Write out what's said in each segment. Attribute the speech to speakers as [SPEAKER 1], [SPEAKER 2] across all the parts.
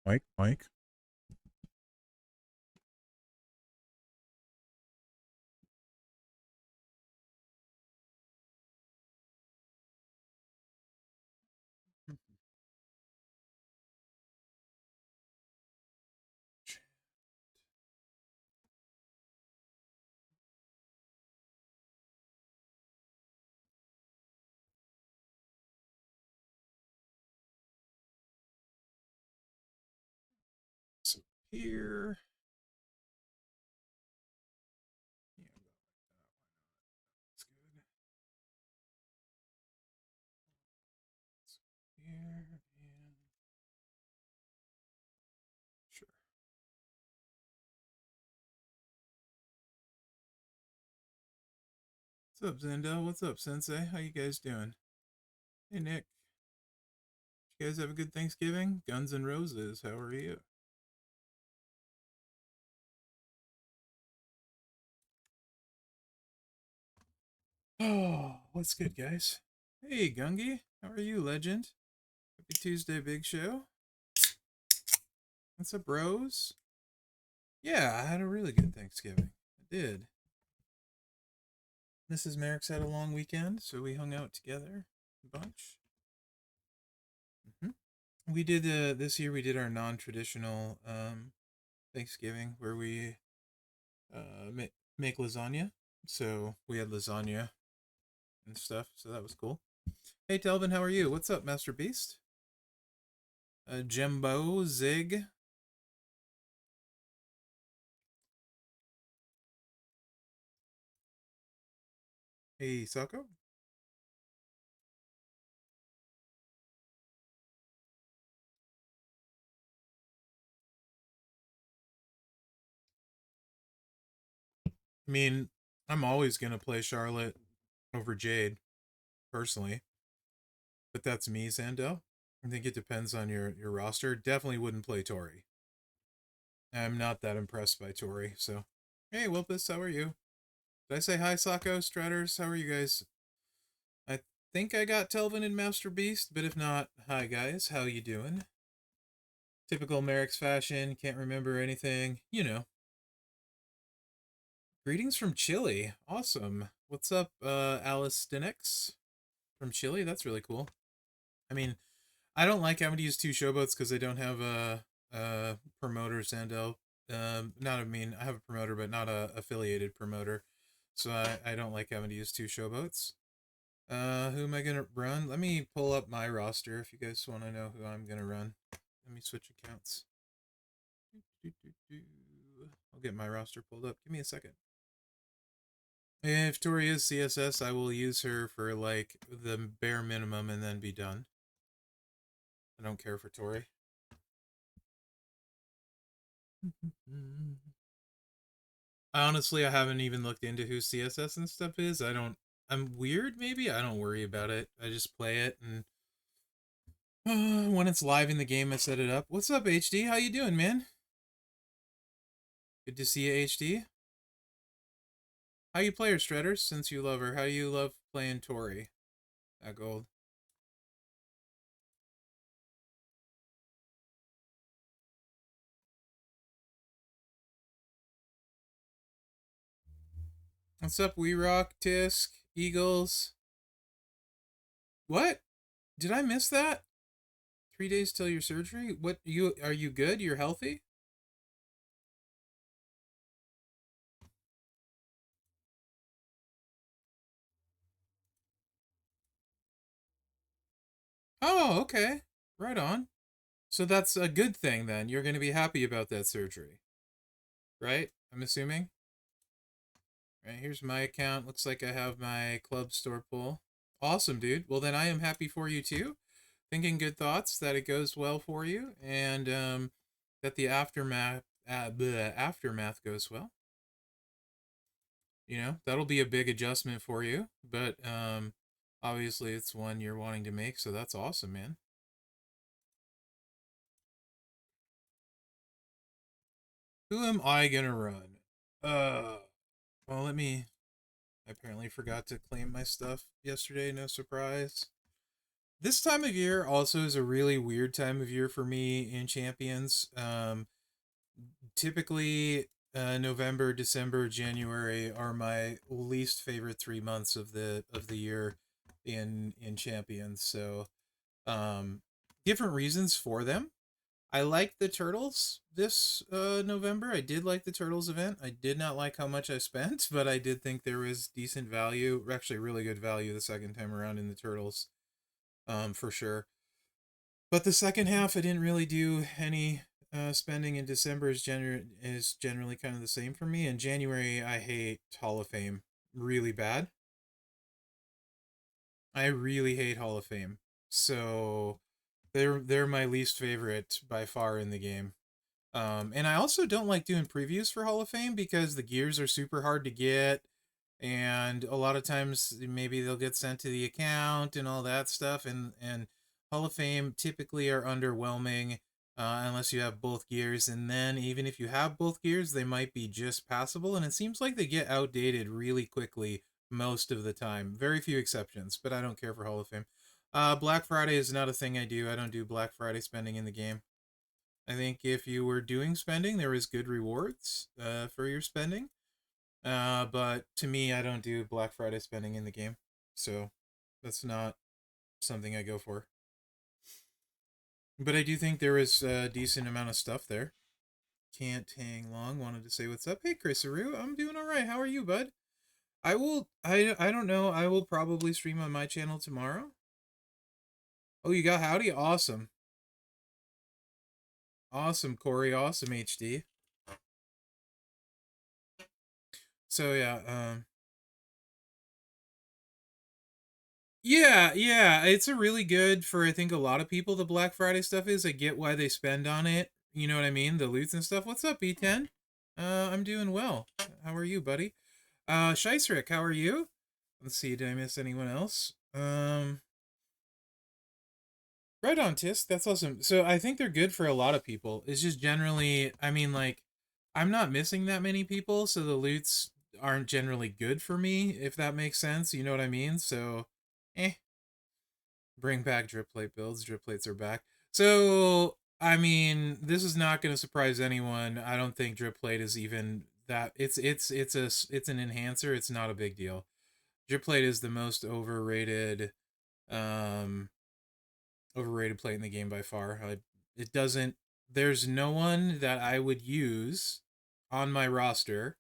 [SPEAKER 1] Mike. So here. Yeah, that's good. So here and sure. What's up, Zendel? What's up, Sensei? How you guys doing? Hey, Nick. You guys have a good Thanksgiving? Guns and Roses. How are you? Oh, what's good, guys? Hey, Gungy. How are you, legend? Happy Tuesday, Big Show. What's up, bros? Yeah, I had a really good Thanksgiving. I did. Mrs. Mherex had a long weekend, so we hung out together a bunch. We did this year. We did our non-traditional Thanksgiving where we make lasagna. So we had lasagna and stuff. So that was cool. Hey, Telvin, how are you? What's up, Master Beast? Jembo Zig. Hey, Sako. I mean, I'm always gonna play Charlotte over Jade personally, but that's me, Zandel. I think it depends on your roster. Definitely wouldn't play Tori. I'm not that impressed by Tori. So, hey, Wilpus, how are you? Did I say hi, Sako, Stratters? How are you guys? I think I got Telvin and Master Beast, but if not, hi guys, how you doing? Typical Mherex fashion, can't remember anything, you know. Greetings from Chile, awesome. What's up, Alice Dinix from Chile? That's really cool. I mean, I don't like having to use two showboats because I don't have a promoter, Sandel. Not, I mean, I have a promoter, but not a affiliated promoter. So I don't like having to use two showboats. Who am I gonna run? Let me pull up my roster if you guys want to know who I'm gonna run. Let me switch accounts. I'll get my roster pulled up. Give me a second. If Tori is CSS, I will use her for like the bare minimum and then be done. I don't care for Tori. Honestly, I haven't even looked into who CSS and stuff is. I'm weird, maybe? I don't worry about it. I just play it, and when it's live in the game, I set it up. What's up, HD? How you doing, man? Good to see you, HD. How you play her, Strutter, since you love her? How do you love playing Tori at Gold? What's up, We Rock, Tisk, Eagles? What? Did I miss that? 3 days till your surgery? What, you are you good? You're healthy? Oh, okay. Right on. So that's a good thing then. You're going to be happy about that surgery, right? I'm assuming. Right, here's my account. Looks like I have my club store pull. Awesome, dude. Well, then I am happy for you too. Thinking good thoughts that it goes well for you and that the aftermath goes well. You know, that'll be a big adjustment for you, but obviously it's one you're wanting to make, so that's awesome, man. Who am I gonna run? Well, let me. I apparently forgot to claim my stuff yesterday. No surprise. This time of year also is a really weird time of year for me in Champions. Typically, November, December, January are my least favorite 3 months of the year in Champions. So, um, different reasons for them. I liked the Turtles this November. I did like the Turtles event. I did not like how much I spent, but I did think there was decent value, actually really good value the second time around in the Turtles, for sure. But the second half, I didn't really do any spending. In December is generally kind of the same for me. In January, I hate Hall of Fame really bad. I really hate Hall of Fame. So they're my least favorite by far in the game. And I also don't like doing previews for Hall of Fame because the gears are super hard to get, and a lot of times maybe they'll get sent to the account and all that stuff. And Hall of Fame typically are underwhelming unless you have both gears, and then even if you have both gears, they might be just passable. And it seems like they get outdated really quickly most of the time. Very few exceptions, but I don't care for Hall of Fame. Black Friday is not a thing I do. I don't do Black Friday spending in the game. I think if you were doing spending, there was good rewards for your spending. But to me, I don't do Black Friday spending in the game, so that's not something I go for. But I do think there is a decent amount of stuff there. Can't hang long. Wanted to say what's up. Hey, Chris Aru, I'm doing all right. How are you, bud? I will. I don't know. I will probably stream on my channel tomorrow. Oh, you got Howdy? Awesome. Awesome, Corey. Awesome, HD. So yeah, yeah, it's a really good for I think a lot of people the Black Friday stuff is. I get why they spend on it. You know what I mean? The loots and stuff. What's up, B10? I'm doing well. How are you, buddy? Scheissrick, how are you? Let's see, did I miss anyone else? Right on, Tisk. That's awesome. So I think they're good for a lot of people. It's just generally, I mean, like, I'm not missing that many people, so the loots aren't generally good for me, if that makes sense. You know what I mean? So, eh. Bring back drip plate builds. Drip plates are back. So, I mean, this is not going to surprise anyone. I don't think drip plate is even that. It's an enhancer. It's not a big deal. Drip plate is the most um overrated plate in the game by far. It doesn't. There's no one that I would use on my roster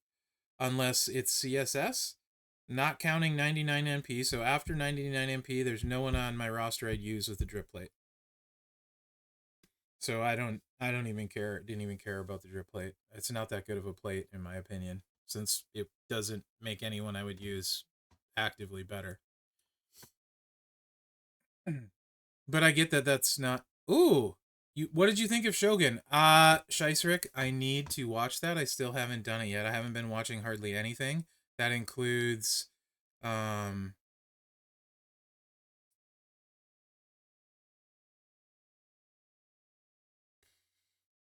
[SPEAKER 1] unless it's CSS, not counting 99 MP. So after 99 MP, there's no one on my roster I'd use with the drip plate. So I don't even care. Didn't even care about the drip plate. It's not that good of a plate in my opinion, since it doesn't make anyone I would use actively better. But I get that that's not. Ooh, what did you think of Shogun? Scheissrick, I need to watch that. I still haven't done it yet. I haven't been watching hardly anything. That includes um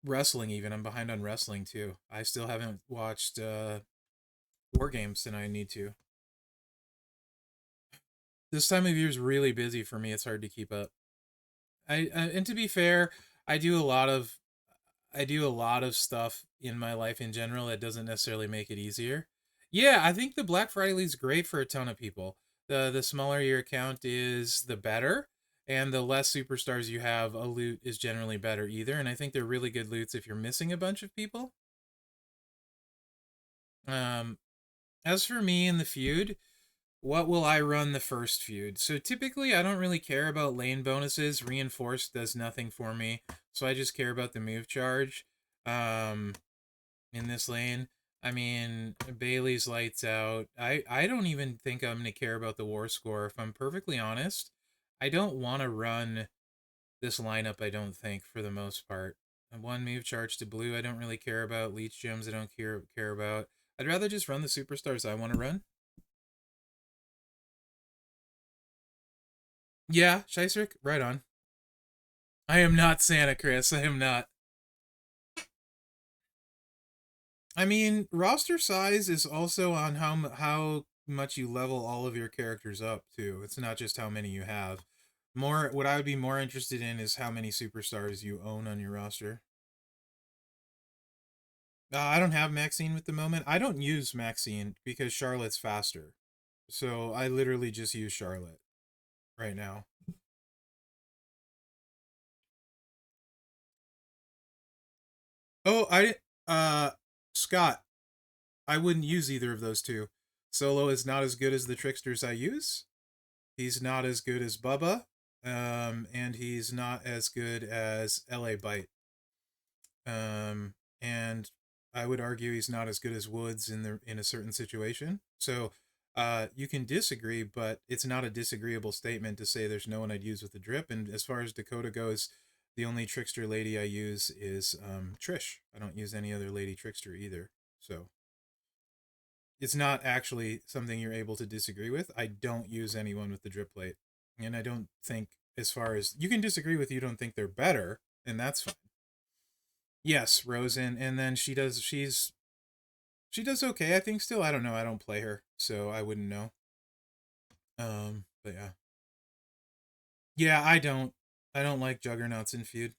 [SPEAKER 1] wrestling even. I'm behind on wrestling too. I still haven't watched War Games and I need to. This time of year is really busy for me. It's hard to keep up. And to be fair, I do a lot of I do a lot of stuff in my life in general that doesn't necessarily make it easier. Yeah, I think the Black Friday league is great for a ton of people. The smaller your account is, the better, and the less superstars you have, a loot is generally better either. And I think they're really good loots if you're missing a bunch of people. Um, as for me in the feud, what will I run the first feud? So typically, I don't really care about lane bonuses. Reinforced does nothing for me, so I just care about the move charge. Um, in this lane. I mean, Bailey's lights out. I don't even think I'm gonna care about the war score. If I'm perfectly honest, I don't want to run this lineup. I don't think for the most part. And one move charge to blue. I don't really care about leech gems. I don't care about. I'd rather just run the superstars I want to run. Yeah, Scheissrick, right on. I am not Santa, Chris. I am not. I mean, roster size is also on how much you level all of your characters up too. It's not just how many you have. More, what I would be more interested in is how many superstars you own on your roster. I don't have Maxine at the moment. I don't use Maxine because Charlotte's faster. So I literally just use Charlotte right now. Oh, Scott, I wouldn't use either of those two. Solo is not as good as the tricksters I use. He's not as good as Bubba. And he's not as good as LA Bite. And I would argue he's not as good as Woods in a certain situation. So you can disagree, but it's not a disagreeable statement to say there's no one I'd use with the drip. And as far as Dakota goes, the only trickster lady I use is Trish. I don't use any other lady trickster either. So it's not actually something you're able to disagree with. I don't use anyone with the drip plate. And I don't think, as far as you can disagree with, you don't think they're better, and that's fine. Yes, Rosen, and then she does okay, I think still. I don't know. I don't play her, so I wouldn't know. But yeah. Yeah, I don't like juggernauts in Feud.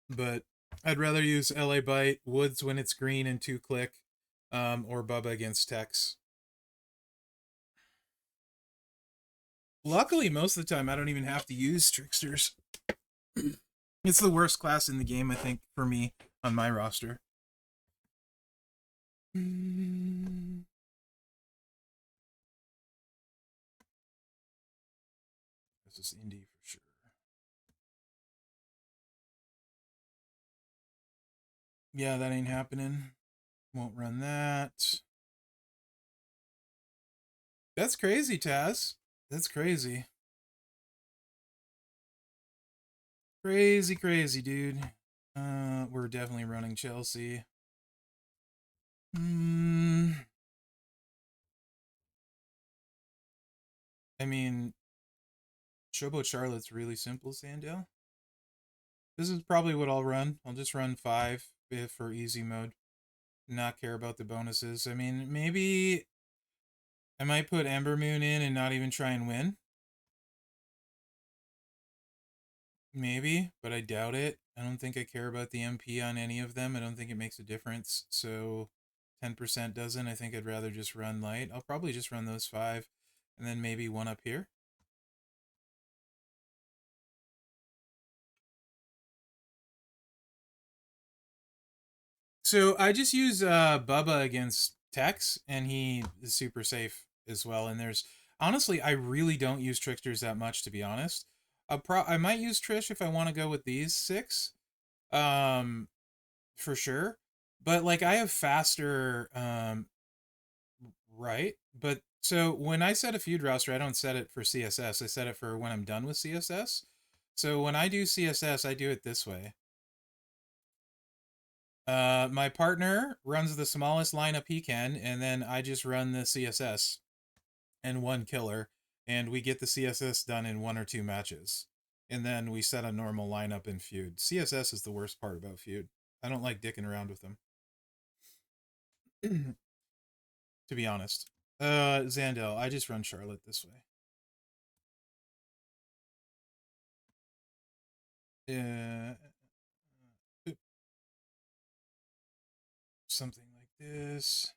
[SPEAKER 1] But I'd rather use LA Bite, Woods when it's green and 2-click, or Bubba against Tex. Luckily, most of the time I don't even have to use tricksters. It's the worst class in the game, I think, for me on my roster. This is indie for sure. Yeah, that ain't happening. Won't run that. That's crazy, Taz. That's crazy. Crazy, crazy, dude. We're definitely running Chelsea. I mean, Showboat Charlotte's really simple, Sandale. This is probably what I'll run. I'll just run 5 for easy mode. Not care about the bonuses. I mean, maybe I might put Ember Moon in and not even try and win. Maybe, but I doubt it. I don't think I care about the MP on any of them. I don't think it makes a difference. So 10% doesn't. I think I'd rather just run light. I'll probably just run those 5 and then maybe one up here. So I just use Bubba against Tex, and he is super safe as well. And there's honestly, I really don't use tricksters that much, to be honest. I might use Trish if I want to go with these 6, for sure. But like I have faster, right? But so when I set a feud roster, I don't set it for CSS. I set it for when I'm done with CSS. So when I do CSS, I do it this way. My partner runs the smallest lineup he can, and then I just run the CSS and one killer, and we get the CSS done in 1 or 2 matches. And then we set a normal lineup in Feud. CSS is the worst part about Feud. I don't like dicking around with them. To be honest. Zandel, I just run Charlotte this way. Something like this.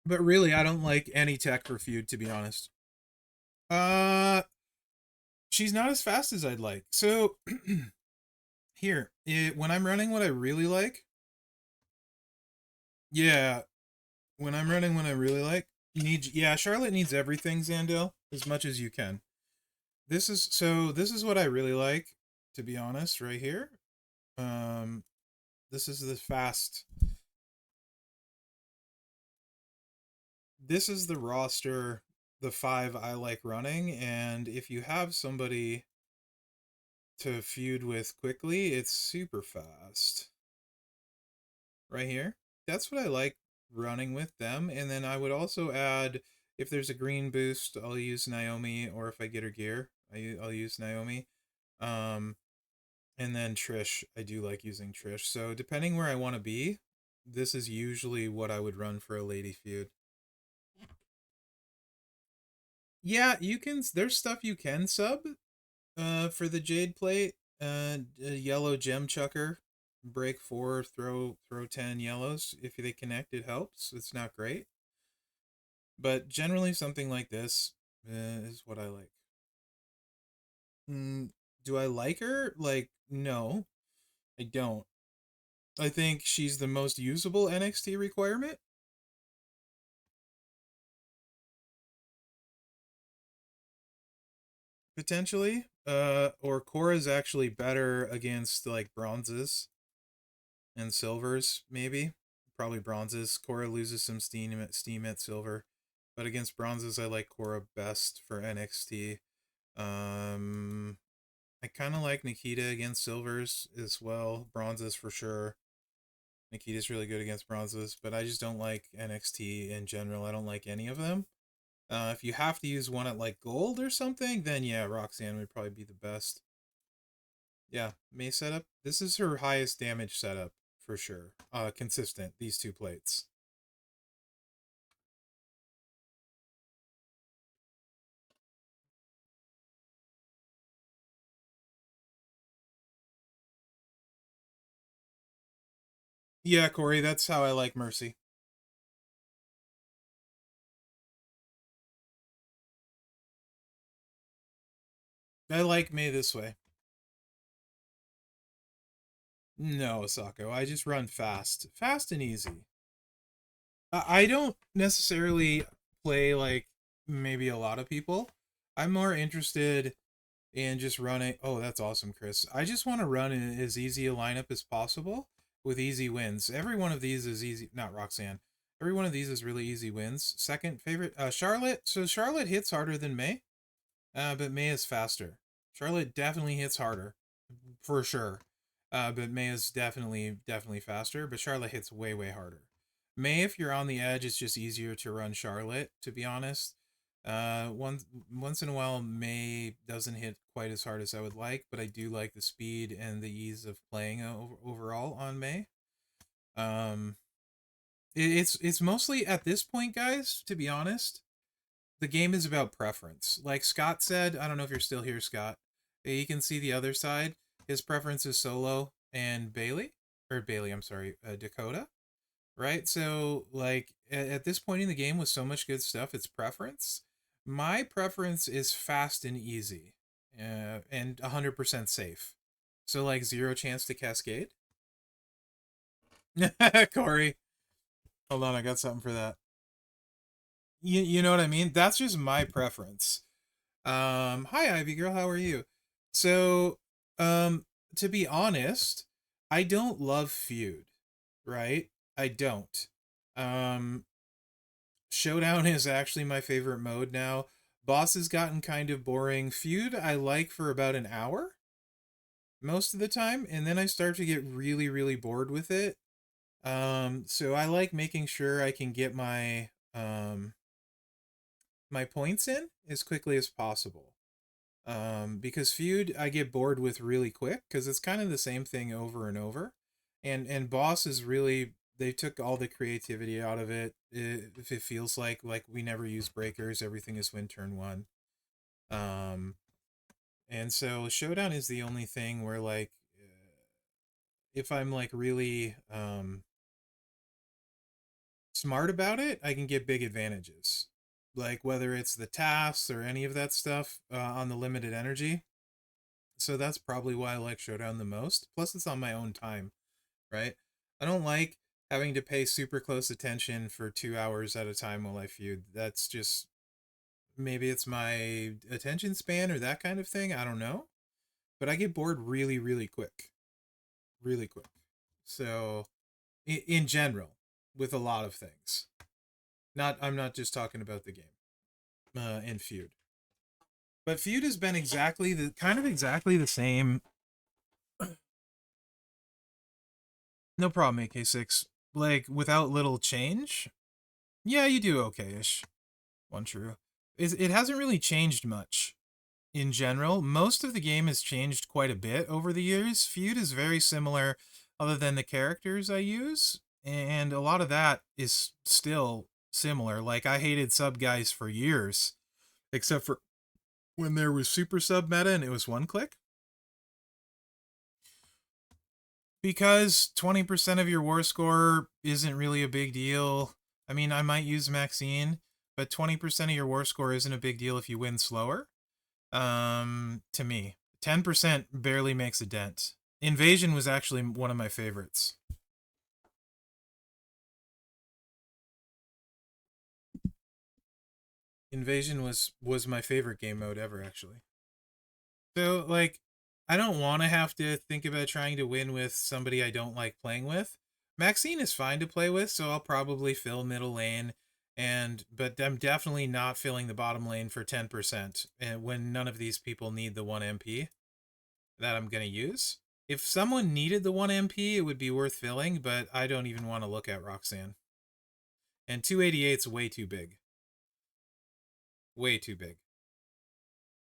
[SPEAKER 1] But really, I don't like any tech for Feud, to be honest. Uh, she's not as fast as I'd like. So here, when I'm running what I really like, yeah, when I'm running what I really like, Charlotte needs everything, Zandil, as much as you can. This is what I really like, to be honest, right here. Um, this is the fast. This is the roster, the 5 I like running, and if you have somebody to feud with quickly, it's super fast. Right here. That's what I like running with them. And then I would also add, if there's a green boost, I'll use Naomi, or if I get her gear, I'll use Naomi. Um, and then Trish, I do like using Trish. So depending where I want to be, this is usually what I would run for a lady feud. Yeah, you can. There's stuff you can sub. For the Jade plate, a yellow gem chucker, break 4, throw 10 yellows. If they connect, it helps. It's not great, but generally something like this is what I like. Mm, do I like her? Like, no, I don't. I think she's the most usable NXT requirement. Potentially. Or Cora's actually better against like bronzes and silvers, maybe. Probably bronzes. Cora loses some steam at silver. But against bronzes, I like Cora best for NXT. Um, I kind of like Nikita against silvers as well. Bronzes for sure. Nikita's really good against bronzes, but I just don't like NXT in general. I don't like any of them. If you have to use one at like gold or something, then yeah, Roxanne would probably be the best. Yeah, May setup. This is her highest damage setup for sure. Consistent, these two plates. Yeah, Corey, that's how I like Mercy. I like May this way. No, Sako, I just run fast. Fast and easy. I don't necessarily play like maybe a lot of people. I'm more interested in just running. Oh, that's awesome, Chris. I just want to run in as easy a lineup as possible with easy wins. Every one of these is easy. Not Roxanne. Every one of these is really easy wins. Second favorite, Charlotte. So Charlotte hits harder than May, but May is faster. Charlotte definitely hits harder, for sure. But May is definitely faster. But Charlotte hits way harder. May, if you're on the edge, it's just easier to run Charlotte. To be honest, once in a while, May doesn't hit quite as hard as I would like, but I do like the speed and the ease of playing overall on May. Um, it's mostly at this point, guys. To be honest, the game is about preference. Like Scott said, I don't know if you're still here, Scott. You can see the other side. His preference is Solo and Bailey, or Bailey. I'm sorry, Dakota. Right. So like at this point in the game, with so much good stuff, it's preference. My preference is fast and easy, and 100% safe. So like zero chance to cascade. Corey, hold on, I got something for that. You know what I mean? That's just my preference. Hi Ivy girl, how are you? So, um, to be honest, I don't love Feud, right? I don't. Um, Showdown is actually my favorite mode now. Boss has gotten kind of boring. Feud I like for about an hour most of the time, and then I start to get really bored with it. So I like making sure I can get my points in as quickly as possible. Because Feud I get bored with really quick because it's kind of the same thing over and over, and Boss is really, they took all the creativity out of it. If it feels like we never use breakers, everything is win turn one. Um, and so Showdown is the only thing where like if I'm like really smart about it, I can get big advantages. Like whether it's the tasks or any of that stuff on the limited energy. So that's probably why I like Showdown the most. Plus, it's on my own time, right? I don't like having to pay super close attention for 2 hours at a time while I feud. That's just, maybe it's my attention span or that kind of thing. I don't know. But I get bored really quick. Really quick. So, in general, with a lot of things. I'm not just talking about the game in feud. But Feud has been exactly the same. No problem, AK6. Like without little change. Yeah, you do okay-ish. One true. It hasn't really changed much in general. Most of the game has changed quite a bit over the years. Feud is very similar, other than the characters I use, and a lot of that is still similar. Like I hated sub guys for years, except for when there was super sub meta and it was one click. Because 20% of your war score isn't really a big deal. I mean, I might use Maxine, but 20% of your war score isn't a big deal if you win slower. To me, 10% barely makes a dent. Invasion was actually one of my favorites. Invasion was my favorite game mode ever, actually. So like, I don't want to have to think about trying to win with somebody I don't like playing with. Maxine is fine to play with, so I'll probably fill middle lane, but I'm definitely not filling the bottom lane for 10%. And when none of these people need the 1 MP that I'm gonna use. If someone needed the 1 MP, it would be worth filling, but I don't even want to look at Roxanne. And 288's way too big. Way too big.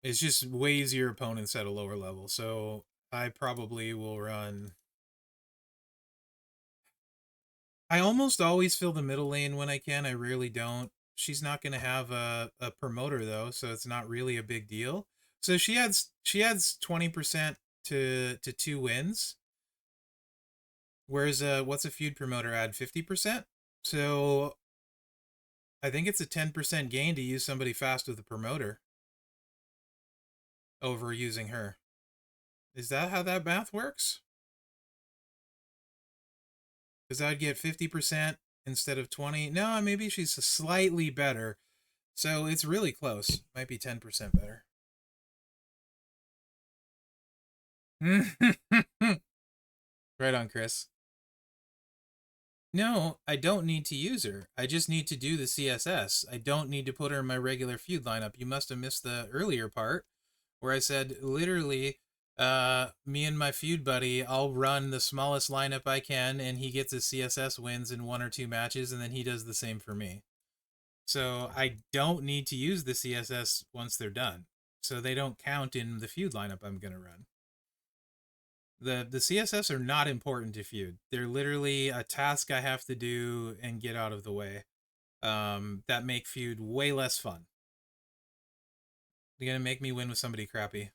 [SPEAKER 1] It's just weighs your opponents at a lower level, so I probably will run. I almost always fill the middle lane when I can. I rarely don't. She's not going to have a promoter though, so it's not really a big deal. So she adds 20% to 2 wins. Whereas what's a feud promoter add 50%? So I think it's a 10% gain to use somebody fast with a promoter over using her. Is that how that math works? Because I'd get 50% instead of 20. No, maybe she's slightly better. So it's really close. Might be 10% better. Right on, Chris. No, I don't need to use her. I just need to do the CSS. I don't need to put her in my regular feud lineup. You must have missed the earlier part where I said literally, me and my feud buddy, I'll run the smallest lineup I can, and he gets his CSS wins in 1 or 2 matches, and then he does the same for me. So I don't need to use the CSS once they're done. So they don't count in the feud lineup I'm gonna run. The CSS are not important to feud. They're literally a task I have to do and get out of the way. That make feud way less fun. They're gonna make me win with somebody crappy.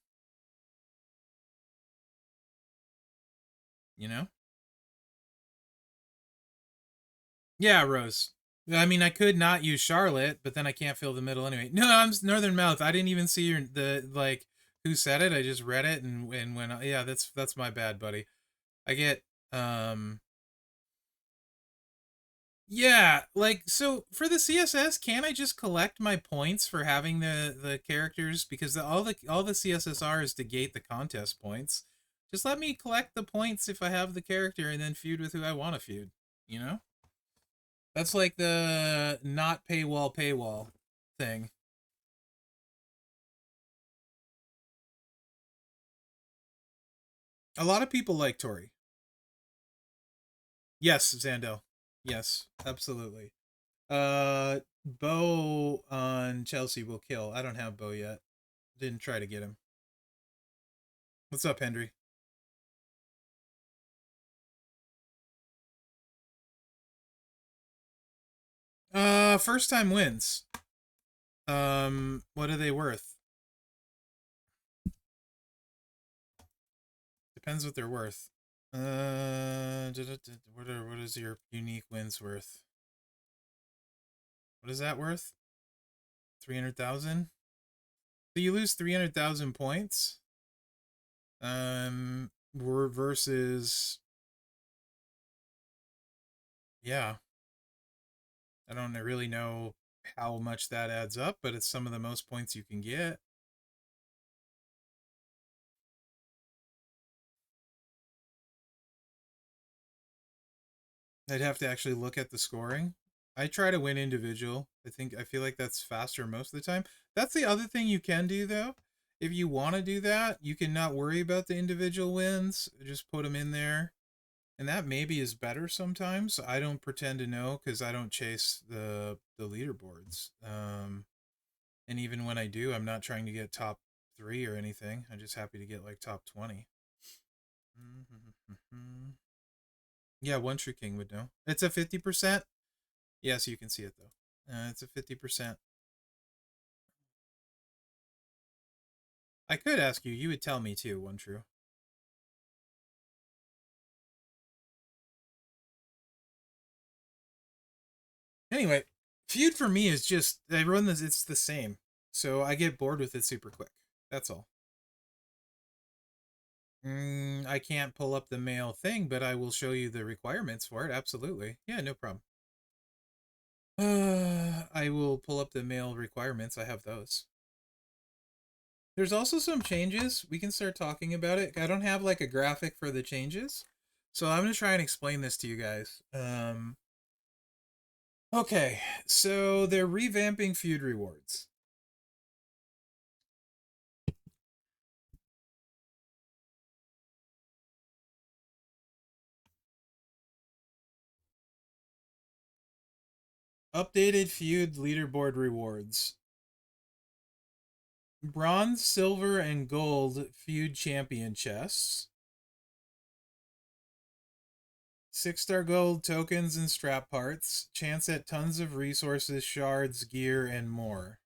[SPEAKER 1] You know? Yeah, Rose. I mean, I could not use Charlotte, but then I can't fill the middle anyway. No, I'm Northern Mouth. I didn't even see the like who said it. I just read it and went. Yeah, that's my bad, buddy. I get yeah, like so for the CSS, can I just collect my points for having the characters because all the CSSR is to gate the contest points. Just let me collect the points if I have the character and then feud with who I want to feud, you know? That's like the not paywall thing. A lot of people like Tori. Yes, Zando. Yes, absolutely. Bo on Chelsea will kill. I don't have Bo yet. Didn't try to get him. What's up, Hendry? First time wins. What are they worth? Depends what they're worth. What is your unique wins worth? What is that worth? 300,000. So you lose 300,000 points. We're versus. Yeah, I don't really know how much that adds up, but it's some of the most points you can get. I'd have to actually look at the scoring. I try to win individual. I feel like that's faster most of the time. That's the other thing you can do though. If you want to do that, you can not worry about the individual wins. Just put them in there. And that maybe is better sometimes. I don't pretend to know because I don't chase the leaderboards. And even when I do, I'm not trying to get top 3 or anything. I'm just happy to get like top 20. Yeah, One True King would know. It's a 50%. Yes, you can see it though. It's a 50%. I could ask you. You would tell me too, One True. Anyway, Feud for me is just I run this. It's the same, so I get bored with it super quick. That's all. I can't pull up the mail thing, but I will show you the requirements for it. Absolutely. Yeah, no problem. I will pull up the mail requirements. I have those. There's also some changes. We can start talking about it. I don't have like a graphic for the changes, so I'm gonna try and explain this to you guys. Okay, so they're revamping Feud rewards. Updated Feud leaderboard rewards. Bronze, silver, and gold Feud champion chests. 6-star gold tokens and strap parts. Chance at tons of resources, shards, gear, and more.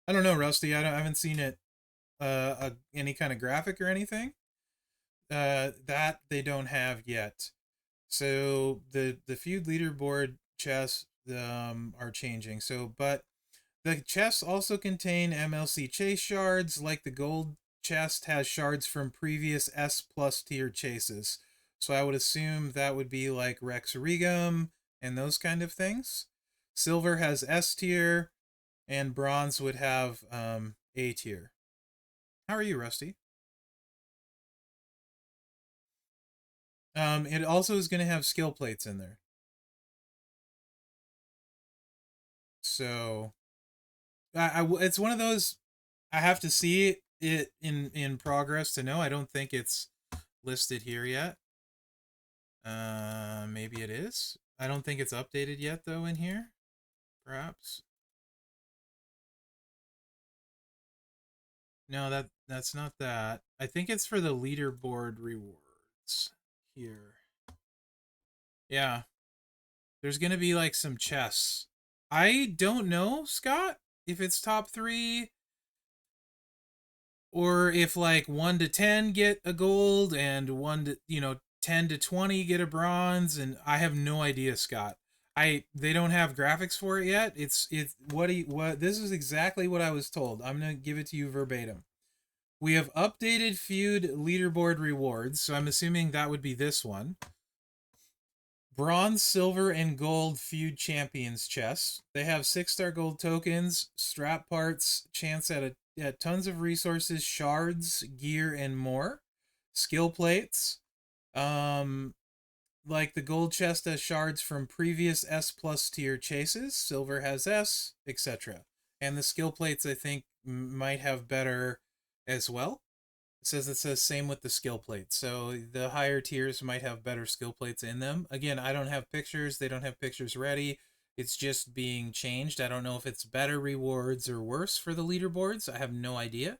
[SPEAKER 1] I don't know, Rusty. I haven't seen it. Any kind of graphic or anything. That they don't have yet. So the Feud leaderboard chests are changing. So, but the chests also contain MLC chase shards, like the gold chest has shards from previous S plus tier chases. So I would assume that would be like Rex Regum and those kind of things. Silver has S tier, and bronze would have A tier. How are you, Rusty? It also is going to have skill plates in there. So it's one of those I have to see it in progress to know. I don't think it's listed here yet. Maybe it is. I don't think it's updated yet though in here. Perhaps. No, that's not that. I think it's for the leaderboard rewards here. Yeah. There's going to be like some chests. I don't know, Scott, if it's top 3 or if like 1 to 10 get a gold and 1 to 10 to 20 get a bronze, and I have no idea, Scott. They don't have graphics for it yet. It's what this is exactly what I was told. I'm going to give it to you verbatim. We have updated Feud leaderboard rewards, so I'm assuming that would be this one. Bronze, silver, and gold Feud champions chests. They have 6-star gold tokens, strap parts, chance at tons of resources, shards, gear, and more. Skill plates. Like the gold chest has shards from previous S plus tier chases. Silver has S, etc. And the skill plates, I think, might have better as well. It says same with the skill plates. So the higher tiers might have better skill plates in them. Again, I don't have pictures. They don't have pictures ready. It's just being changed. I don't know if it's better rewards or worse for the leaderboards. I have no idea.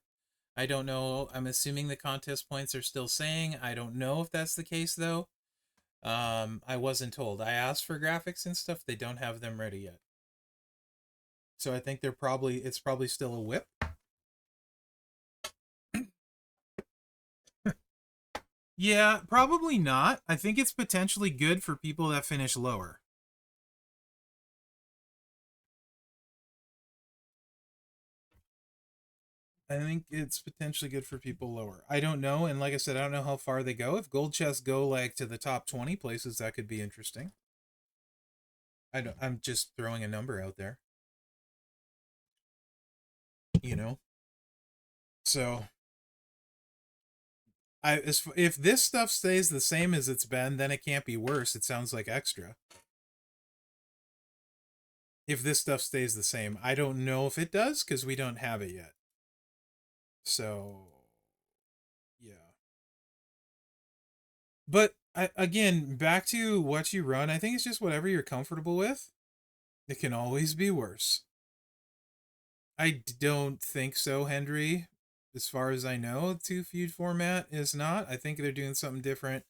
[SPEAKER 1] I don't know. I'm assuming the contest points are still saying. I don't know if that's the case though. I wasn't told. I asked for graphics and stuff. They don't have them ready yet. So I think it's probably still a whip. Yeah, probably not. I think it's potentially good for people that finish lower. I think it's potentially good for people lower. I don't know, and like I said, I don't know how far they go. If gold chests go like to the top 20 places, that could be interesting. I'm just throwing a number out there. You know. So if this stuff stays the same as it's been, then it can't be worse. It sounds like extra. If this stuff stays the same, I don't know if it does because we don't have it yet. So yeah. But again, back to what you run, I think it's just whatever you're comfortable with. It can always be worse. I don't think so, Hendry. As far as I know, two feud format is not. I think they're doing something different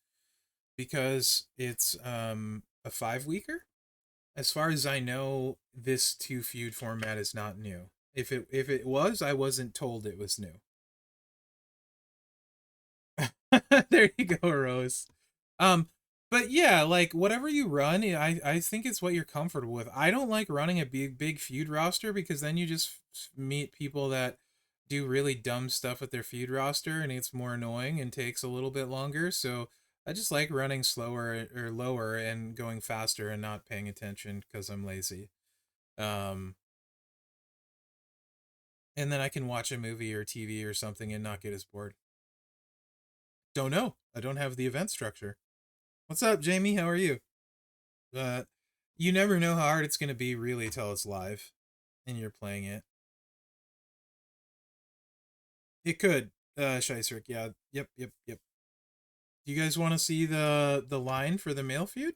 [SPEAKER 1] because it's a 5 weeker. As far as I know, this two feud format is not new. If it was, I wasn't told it was new. There you go, Rose. Um, but yeah, like whatever you run, I think it's what you're comfortable with. I don't like running a big feud roster because then you just meet people that do really dumb stuff with their feud roster and it's more annoying and takes a little bit longer. So I just like running slower or lower and going faster and not paying attention because I'm lazy. Um, and then I can watch a movie or TV or something and not get as bored. Don't know. I don't have the event structure. What's up, Jamie? How are you? Uh, you never know how hard it's going to be really till it's live and you're playing it. It could, Scheiserick. Yeah. Yep. Yep. Yep. Do you guys want to see the line for the male feud?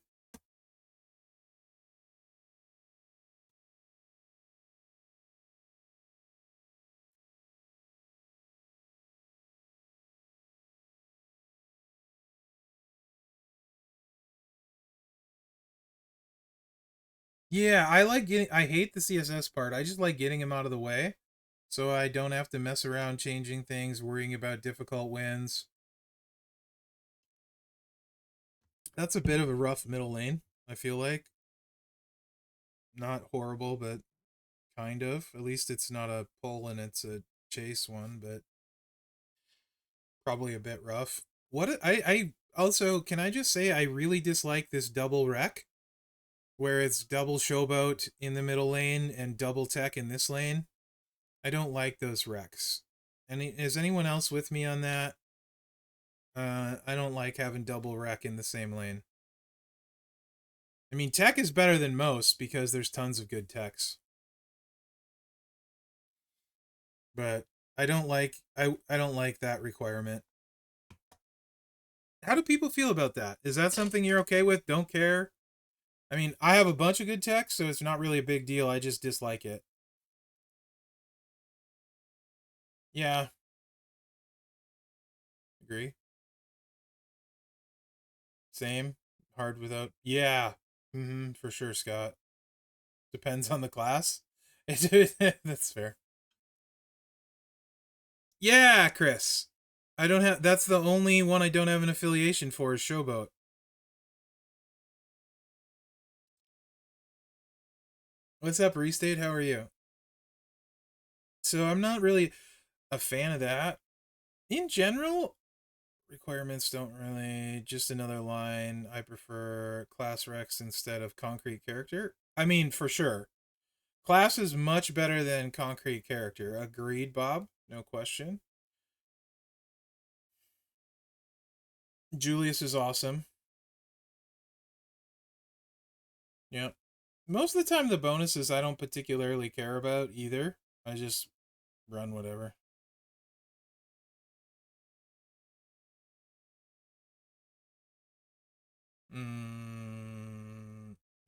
[SPEAKER 1] Yeah, I like getting. I hate the CSS part. I just like getting him out of the way, so I don't have to mess around changing things, worrying about difficult wins. That's a bit of a rough middle lane. I feel like not horrible, but kind of. At least it's not a pull and it's a chase one, but probably a bit rough. I also, can I just say I really dislike this double wreck where it's double showboat in the middle lane and double tech in this lane. I don't like those wrecks. Is anyone else with me on that? I don't like having double wreck in the same lane. I mean, tech is better than most because there's tons of good techs, but I don't like that requirement. How do people feel about that? Is that something you're okay with? Don't care? I mean, I have a bunch of good techs, so it's not really a big deal. I just dislike it. Yeah, agree. Same. Hard without. Yeah. For sure, Scott. Depends on the class. That's fair. Yeah, Chris. I don't have. That's the only one I don't have an affiliation for is Showboat. What's up, Restate? How are you? So I'm not really a fan of that. In general, requirements don't really. Just another line. I prefer class Rex instead of concrete character. I mean, for sure. Class is much better than concrete character. Agreed, Bob. No question. Julius is awesome. Yeah. Most of the time, the bonuses I don't particularly care about either. I just run whatever.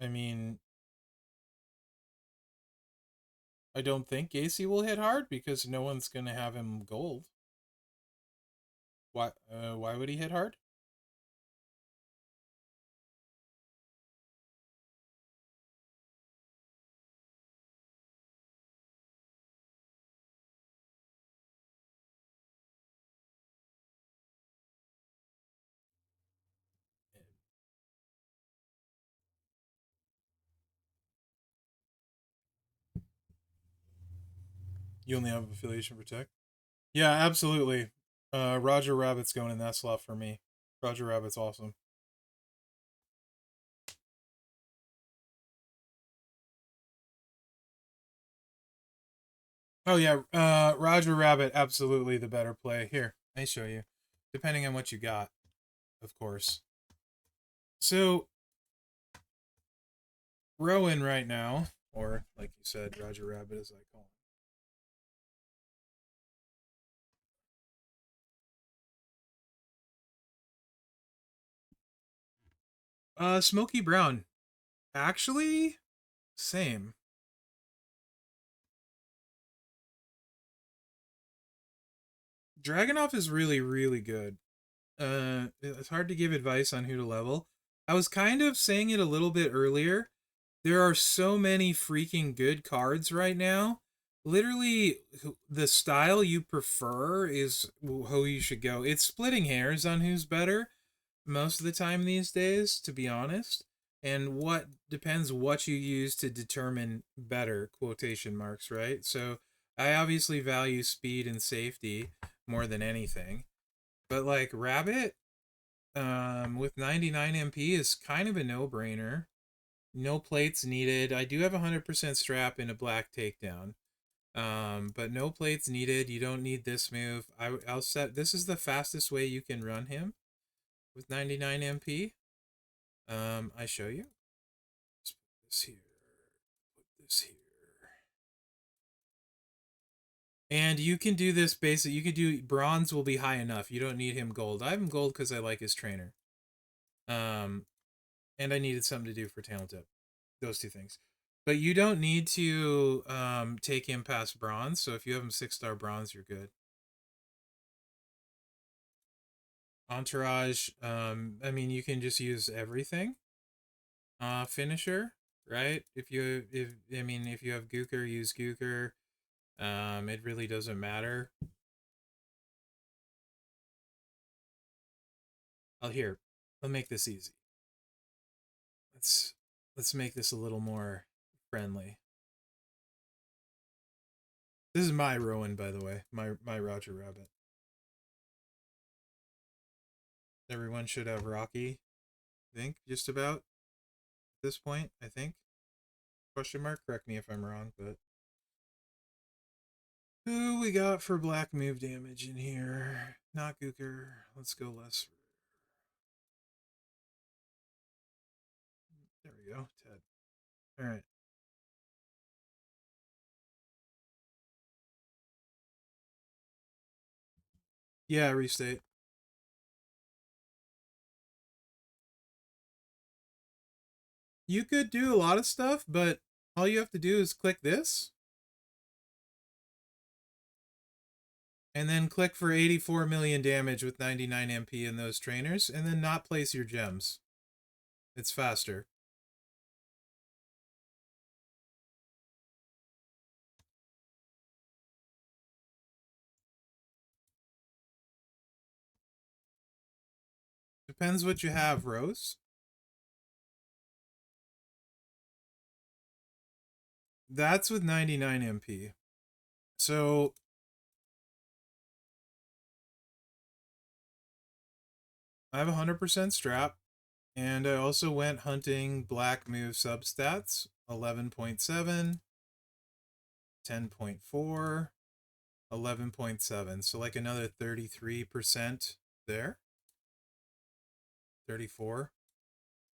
[SPEAKER 1] I mean, I don't think Gacy will hit hard because no one's gonna have him gold. Why? Why would he hit hard? You only have affiliation for tech. Yeah, absolutely. Roger Rabbit's going in that slot for me. Roger Rabbit's awesome. Oh yeah, Roger Rabbit, absolutely the better play. Here, I show you. Depending on what you got, of course. So Rowan right now, or like you said, Roger Rabbit as I call Smoky brown. Actually, same. Dragonov is really, really good. It's hard to give advice on who to level. I was kind of saying it a little bit earlier. There are so many freaking good cards right now. Literally, the style you prefer is who you should go. It's splitting hairs on who's better most of the time these days, to be honest. And what depends what you use to determine better quotation marks, right? So I obviously value speed and safety more than anything. But like Rabbit, with 99 MP is kind of a no-brainer. No plates needed. I do have 100% strap in a black takedown. But no plates needed. You don't need this move. I'll set. This is the fastest way you can run him with 99 MP. I show you. Let's put this here. Put this here. And you can do this basic. You could do bronze will be high enough. You don't need him gold. I have him gold because I like his trainer. Um, and I needed something to do for talent tip. Those two things. But you don't need to take him past bronze. So if you have him 6-star bronze, you're good. Entourage. I mean, you can just use everything. Finisher, right? If you have Gooker, use Gooker. It really doesn't matter. Here. I'll make this easy. Let's make this a little more friendly. This is my Rowan, by the way. My Roger Rabbit. Everyone should have Rocky. I think just about at this point. I think. Question mark. Correct me if I'm wrong, but who we got for black move damage in here? Not Gooker. Let's go less. There we go. Ted. All right. Yeah, restate. You could do a lot of stuff, but all you have to do is click this. And then click for 84 million damage with 99 MP in those trainers, and then not place your gems. It's faster. Depends what you have, Rose. That's with 99 MP. So I have 100% strap, and I also went hunting black move substats 11.7, 10.4, 11.7. So like another 33% there. 34.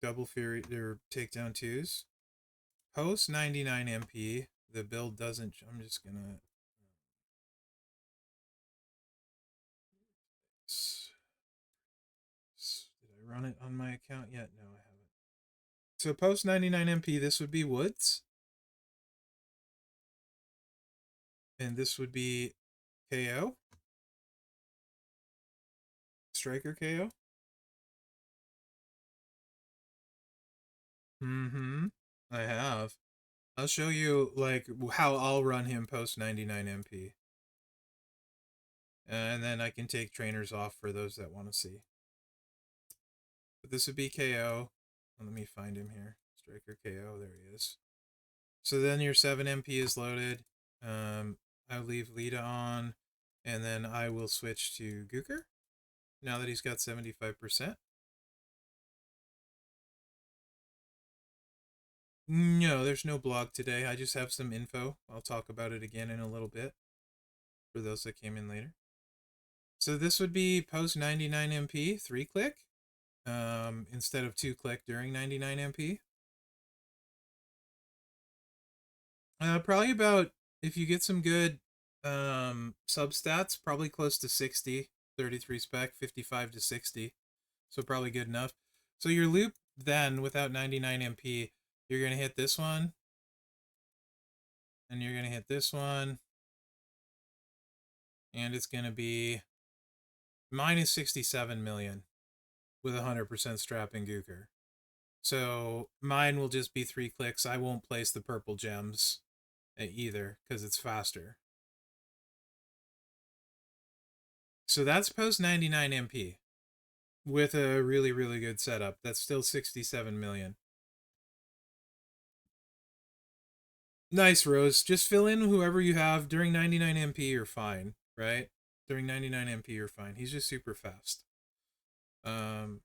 [SPEAKER 1] Double Fury or takedown twos. Post 99 MP. The build doesn't. I'm just gonna. Did I run it on my account yet? No, I haven't. So post 99 MP, this would be Woods. And this would be KO. Striker KO. Mm-hmm. I have. I'll show you like how I'll run him post 99 MP. And then I can take trainers off for those that want to see. But this would be KO. Let me find him here. Striker KO. There he is. So then your 7 MP is loaded. I'll leave Lita on. And then I will switch to Gooker. Now that he's got 75%. No, there's no blog today. I just have some info. I'll talk about it again in a little bit for those that came in later. So this would be post 99 MP, 3-click, instead of 2-click during 99 MP. Probably about, if you get some good substats, probably close to 60, 33 spec, 55 to 60. So probably good enough. So your loop then without 99 MP, you're going to hit this one. And you're going to hit this one. And it's going to be minus 67 million with 100% strap and Gooker. So mine will just be 3 clicks. I won't place the purple gems either because it's faster. So that's post 99 MP with a really, really good setup. That's still 67 million. Nice, Rose. Just fill in whoever you have during 99 MP. You're fine, right? During 99 MP, you're fine. He's just super fast. But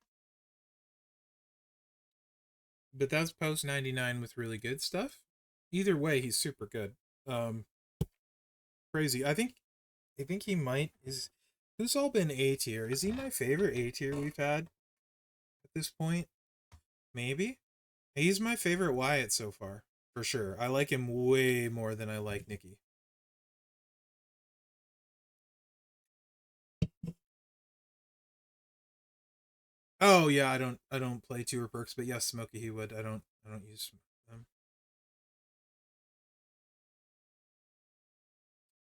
[SPEAKER 1] that's post 99 with really good stuff. Either way, he's super good. Crazy. I think he might is. Who's all been A tier? Is he my favorite A tier we've had at this point? Maybe. He's my favorite Wyatt so far, for sure. I like him way more than I like Nikki. Oh yeah, I don't play tour perks, but yes, Smokey he would. I don't use them.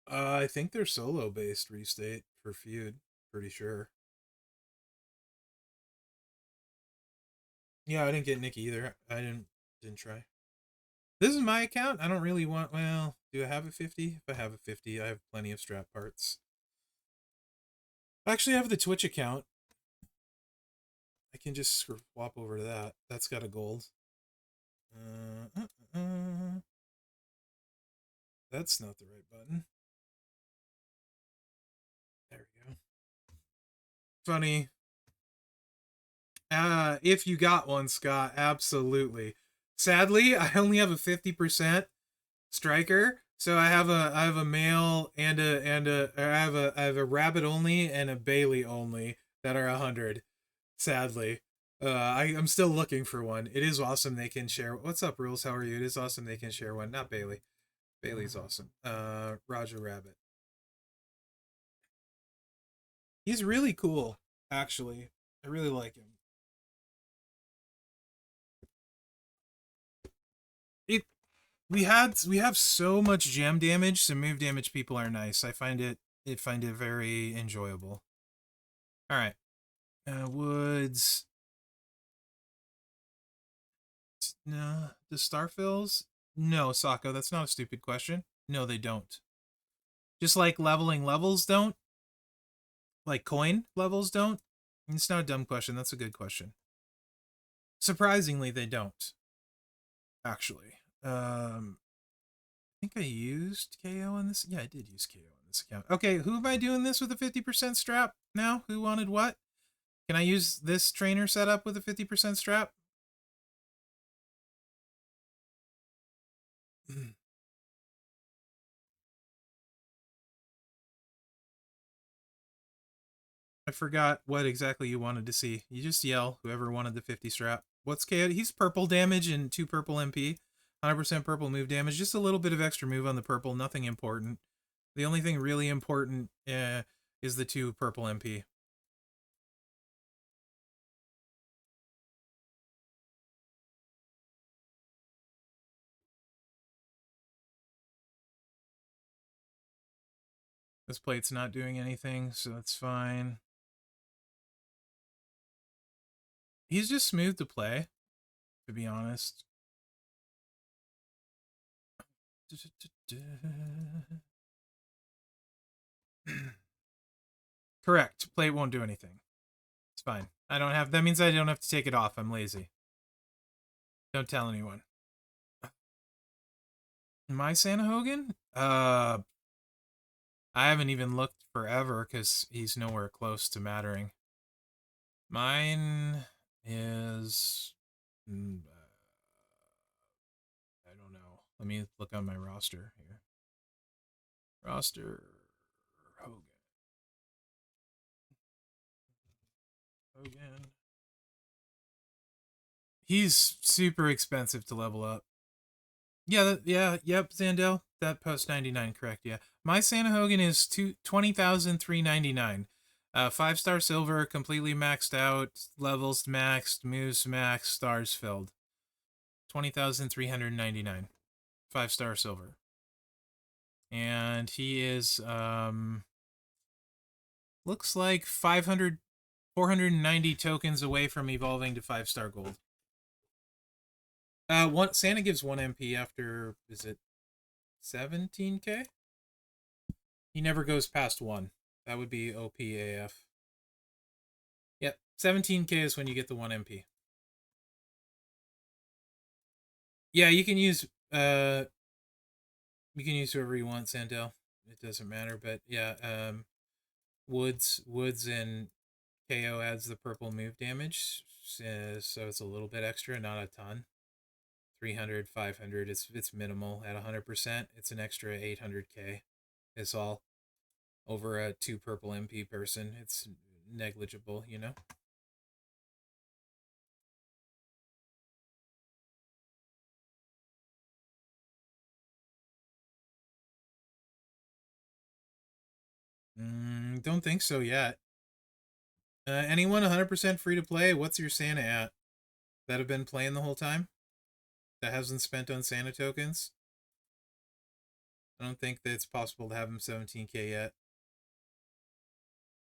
[SPEAKER 1] I think they're solo based restate for Feud, pretty sure. Yeah, I didn't get Nikki either. I didn't try. This is my account. I don't really want. Well, do I have a 50? If I have a 50, I have plenty of strap parts. Actually, I have the Twitch account. I can just swap over to that. That's got a gold. That's not the right button. There we go. Funny. If you got one, Scott, absolutely. Sadly, I only have a 50% striker, so I have a male and I have a rabbit only and a Bailey only that are 100. Sadly, I'm still looking for one. It is awesome they can share. What's up, Rules? How are you? It is awesome they can share one. Not Bailey. Bailey's awesome. Roger Rabbit. He's really cool, actually. I really like him. It we have so much gem damage, so move damage people are nice. I find it very enjoyable. All right, Woods. No, the Starfills. No, Sako. That's not a stupid question. No, they don't. Just like leveling levels don't. Like coin levels don't. It's not a dumb question. That's a good question. Surprisingly, they don't. Actually, I think I used KO on this. Yeah, I did use KO on this account. Okay, who am I doing this with a 50% strap now? Who wanted what? Can I use this trainer setup with a 50% strap? I forgot what exactly you wanted to see. You just yell, whoever wanted the 50 strap. What's KO? He's purple damage and 2 purple MP. 100% purple move damage. Just a little bit of extra move on the purple. Nothing important. The only thing really important is the 2 purple MP. This plate's not doing anything, so that's fine. He's just smooth to play, to be honest. Correct. Plate won't do anything. It's fine. I don't have. That means I don't have to take it off. I'm lazy. Don't tell anyone. My Santa Hogan? I haven't even looked forever because he's nowhere close to mattering. Mine is. I don't know. Let me look on my roster here. Roster Hogan. Hogan. He's super expensive to level up. Yeah, yep, Zandel. That post 99, correct, yeah. My Santa Hogan is 20,399. 5-star silver, completely maxed out, levels maxed, moves maxed, stars filled. 20,399. 5-star silver. And he is looks like 490 tokens away from evolving to 5-star gold. Santa gives 1 MP after, is it 17k? He never goes past 1. That would be OPAF. Yep, 17k is when you get the 1 MP. Yeah, you can use whoever you want, Sandel. It doesn't matter, but yeah, Woods and KO adds the purple move damage, so it's a little bit extra, not a ton. 300, 500, it's minimal. At 100%, it's an extra 800k. It's all over a 2 purple MP person. It's negligible, you know? Don't think so yet. Anyone 100% free to play? What's your Santa at? That have been playing the whole time? That hasn't spent on Santa tokens? I don't think that it's possible to have him 17k yet.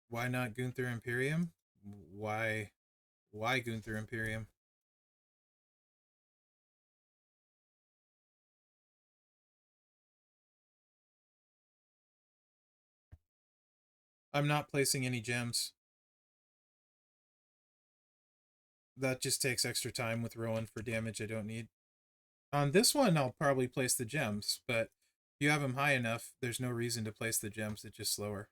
[SPEAKER 1] Why not Gunther Imperium? Why Gunther Imperium? I'm not placing any gems. That just takes extra time with Rowan for damage I don't need. On this one, I'll probably place the gems, but if you have them high enough, there's no reason to place the gems. It's just slower.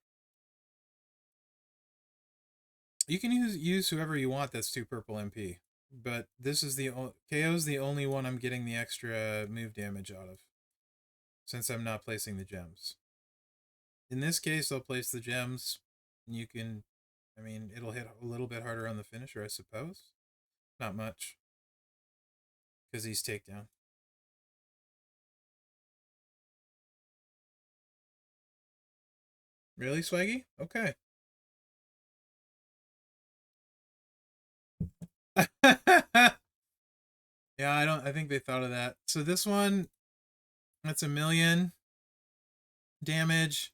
[SPEAKER 1] You can use whoever you want that's 2 purple MP, but this is KO's the only one I'm getting the extra move damage out of, since I'm not placing the gems. In this case, I'll place the gems. You can, I mean, it'll hit a little bit harder on the finisher, I suppose. Not much, because he's takedown. Really, Swaggy? Okay. Yeah, I think they thought of that. So this one, that's 1,000,000 damage.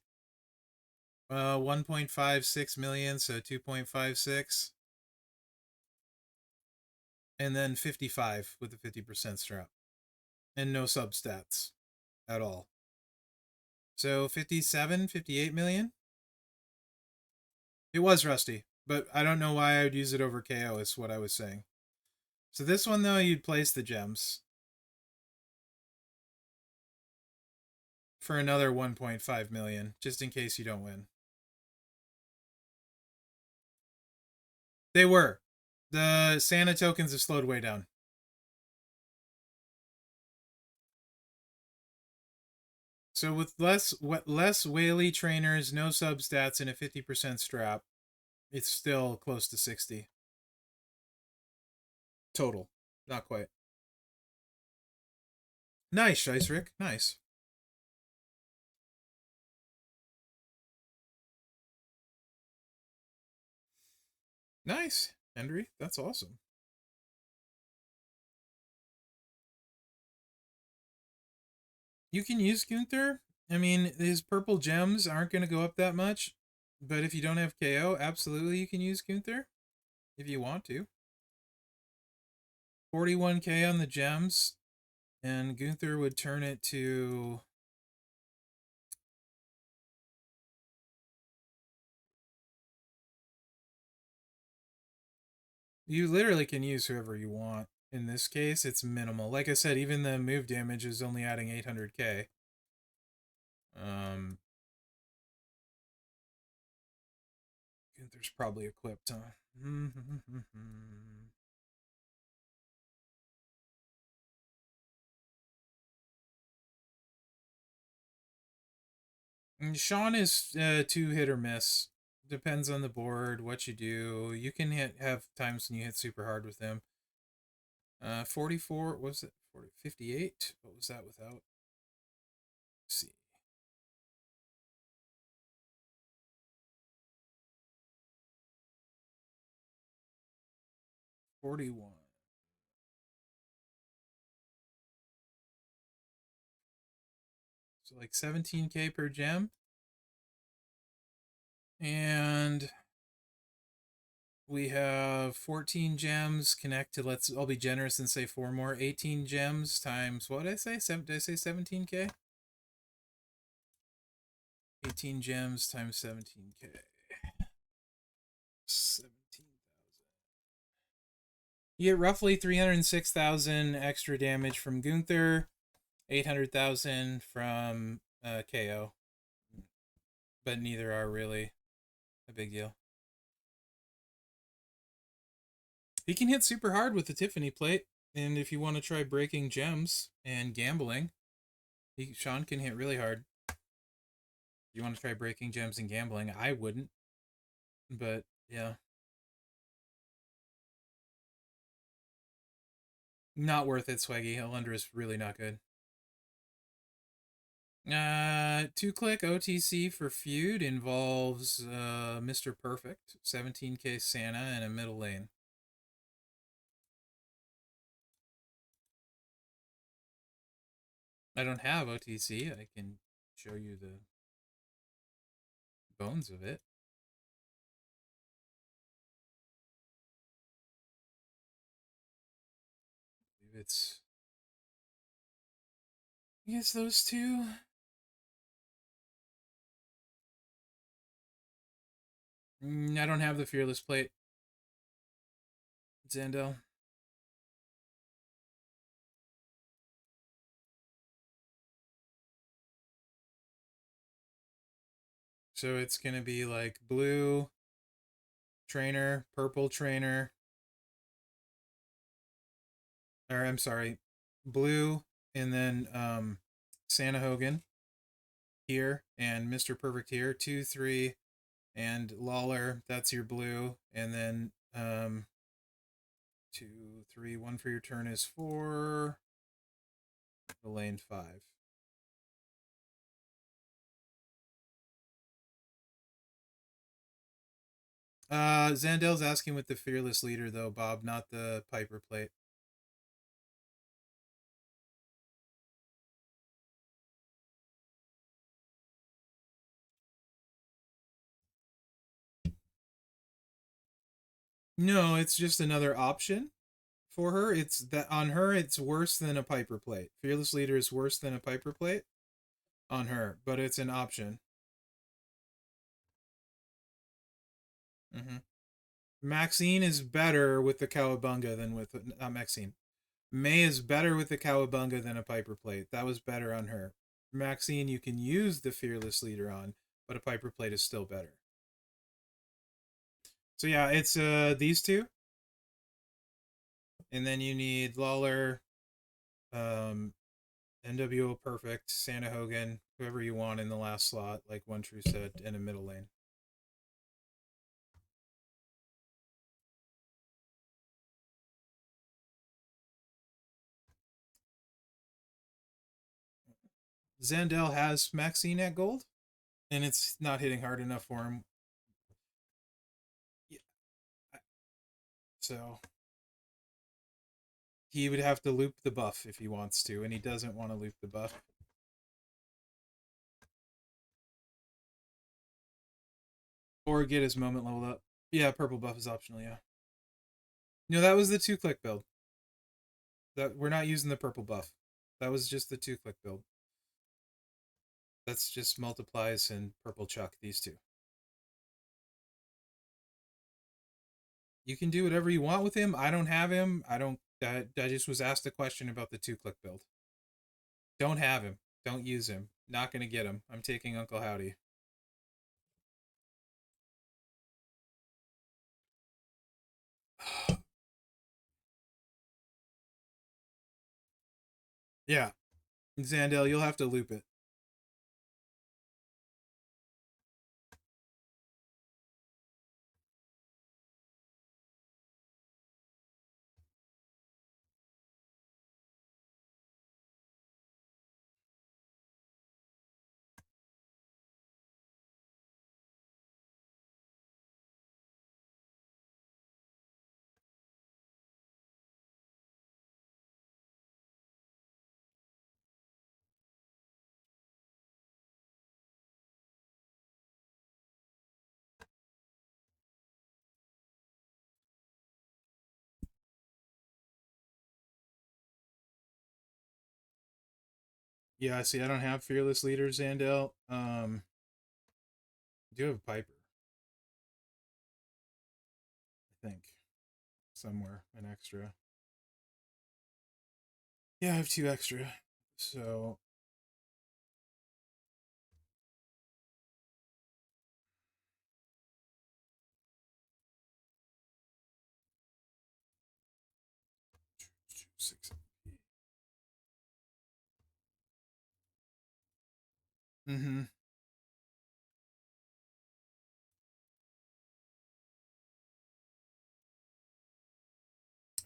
[SPEAKER 1] 1.56 million, so 2.56. And then 55 with the 50% strap. And no substats at all. So 57, 58 million? It was rusty, but I don't know why I would use it over KO, is what I was saying. So this one, though, you'd place the gems for another 1.5 million, just in case you don't win. They were. The Santa tokens have slowed way down. So with less Whaley trainers, no substats, and a 50% strap, it's still close to 60. Total. Not quite. Nice, Shice Rick. Nice. Nice, Henry. That's awesome. You can use Gunther. I mean, his purple gems aren't going to go up that much. But if you don't have KO, absolutely you can use Gunther. If you want to. 41k on the gems. And Gunther would turn it to... You literally can use whoever you want. In this case, it's minimal. Like I said, even the move damage is only adding 800k. Gunther's probably equipped, huh? Sean is 2 hit or miss. Depends on the board, what you do. You can have times when you hit super hard with him. 44, what was it? 58? What was that without? Let's see. 41. So like 17k per gem. And we have 14 gems. Connect to, I'll be generous and say 4 more. 18 gems times, what did I say? Did I say 17k? 18 gems times 17k. 17,000. You get roughly 306,000 extra damage from Gunther, 800,000 from KO. But neither are really a big deal. He can hit super hard with the Tiffany plate, and if you want to try breaking gems and gambling, Sean can hit really hard. If you want to try breaking gems and gambling, I wouldn't. But yeah. Not worth it, Swaggy. Alundra is really not good. 2-click OTC for Feud involves Mr. Perfect, 17k Santa, and a middle lane. I don't have OTC. I can show you the bones of it. I believe it's... I guess those two. I don't have the Fearless plate. Zandel. So it's going to be like blue trainer, purple trainer. Or I'm sorry, blue and then Santa Hogan here and Mr. Perfect here. 2, 3, and Lawler, that's your blue. And then 2, 3, 1 for your turn is 4. The lane 5. Zandel's asking with the Fearless Leader though, Bob, not the Piper plate. No, it's just another option for her. It's that on her it's worse than a Piper plate. Fearless Leader is worse than a Piper plate on her, but it's an option. Mm-hmm. Maxine is better with the Cowabunga than with not Maxine. May is better with the Cowabunga than a Piper plate. That was better on her. Maxine, you can use the Fearless Leader on, but a Piper plate is still better. So yeah, it's these two. And then you need Lawler, NWO Perfect, Santa Hogan, whoever you want in the last slot, like One True said, and a middle lane. Zandel has Maxine at gold, and it's not hitting hard enough for him. Yeah. So he would have to loop the buff if he wants to, and he doesn't want to loop the buff. Or get his moment leveled up. Yeah, purple buff is optional, yeah. No, that was the 2-click build. That we're not using the purple buff. That was just the 2-click build. That's just multiplies and purple chuck, these two. You can do whatever you want with him. I don't have him. I just was asked a question about the 2-click build. Don't have him. Don't use him. Not gonna get him. I'm taking Uncle Howdy. Yeah. Zandel, you'll have to loop it. Yeah, see, I don't have Fearless Leader, Zandel. I do have Piper, I think. Somewhere, an extra. Yeah, I have 2 extra. So, six. Mm-hmm.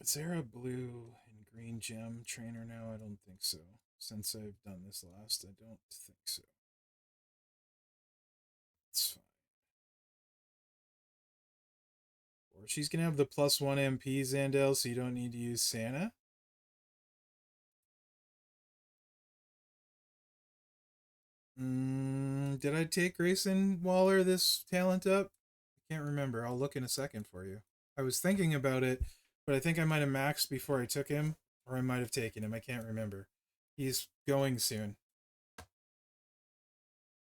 [SPEAKER 1] Is there a blue and green gem trainer now? I don't think so. Since I've done this last, I don't think so. It's fine. Or she's gonna have the +1 MP, Zandel, so you don't need to use Santa. Did I take Grayson Waller this talent up? I can't remember. I'll look in a second for you. I was thinking about it, but I think I might have maxed before I took him, or I might have taken him. I can't remember. He's going soon.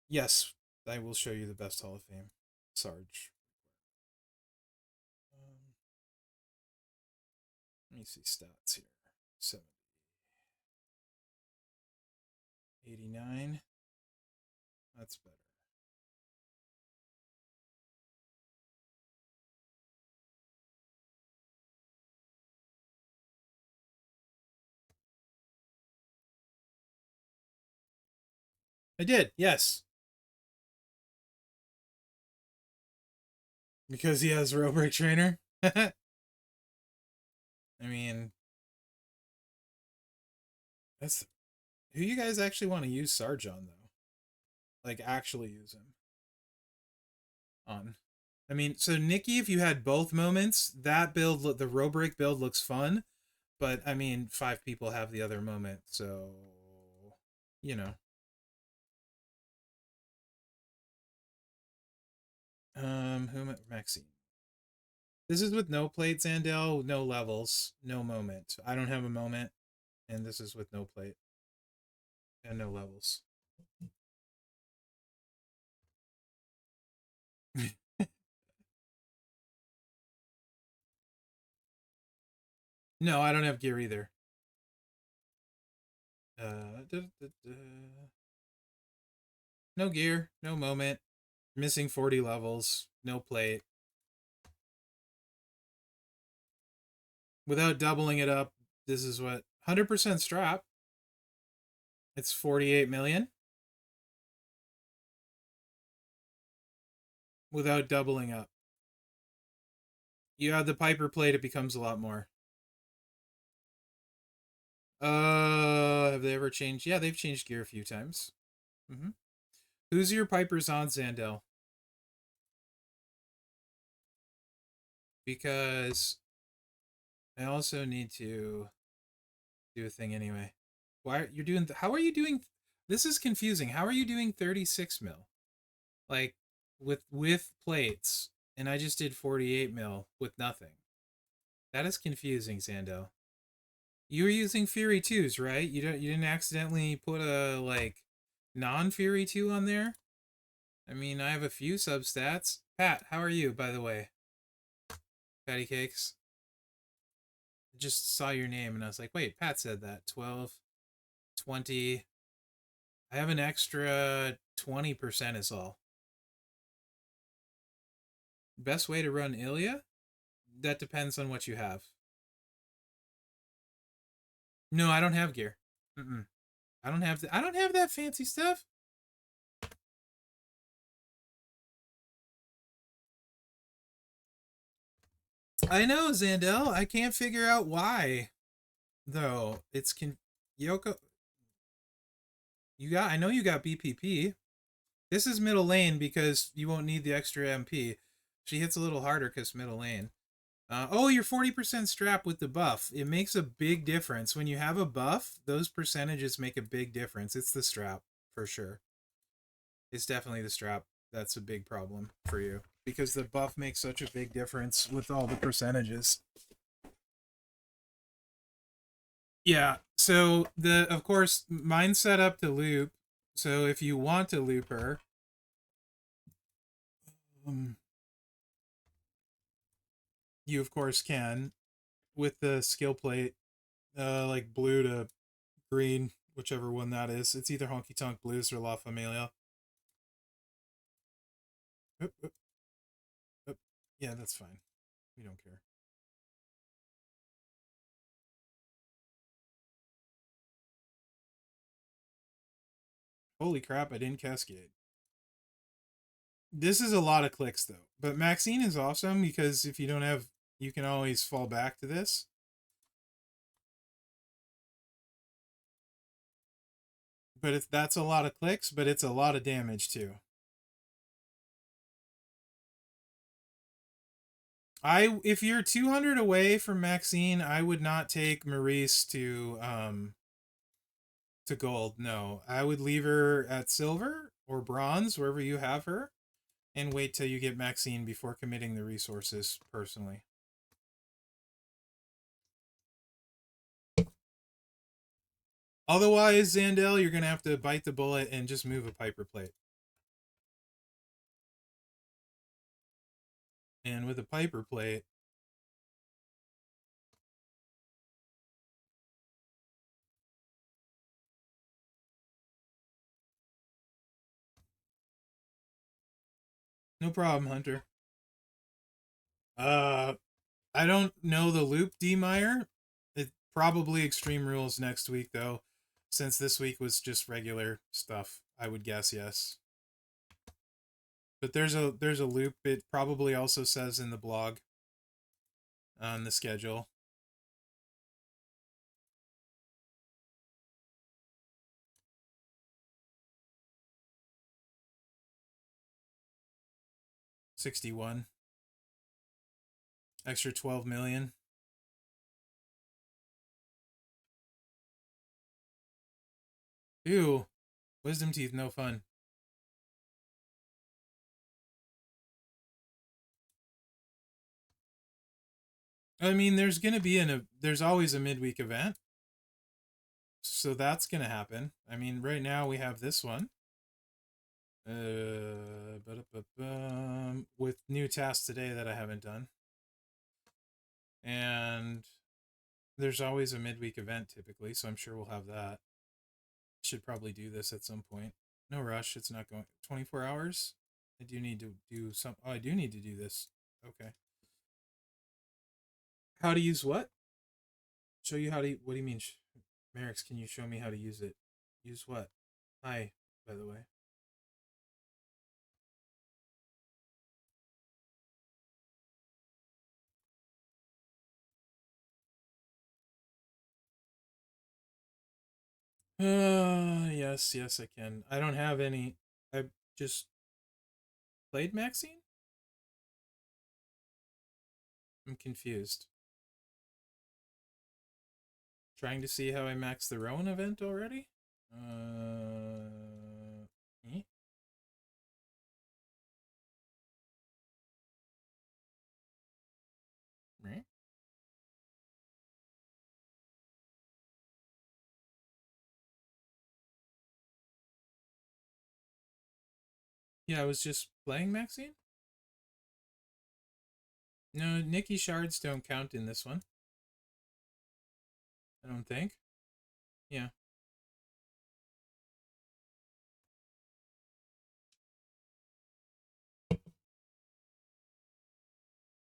[SPEAKER 1] Yes, I will show you the best Hall of Fame. Sarge. Um, Let me see stats here. 70. 89. That's better. I did, yes. Because he has row break trainer. I mean, that's who you guys actually want to use Sarge on though. Like actually use him on. I mean, so Nikki, if you had both moments, that build, the row break build looks fun, but I mean, 5 people have the other moment, so you know. Who am I? Maxine. This is with no plate, Zandel, no levels, no moment. I don't have a moment, and this is with no plate and no levels. No, I don't have gear either. Da, da, da. No gear, no moment, missing 40 levels, no plate. Without doubling it up, this is what 100% strap. It's 48 million. Without doubling up. You add the Piper plate, it becomes a lot more. Have they ever changed? Yeah, they've changed gear a few times. Mm-hmm. Who's your Pipers on, Zandel? Because I also need to do a thing anyway. Why you're doing? How are you doing? This is confusing. How are you doing 36 mil? Like with plates, and I just did 48 mil with nothing. That is confusing, Zando. You were using Fury 2s, right? You didn't accidentally put a like non-Fury 2 on there? I mean, I have a few substats. Pat, how are you, by the way? Patty Cakes. I just saw your name and I was like, wait, Pat said that. 12, 20. I have an extra 20% is all. Best way to run Ilya? That depends on what you have. No, I don't have gear. Mm-mm. I don't have that fancy stuff. I know, Zandel. I can't figure out why. Though it's Yoko. I know you got BPP. This is middle lane because you won't need the extra MP. She hits a little harder because middle lane. Oh, you're 40% strap with the buff. It makes a big difference. When you have a buff, those percentages make a big difference. It's the strap, for sure. It's definitely the strap. That's a big problem for you. Because the buff makes such a big difference with all the percentages. Yeah, So of course mine's set up to loop. So if you want to loop her, um, you of course can with the skill plate, like blue to green, whichever one that is. It's either Honky Tonk Blues or La Familia. Oop, oop, oop. Yeah, that's fine. We don't care. Holy crap! I didn't cascade. This is a lot of clicks though, but Maxine is awesome because if you don't have, you can always fall back to this. But that's a lot of clicks, but it's a lot of damage too. If you're 200 away from Maxine, I would not take Mherex to gold. No, I would leave her at silver or bronze wherever you have her, and wait till you get Maxine before committing the resources. Personally, otherwise, Zandel, you're gonna have to bite the bullet and just move a Piper plate. And with a Piper plate, no problem, Hunter. Uh, I don't know the loop, D Meyer. It probably Extreme Rules next week though, since this week was just regular stuff. I would guess yes. But there's a loop. It probably also says in the blog on the schedule. $61. Extra 12 million. Ew. Wisdom teeth, no fun. I mean, there's always a midweek event. So that's gonna happen. I mean, right now we have this one. With new tasks today that I haven't done. And there's always a midweek event typically, so I'm sure we'll have that. Should probably do this at some point. No rush. It's not going 24 hours. I do need to do some. Oh, I do need to do this. Okay. How to use what? Show you how to. What do you mean, Mherex? Can you show me how to use it? Use what? Hi, by the way. Yes, yes, I can. I don't have any. I just played Maxine. I'm confused. Trying to see how I max the Rowan event already. Eh? Right? Yeah, I was just playing Maxine. No, Nikki shards don't count in this one. I don't think. Yeah.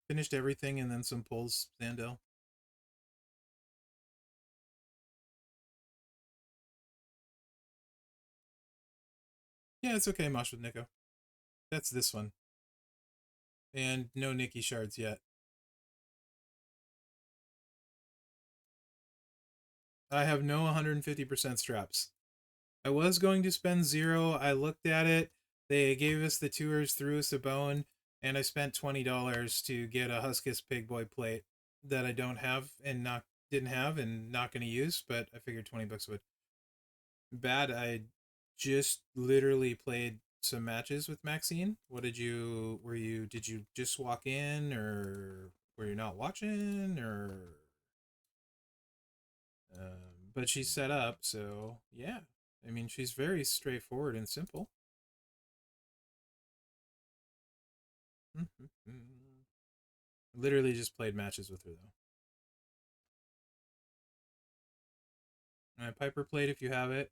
[SPEAKER 1] Finished everything and then some pulls, Sandel. Yeah, it's okay, Mosh with Nico. That's this one. And no Nikki shards yet. I have no 150% straps. I was going to spend 0. I looked at it. They gave us the tours, threw us a bone, and I spent $20 to get a Huskus Pig Boy plate that I don't have and not didn't have and not going to use, but I figured 20 bucks would. Bad. I just literally played some matches with Maxine. What did you did you just walk in or were you not watching or but she's set up, so yeah. I mean, she's very straightforward and simple. Literally just played matches with her though. Piper plate if you have it.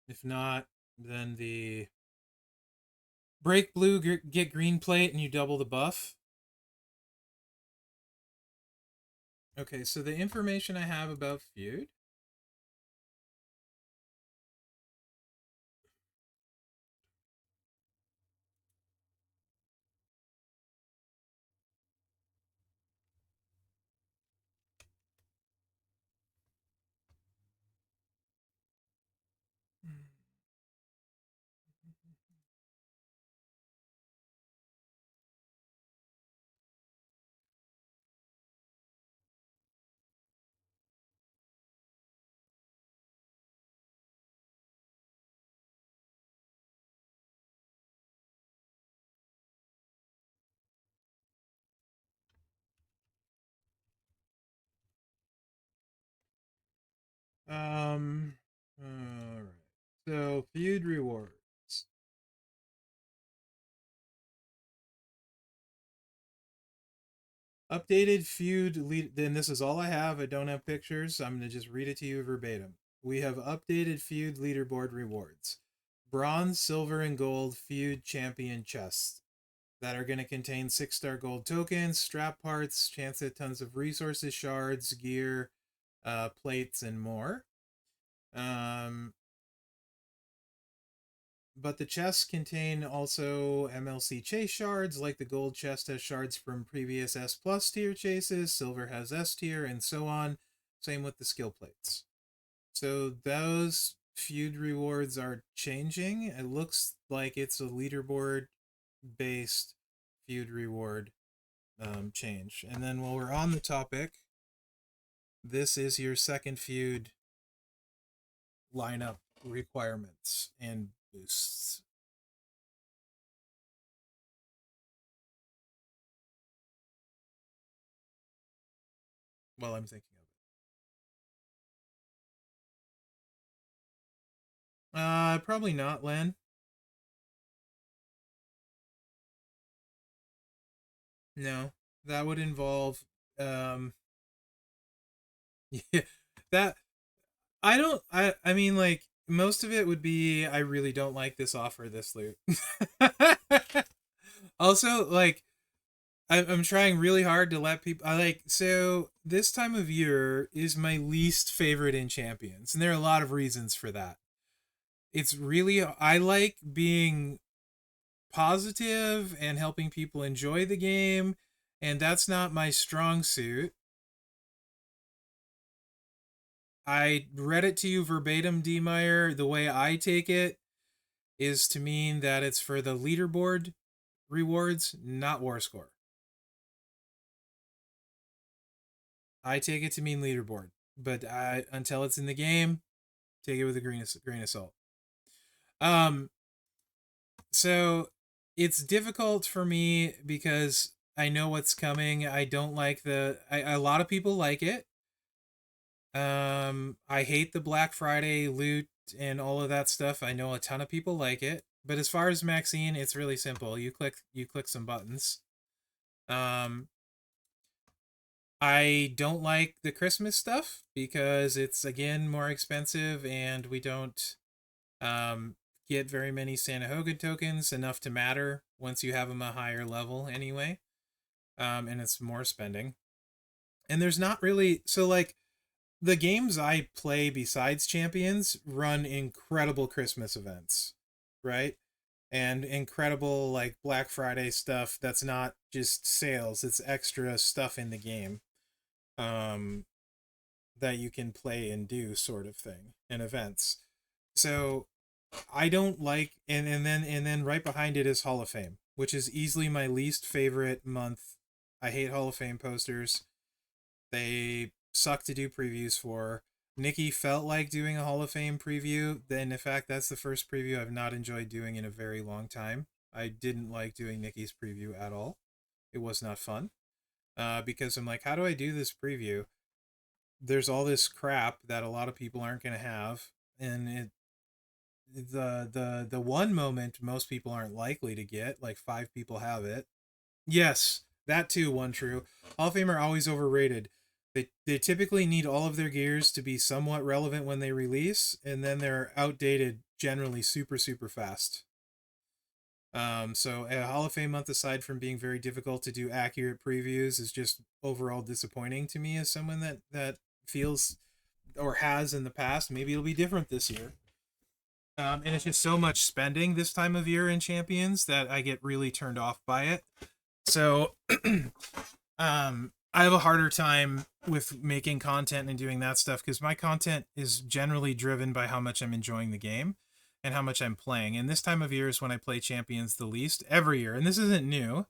[SPEAKER 1] If not, then the break blue, get green plate, and you double the buff. Okay, so the information I have about Feud. Um, all right. So Feud rewards. Updated Feud lead. Then this is all I have. I don't have pictures. So I'm gonna just read it to you verbatim. We have updated Feud leaderboard rewards: bronze, silver, and gold Feud champion chests that are going to contain 6-star gold tokens, strap parts, chance at tons of resources, shards, gear, plates, and more. Um, but the chests contain also MLC chase shards, like the gold chest has shards from previous S plus tier chases, silver has S tier, and so on. Same with the skill plates. So those feud rewards are changing. It looks like it's a leaderboard based feud reward change. And then while we're on the topic, this is your second feud lineup requirements and boosts. While I'm thinking of it. Probably not, Len. No. That would involve um yeah, that I mean like most of it would be I really don't like this offer, this loot. Also, like I'm trying really hard to let people. I like so this time of year is my least favorite in champions, and there are a lot of reasons for that. It's really I like being positive and helping people enjoy the game, and that's not my strong suit. I read it to you verbatim, D Meyer. The way I take it is to mean that it's for the leaderboard rewards, not war score. I take it to mean leaderboard, but until it's in the game, take it with a grain of salt. Um, so it's difficult for me because I know what's coming. I don't like a lot of people like it. I hate the Black Friday loot and all of that stuff. I know a ton of people like it. But as far as Maxine, it's really simple. You click some buttons. Um, I don't like the Christmas stuff because it's again more expensive and we don't um, get very many Santa Hogan tokens, enough to matter once you have them a higher level anyway. And it's more spending. And there's not really so like the games I play besides Champions run incredible Christmas events, right? And incredible like Black Friday stuff that's not just sales, it's extra stuff in the game. Um that you can play and do sort of thing and events. So I don't like and then right behind it is Hall of Fame, which is easily my least favorite month. I hate Hall of Fame posters. They suck to do previews for. Nikki felt like doing a Hall of Fame preview. Then in fact that's the first preview I've not enjoyed doing in a very long time. I didn't like doing Nikki's preview at all. It was not fun. Because I'm like, how do I do this preview? there's all this crap that a lot of people aren't going to have, and the one moment most people aren't likely to get, like 5 people have it. Yes, that too. One true. Hall of Fame are always overrated. They typically need all of their gears to be somewhat relevant when they release, and then they're outdated generally super fast. So a Hall of Fame month, aside from being very difficult to do accurate previews, is just overall disappointing to me as someone that feels or has in the past. Maybe it'll be different this year. And it's just so much spending this time of year in Champions that I get really turned off by it. So I have a harder time with making content and doing that stuff because my content is generally driven by how much I'm enjoying the game and how much I'm playing. And this time of year is when I play Champions the least every year. And this isn't new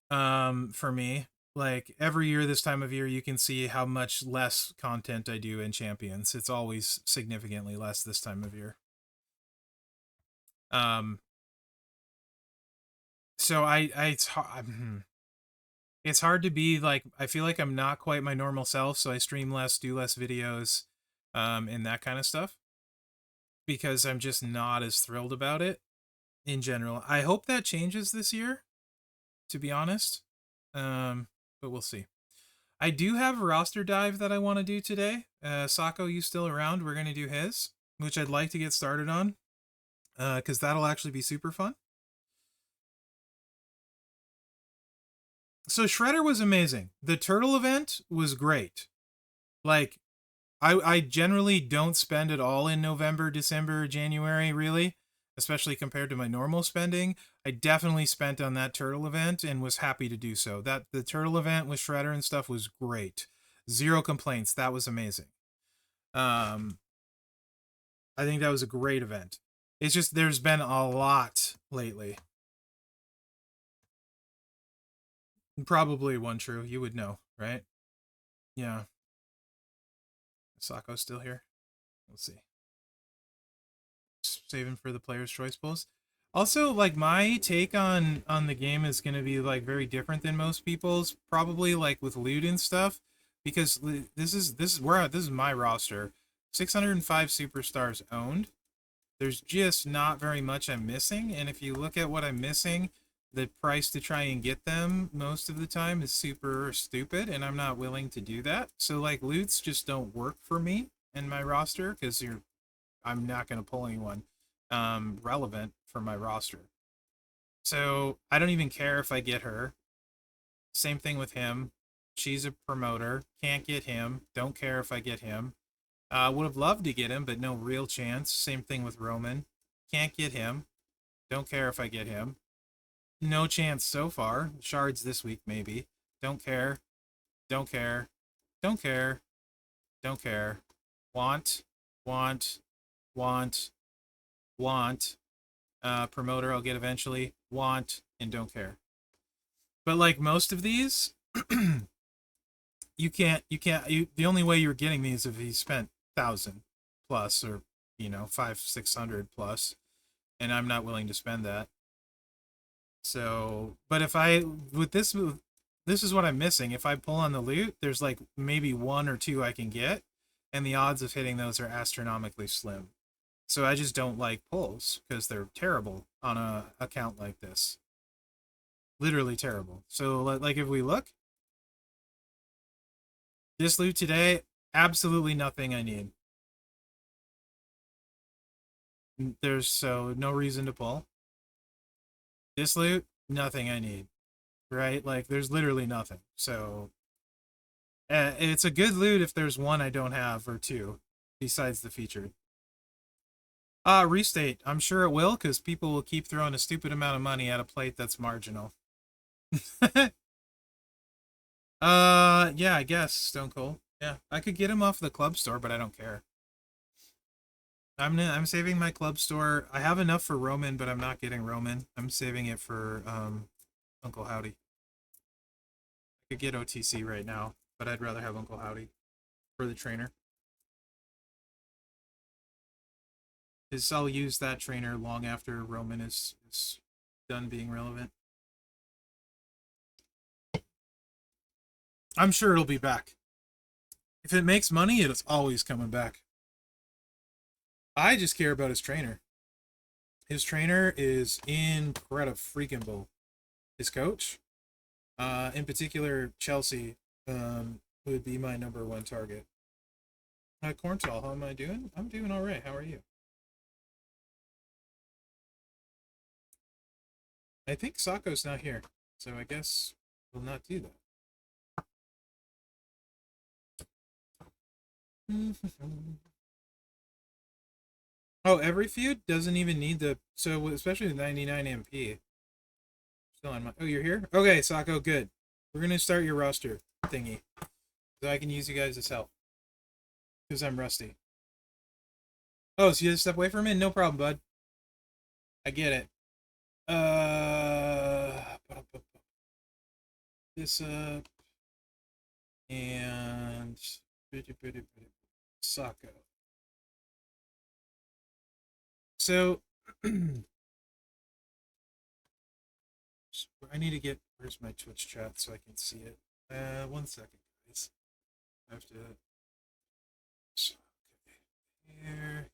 [SPEAKER 1] for me. Like every year this time of year you can see how much less content I do in Champions. It's always significantly less this time of year. Um so I it's hard to be like, I feel like I'm not quite my normal self, so I stream less, do less videos, and that kind of stuff because I'm just not as thrilled about it in general. I hope that changes this year, to be honest. But we'll see. I do have a roster dive that I want to do today. Sako, you still around? We're gonna do his, which I'd like to get started on, because that'll actually be super fun. So Shredder was amazing. The turtle event was great. Like I generally don't spend it all in November, December, January, really, especially compared to my normal spending. I definitely spent on that turtle event and was happy to do so. That the turtle event with Shredder and stuff was great. Zero complaints. That was amazing. Um, I think that was a great event. It's just there's been a lot lately. Probably one true. You would know, right? Yeah. Sako's still here. Let's see. Saving for the player's choice polls. Also, like my take on the game is going to be like very different than most people's, probably like with loot and stuff, because this is my roster. 605 superstars owned. There's just not very much I'm missing, and if you look at what I'm missing, the price to try and get them most of the time is super stupid, and I'm not willing to do that. So like loots just don't work for me in my roster because I'm not going to pull anyone relevant for my roster. So I don't even care if I get her. Same thing with him. She's a promoter. Can't get him. Don't care if I get him. Would have loved to get him, but no real chance. Same thing with Roman. Can't get him. Don't care if I get him. No chance so far. Shards this week, maybe. Don't care. Don't care. Don't care. Don't care. Want. Want. Want. Want. Promoter I'll get eventually. Want. And don't care. But like most of these, the only way you're getting these if you spent 1,000 plus or 500-600 plus, and I'm not willing to spend that. So but if I with this is what I'm missing. If I pull on the loot, there's like maybe one or two I can get, and the odds of hitting those are astronomically slim. So I just don't like pulls because they're terrible on a account like this. Literally terrible. So like if we look, this loot today, absolutely nothing I need. There's so no reason to pull. This loot, nothing I need. Right? Like there's literally nothing. So it's a good loot if there's one I don't have or two besides the featured. Restate. I'm sure it will because people will keep throwing a stupid amount of money at a plate that's marginal. Yeah, I guess Stone Cold. Yeah, I could get him off the club store, but I don't care. I'm saving my club store. I have enough for Roman, but I'm not getting Roman. I'm saving it for Uncle Howdy. I could get OTC right now, but I'd rather have Uncle Howdy for the trainer. Because I'll use that trainer long after Roman is done being relevant. I'm sure it'll be back. If it makes money, it's always coming back. I just care about his trainer. His trainer is incredible freaking. His coach, in particular, Chelsea, would be my number one target. Cornstall, how am I doing? I'm doing all right. How are you? I think Sako's not here, so I guess we'll not do that. Oh, every feud doesn't even need the so especially the 99 MP. Still on my. Oh, you're here. Okay, Sako, good. We're gonna start your roster thingy, so I can use you guys as help because I'm rusty. Oh, so you have to step away from it? No problem, bud. I get it. This up and Sako. So I need to get where's my Twitch chat so I can see it. 1 second, guys. I have to. So, okay. Here.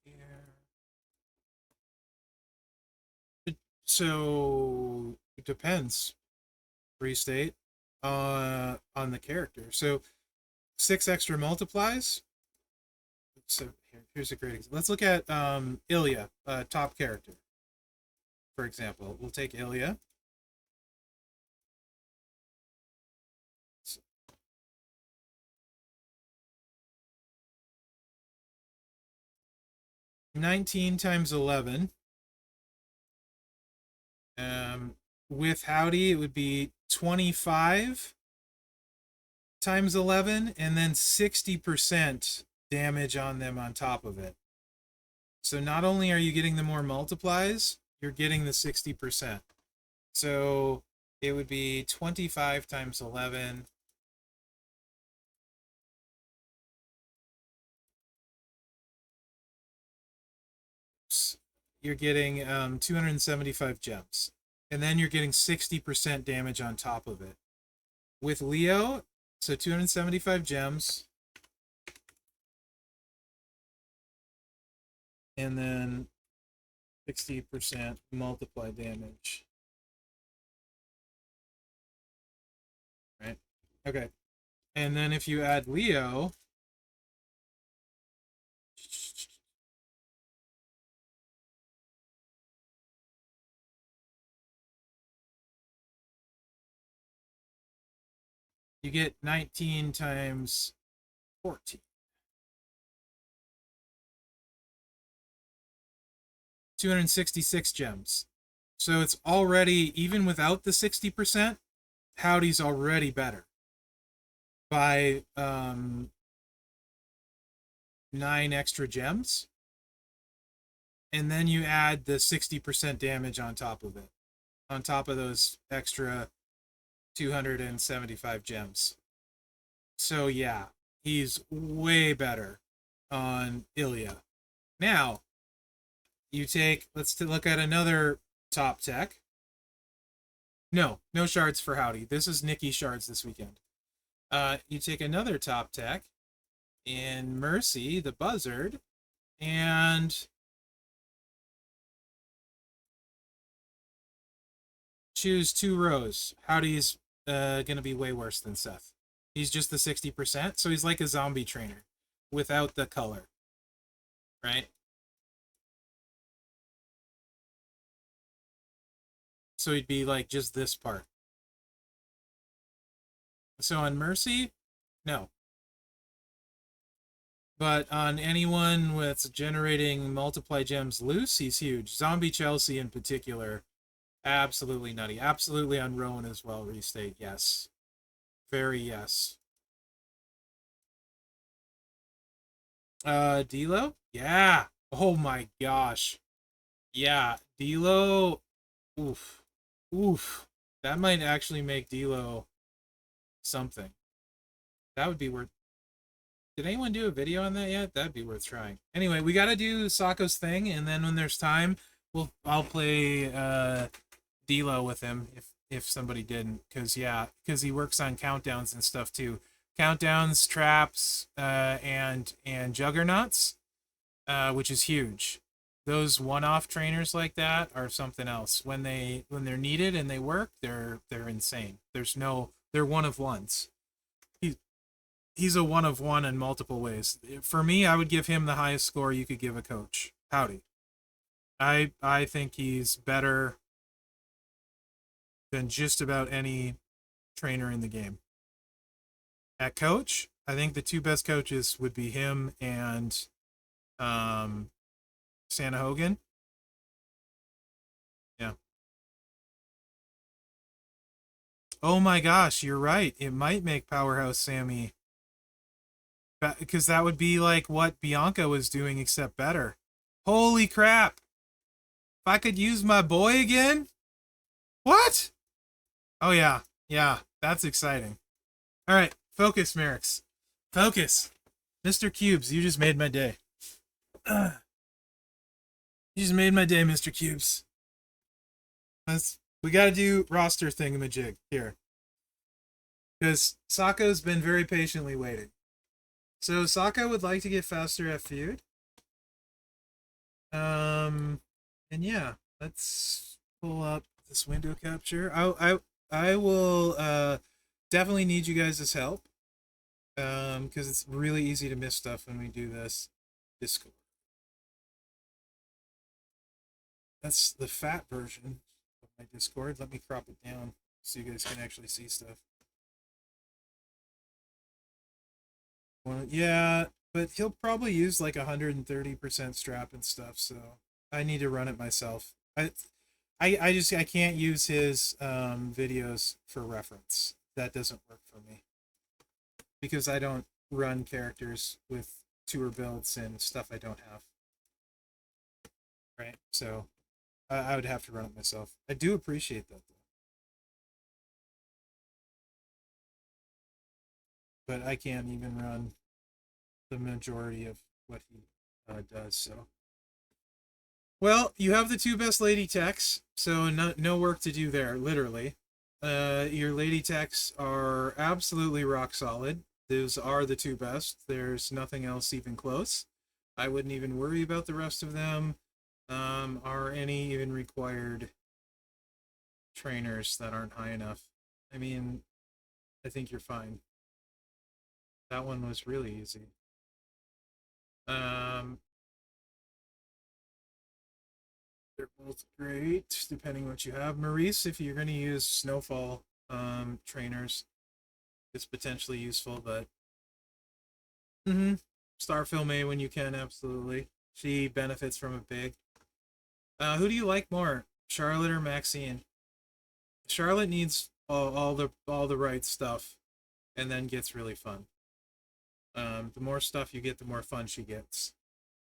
[SPEAKER 1] So it depends. Restate on the character. So 6 extra multiplies. So here's a great example. Let's look at Ilya, top character. For example, we'll take Ilya. 19 times 11. With Howdy, it would be 25 times 11, and then 60% damage on them on top of it. So not only are you getting the more multiplies, you're getting the 60%. So it would be 25 times 11. You're getting 275 gems. And then you're getting 60% damage on top of it. With Leo, so 275 gems. And then 60% multiply damage. Right? Okay. And then if you add Leo, you get 19 times 14. 266 gems. So it's already, even without the 60%, Howdy's already better by 9 extra gems. And then you add the 60% damage on top of it, on top of those extra 275 gems. So yeah, he's way better on Ilya. Now, you take, let's look at another top tech. No shards for Howdy. This is Nikki shards this weekend. You take another top tech in Mercy, the Buzzard, and choose 2 rows. Howdy's gonna be way worse than Seth. He's just the 60%, so he's like a zombie trainer without the color. Right? So he'd be like just this part. So on Mercy, no. But on anyone with generating multiply gems loose, he's huge. Zombie Chelsea in particular, absolutely nutty. Absolutely on Rowan as well, restate, yes. Very yes. D'Lo? Yeah. Oh my gosh. Yeah, D'Lo. Oof. Oof. That might actually make D'Lo something. That would be worth. Did anyone do a video on that yet? That'd be worth trying. Anyway, we gotta do Sako's thing, and then when there's time, I'll play D'Lo with him if somebody didn't, because he works on countdowns and stuff too. countdowns, traps, and juggernauts, which is huge. Those one-off trainers like that are something else. When they're needed and they work, they're insane. They're one of ones. He, he's a one of one in multiple ways. For me, I would give him the highest score you could give a coach. Howdy. I think he's better than just about any trainer in the game. At coach, I think the two best coaches would be him and um, Santa Hogan. Yeah. Oh my gosh, you're right. It might make Powerhouse Sammy, because that would be like what Bianca was doing, except better. Holy crap! If I could use my boy again? What? Oh yeah, yeah, that's exciting. All right, focus, Mherex. Focus. Mr. Cubes, you just made my day. You just made my day, Mr. Cubes. We gotta do roster thingamajig here. Because Sokka's been very patiently waiting. So Sokka would like to get faster at Feud. And yeah, let's pull up this window capture. I will definitely need you guys' help. Because it's really easy to miss stuff when we do this. Discord. That's the fat version of my Discord. Let me crop it down so you guys can actually see stuff. Well, yeah, but he'll probably use like 130% strap and stuff, so I need to run it myself. I can't use his videos for reference. That doesn't work for me because I don't run characters with tour builds and stuff I don't have. Right, so I would have to run it myself. I do appreciate that though, but I can't even run the majority of what he does. So, well, you have the two best lady techs, so no work to do there. Literally, your lady techs are absolutely rock solid. Those are the two best. There's nothing else even close. I wouldn't even worry about the rest of them. Are any even required trainers that aren't high enough? I mean, I think you're fine. That one was really easy. Um, they're both great, depending what you have. Maurice, if you're going to use Snowfall trainers, it's potentially useful, but mm-hmm. Starfill May when you can, absolutely. She benefits from it big. Who do you like more, Charlotte or Maxine? Charlotte needs all the right stuff, and then gets really fun. The more stuff you get, the more fun she gets.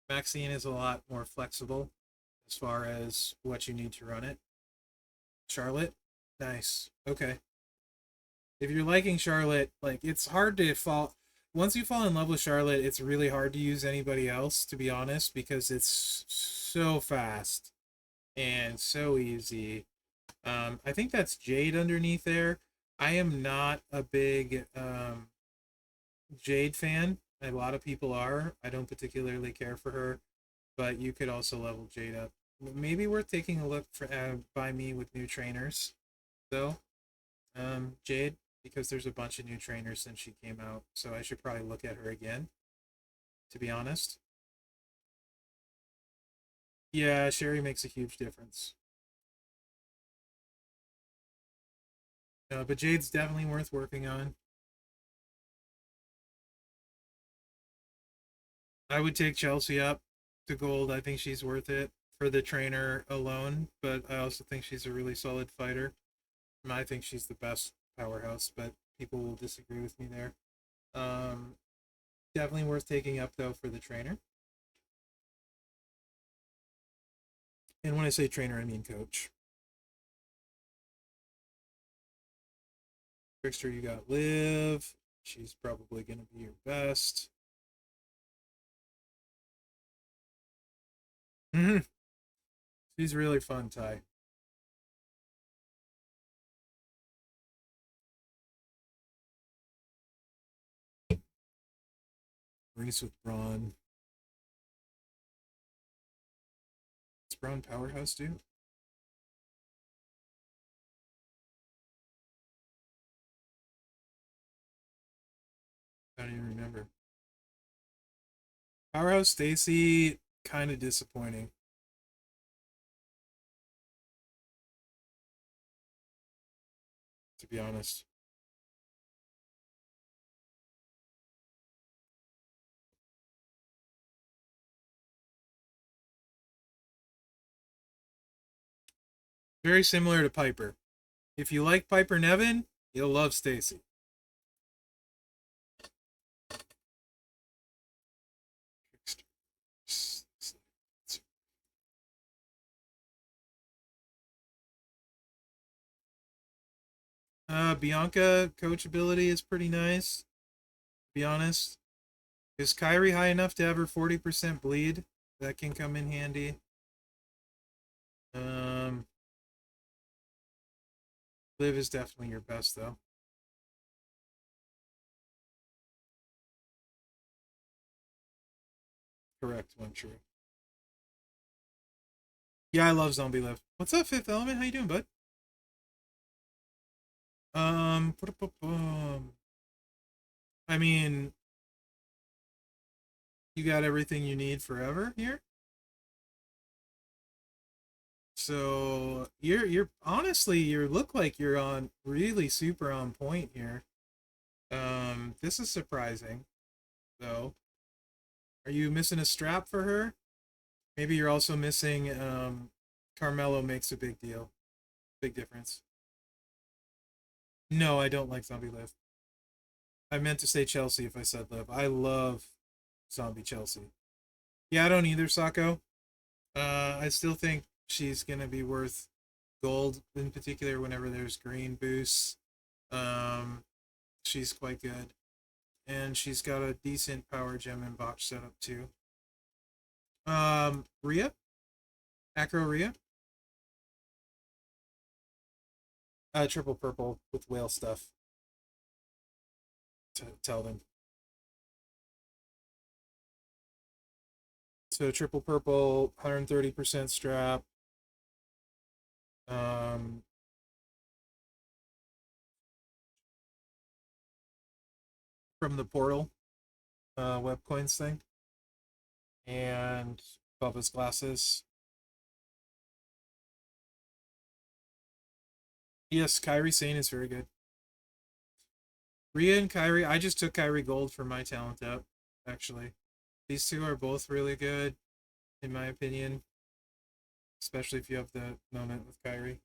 [SPEAKER 1] Maxine is a lot more flexible as far as what you need to run it. Charlotte, nice. Okay. If you're liking Charlotte, like it's hard to fall. Once you fall in love with Charlotte, it's really hard to use anybody else, to be honest, because it's so fast and so easy. I think that's Jade underneath there. I am not a big Jade fan. A lot of people are. I don't particularly care for her, but you could also level Jade up. Maybe worth taking a look for by me with new trainers, though. Jade, because there's a bunch of new trainers since she came out, so I should probably look at her again, to be honest. Yeah, Sherry makes a huge difference. But Jade's definitely worth working on. I would take Chelsea up to gold. I think she's worth it for the trainer alone, but I also think she's a really solid fighter. I think she's the best powerhouse, but people will disagree with me there. Um, Definitely worth taking up though for the trainer. And when I say trainer, I mean coach. Trickster, you got Liv. She's probably going to be your best. Mm-hmm. She's really fun, Ty. Reese with Braun. What's Braun Powerhouse do? I don't even remember. Powerhouse Stacy, kind of disappointing. To be honest. Very similar to Piper. If you like Piper Nevin, you'll love Stacy. Bianca coachability is pretty nice, to be honest. Is Kyrie high enough to have her 40% bleed? That can come in handy. Liv is definitely your best, though. Correct, one true. Yeah, I love Zombie Liv. What's up, Fifth Element? How you doing, bud? Um, I mean, you got everything you need forever here. So you're honestly you look like you're on really super on point here. This is surprising, though. Are you missing a strap for her? Maybe you're also missing Carmelo makes a big deal. Big difference. No, I don't like Zombie Liv. I meant to say Chelsea if I said Liv. I love Zombie Chelsea. Yeah, I don't either, Sako. I still think she's gonna be worth gold in particular whenever there's green boosts. Um, she's quite good. And she's got a decent power gem and botch setup too. Rhea? Acro Rhea? Triple purple with whale stuff. To tell them. So triple purple, 130% strap. Um, from the portal web coins thing. And Bubba's glasses. Yes, Kyrie Sane is very good. Rhea and Kyrie, I just took Kyrie Gold for my talent up, actually. These two are both really good, in my opinion. Especially if you have the moment with Kyrie.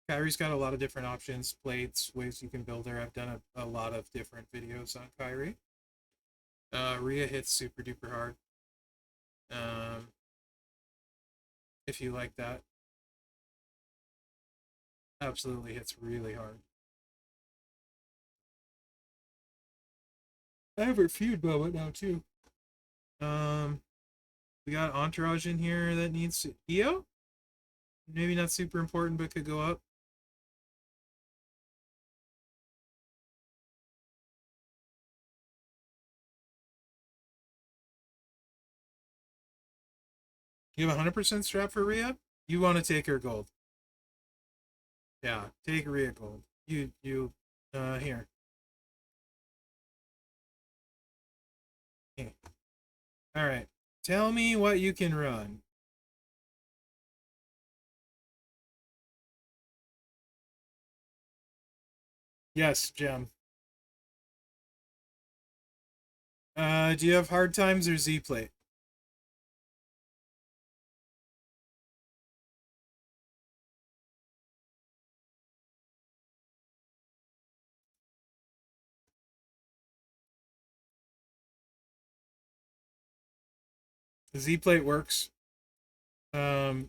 [SPEAKER 1] Kyrie's got a lot of different options, plates, ways you can build her. I've done a lot of different videos on Kyrie. Rhea hits super duper hard. Um, if you like that. Absolutely hits really hard. I have her feud moment now too. Um, we got Entourage in here that needs EO. Maybe not super important, but could go up. You have 100% strap for Rhea. You want to take her gold. Yeah, take Rhea gold. Here. Hey. All right. Tell me what you can run. Yes, Gem. Do you have hard times or Z plate? Z plate works. You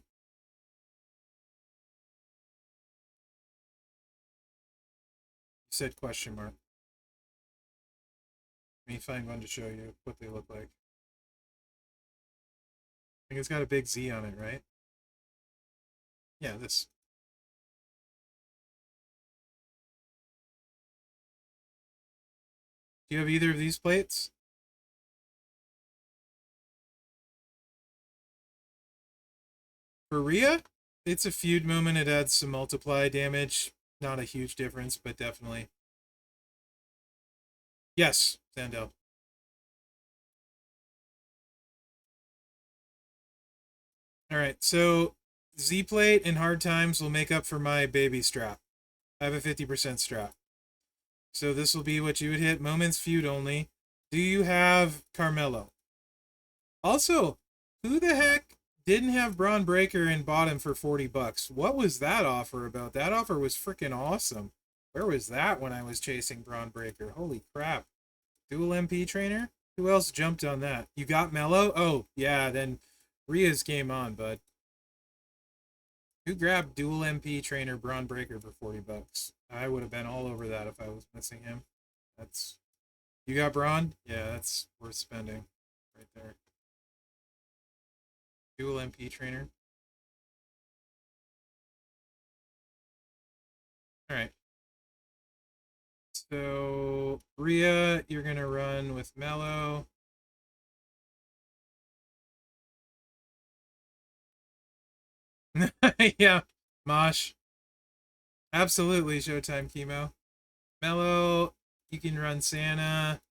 [SPEAKER 1] said question mark. Let me find one to show you what they look like. I think it's got a big Z on it, right? Yeah, this. Do you have either of these plates? For Rhea, it's a feud moment. It adds some multiply damage. Not a huge difference, but definitely. Yes, Sandel. All right, so Z plate and hard times will make up for my baby strap. I have a 50% strap. So this will be what you would hit. Moments feud only. Do you have Carmelo? Also, who the heck didn't have Braun Breaker and bought him for 40 bucks? What was that offer about? That offer was freaking awesome. Where was that when I was chasing Braun Breaker? Holy crap. Dual MP trainer? Who else jumped on that? You got Mello? Oh, yeah, then Rhea's game on, bud. Who grabbed dual MP trainer Braun Breaker for 40 bucks? I would have been all over that if I was missing him. That's You got Braun? Yeah, that's worth spending right there. Dual MP trainer. All right. So Rhea, you're gonna run with Mello. Yeah, Mosh. Absolutely, Showtime Chemo. Mello, you can run Santa,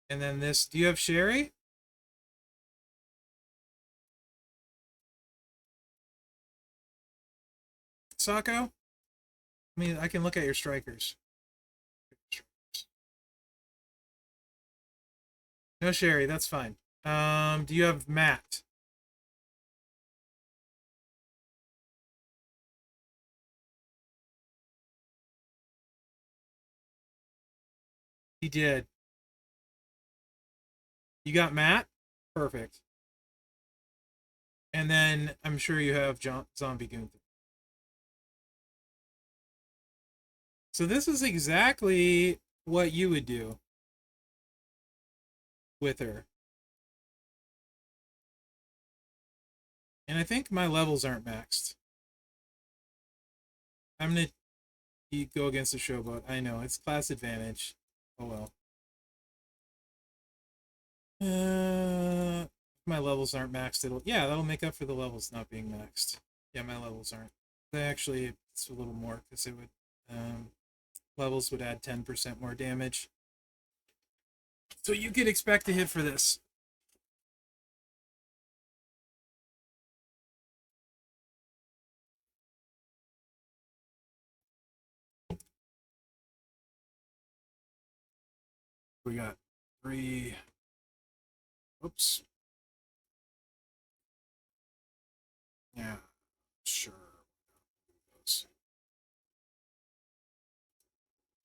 [SPEAKER 1] and then this. Do you have Sherry? Sako? I mean, I can look at your strikers. No Sherry, that's fine. Do you have Matt? He did. You got Matt? Perfect. And then I'm sure you have Zombie Gunther. So this is exactly what you would do with her. And I think my levels aren't maxed. I'm going to go against the showboat. I know, it's class advantage. Oh well. My levels aren't maxed. That'll make up for the levels not being maxed. Yeah, my levels aren't. Actually, it's a little more because it would levels would add 10% more damage. So you could expect a hit for this. We got 3. Oops. Yeah, sure.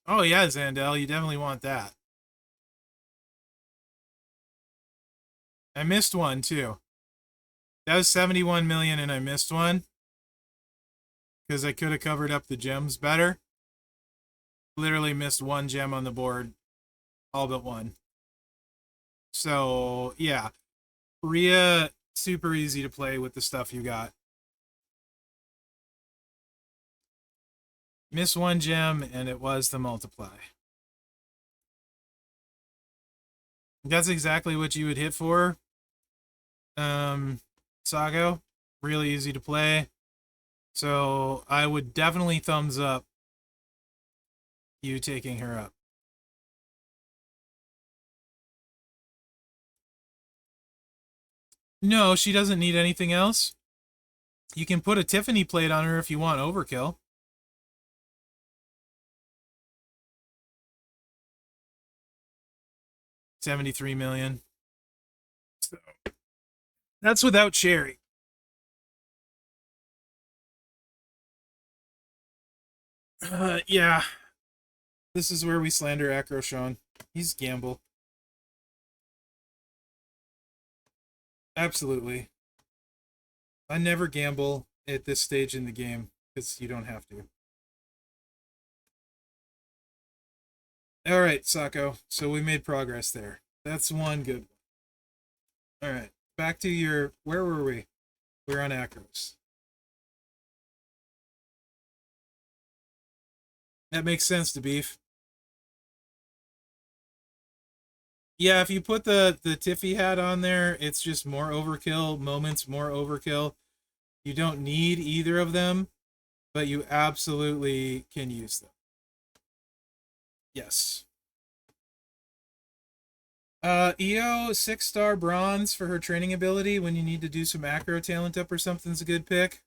[SPEAKER 1] Oh yeah, Zandel, you definitely want that. I missed one too. That was 71 million and I missed one because I could have covered up the gems better. Literally missed one gem on the board, all but one. So yeah, Rhea, super easy to play with the stuff you got. Miss one gem and it was the multiply. That's exactly what you would hit for. Sago, really easy to play. So I would definitely thumbs up you taking her up. No, she doesn't need anything else. You can put a Tiffany plate on her if you want overkill. $73 million. So that's without Sherry. Yeah. This is where we slander Akroshan. He's gamble. Absolutely. I never gamble at this stage in the game because you don't have to. All right, Sako. So we made progress there. That's one good one. All right. Back to your. Where were we? We're on Akros. That makes sense to beef. Yeah, if you put the Tiffy hat on there, it's just more overkill moments, more overkill. You don't need either of them, but you absolutely can use them. Yes. EO 6-star bronze for her training ability when you need to do some acro talent up or something's a good pick.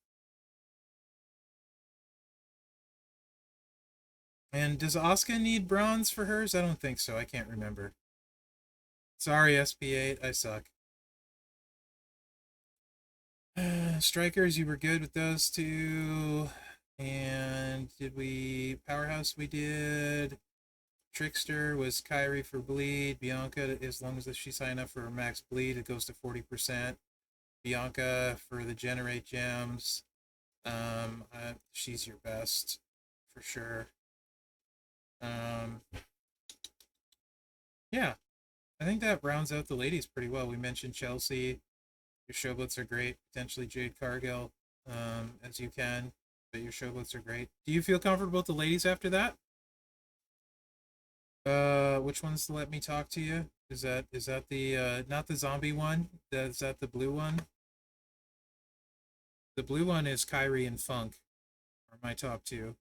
[SPEAKER 1] And does Asuka need bronze for hers? I don't think so. I can't remember. Sorry, SP8. I suck. Strikers, you were good with those two. And did we... Powerhouse we did. Trickster was Kyrie for bleed. Bianca, as long as she signed up for max bleed, it goes to 40%. Bianca for the generate gems. She's your best for sure. Yeah, I think that rounds out the ladies pretty well. We mentioned Chelsea. Your showboats are great. Potentially Jade Cargill, as you can, but your showboats are great. Do you feel comfortable with the ladies after that? Which one's Let Me Talk to You? Is that the not the zombie one? Is that the blue one? The blue one is Kyrie and Funk, are my top two.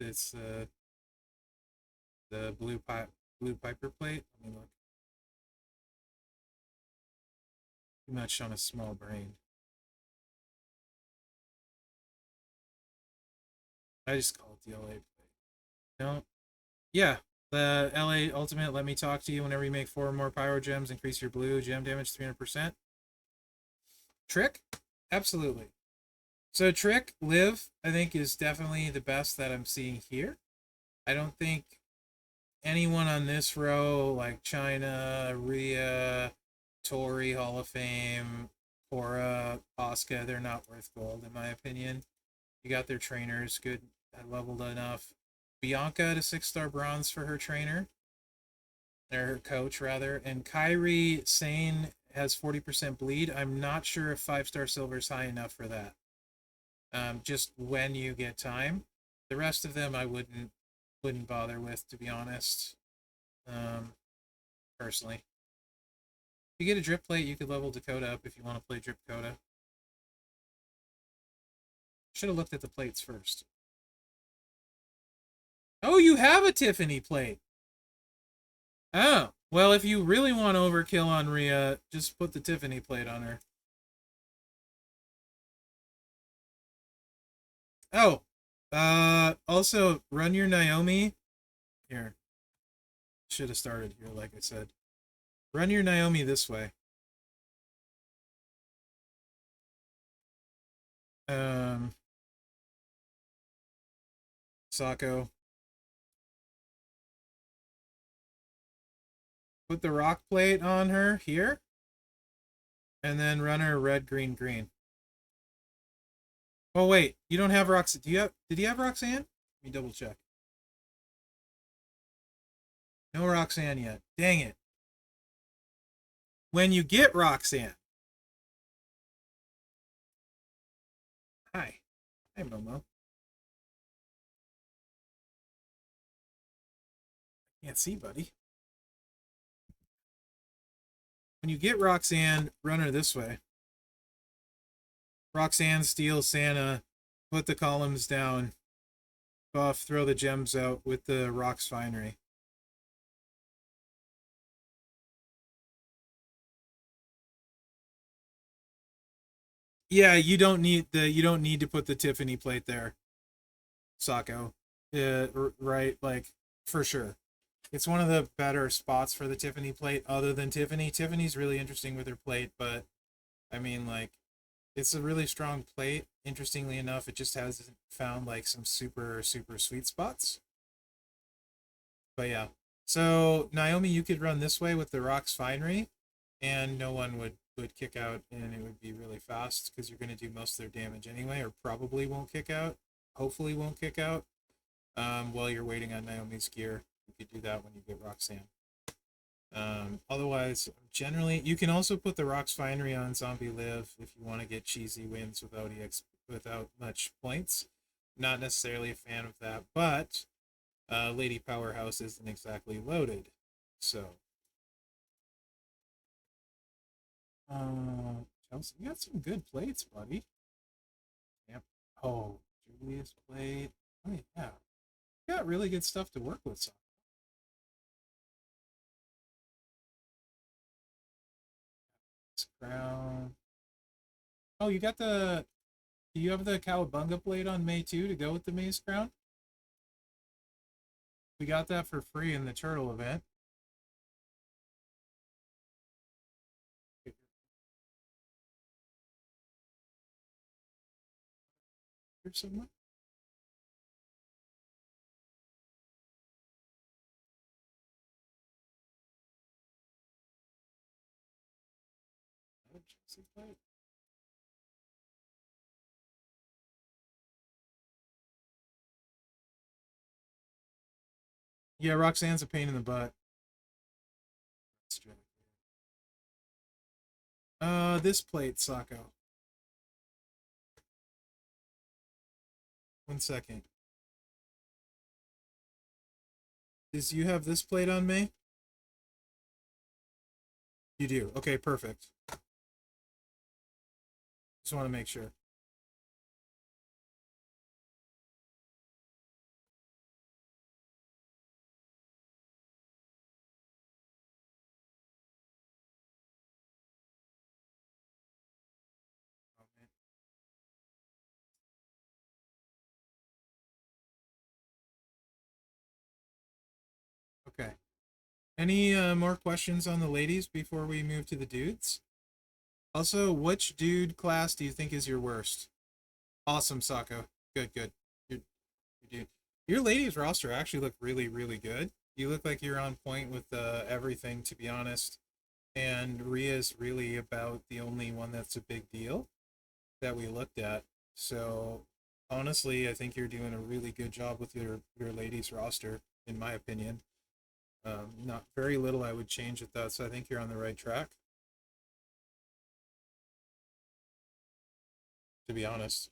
[SPEAKER 1] It's the blue Piper plate. Let me look. Too much on a small brain. I just call it the LA plate. No. Yeah. The LA Ultimate Let Me Talk to You whenever you make 4 or more Pyro Gems, increase your blue gem damage 300%. Trick? Absolutely. So Trick, Liv, I think is definitely the best that I'm seeing here. I don't think anyone on this row, like China, Rhea, Tori, Hall of Fame, Cora, Asuka, they're not worth gold in my opinion. You got their trainers, good, leveled enough. Bianca to 6-star bronze for her trainer, or her coach rather, and Kyrie Sane has 40% bleed. I'm not sure if 5-star silver is high enough for that. Just when you get time. The rest of them I wouldn't bother with, to be honest. Personally. If you get a drip plate, you could level Dakota up if you want to play drip Dakota. Should have looked at the plates first. Oh, you have a Tiffany plate. Oh, well, if you really want overkill on Rhea, just put the Tiffany plate on her. Oh, also run your Naomi. Here, should have started here, like I said. Run your Naomi this way. Sako. Put the rock plate on her here, and then run her red, green, green. Oh wait, you don't have Roxanne. Do you have? Did you have Roxanne? Let me double check. No Roxanne yet. Dang it. When you get Roxanne. Hi. Hi, Momo. Can't see, buddy. When you get Roxanne, run her this way. Roxanne steals Santa, put the columns down, buff, throw the gems out with the Rock's Finery. Yeah, you don't need to put the Tiffany plate there, Sako. Right, like for sure. It's one of the better spots for the Tiffany plate other than Tiffany. Tiffany's really interesting with her plate, but I mean like it's a really strong plate. Interestingly enough, it just hasn't found like some super sweet spots. But yeah. So Naomi, you could run this way with the Rock's Finery, and no one would kick out, and it would be really fast because you're going to do most of their damage anyway, or probably won't kick out. Hopefully, won't kick out. While you're waiting on Naomi's gear, you could do that when you get Roxanne. Otherwise, generally, you can also put the Rock's Finery on Zombie Live if you want to get cheesy wins without much points. Not necessarily a fan of that, but Lady Powerhouse isn't exactly loaded, so. Chelsea, you got some good plates, buddy. Oh, Julius played. Oh yeah, you got really good stuff to work with. So. Crown. Oh, you got the. Do you have the Cowabunga blade on May 2 to go with the Maze Crown? We got that for free in the Turtle event. Here somewhere. Yeah, Roxanne's a pain in the butt. This plate, Sako. 1 second. Does you have this plate on me? You do. Okay, perfect. Just want to make sure. Okay. Any more questions on the ladies before we move to the dudes? Also, which dude class do you think is your worst? Awesome, Sako. Good, good. You do. Your ladies roster actually look really, really good. You look like you're on point with everything, to be honest. And Ria's really about the only one that's a big deal that we looked at. So honestly, I think you're doing a really good job with your ladies roster, in my opinion. Not very little I would change with that, so I think you're on the right track. To be honest,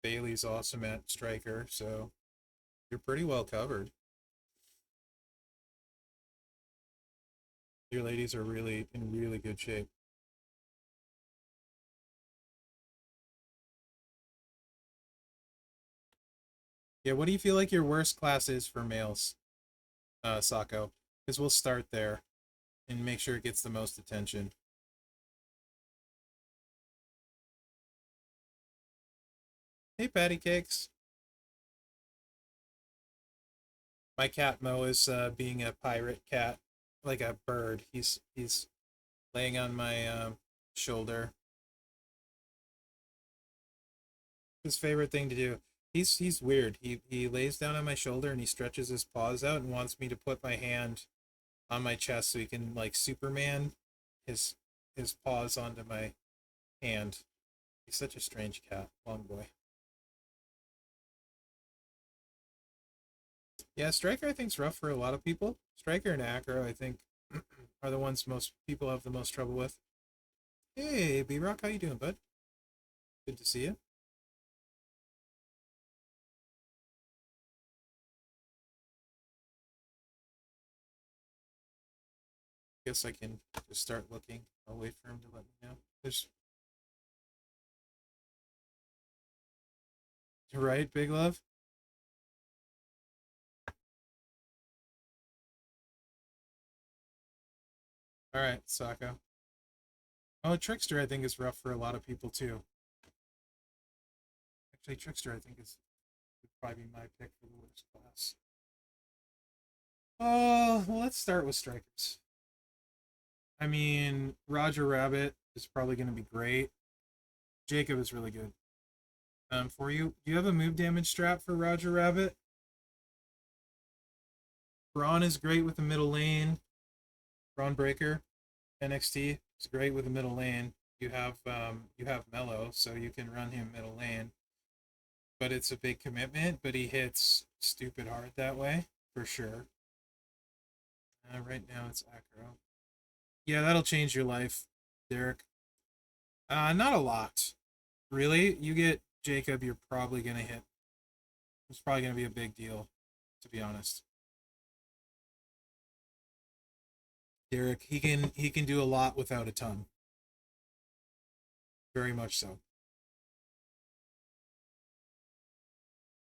[SPEAKER 1] Bailey's awesome at striker, so you're pretty well covered. Your ladies are really in really good shape. Yeah, what do you feel like your worst class is for males, Sako? Because we'll start there and make sure it gets the most attention. Hey, patty cakes. My cat Mo is being a pirate cat, like a bird. He's laying on my shoulder. His favorite thing to do. He's weird. He lays down on my shoulder and he stretches his paws out and wants me to put my hand on my chest so he can like Superman his his paws onto my hand. He's such a strange cat, long boy. Yeah, Striker I think's rough for a lot of people. Striker and Acro I think are the ones most people have the most trouble with. Hey, B Rock, how you doing, bud? Good to see you. Guess I can just start looking. I'll wait for him to let me know. There's right, Big Love. All right, Sako. Oh, Trickster I think is rough for a lot of people too. Actually, Trickster I think is would probably be my pick for the worst class. Oh, well, let's start with strikers. I mean, Roger Rabbit is probably going to be great. Jacob is really good. For you, do you have a move damage strat for Roger Rabbit? Braun is great with the middle lane. Braun Breaker, NXT is great with the middle lane. You have Mello, so you can run him middle lane. But it's a big commitment. But he hits stupid hard that way for sure. Right now it's Acro. Yeah, that'll change your life, Derek. Not a lot, really. You get Jacob, you're probably gonna hit. It's probably gonna be a big deal, to be honest. Derek, he can do a lot without a ton. Very much so.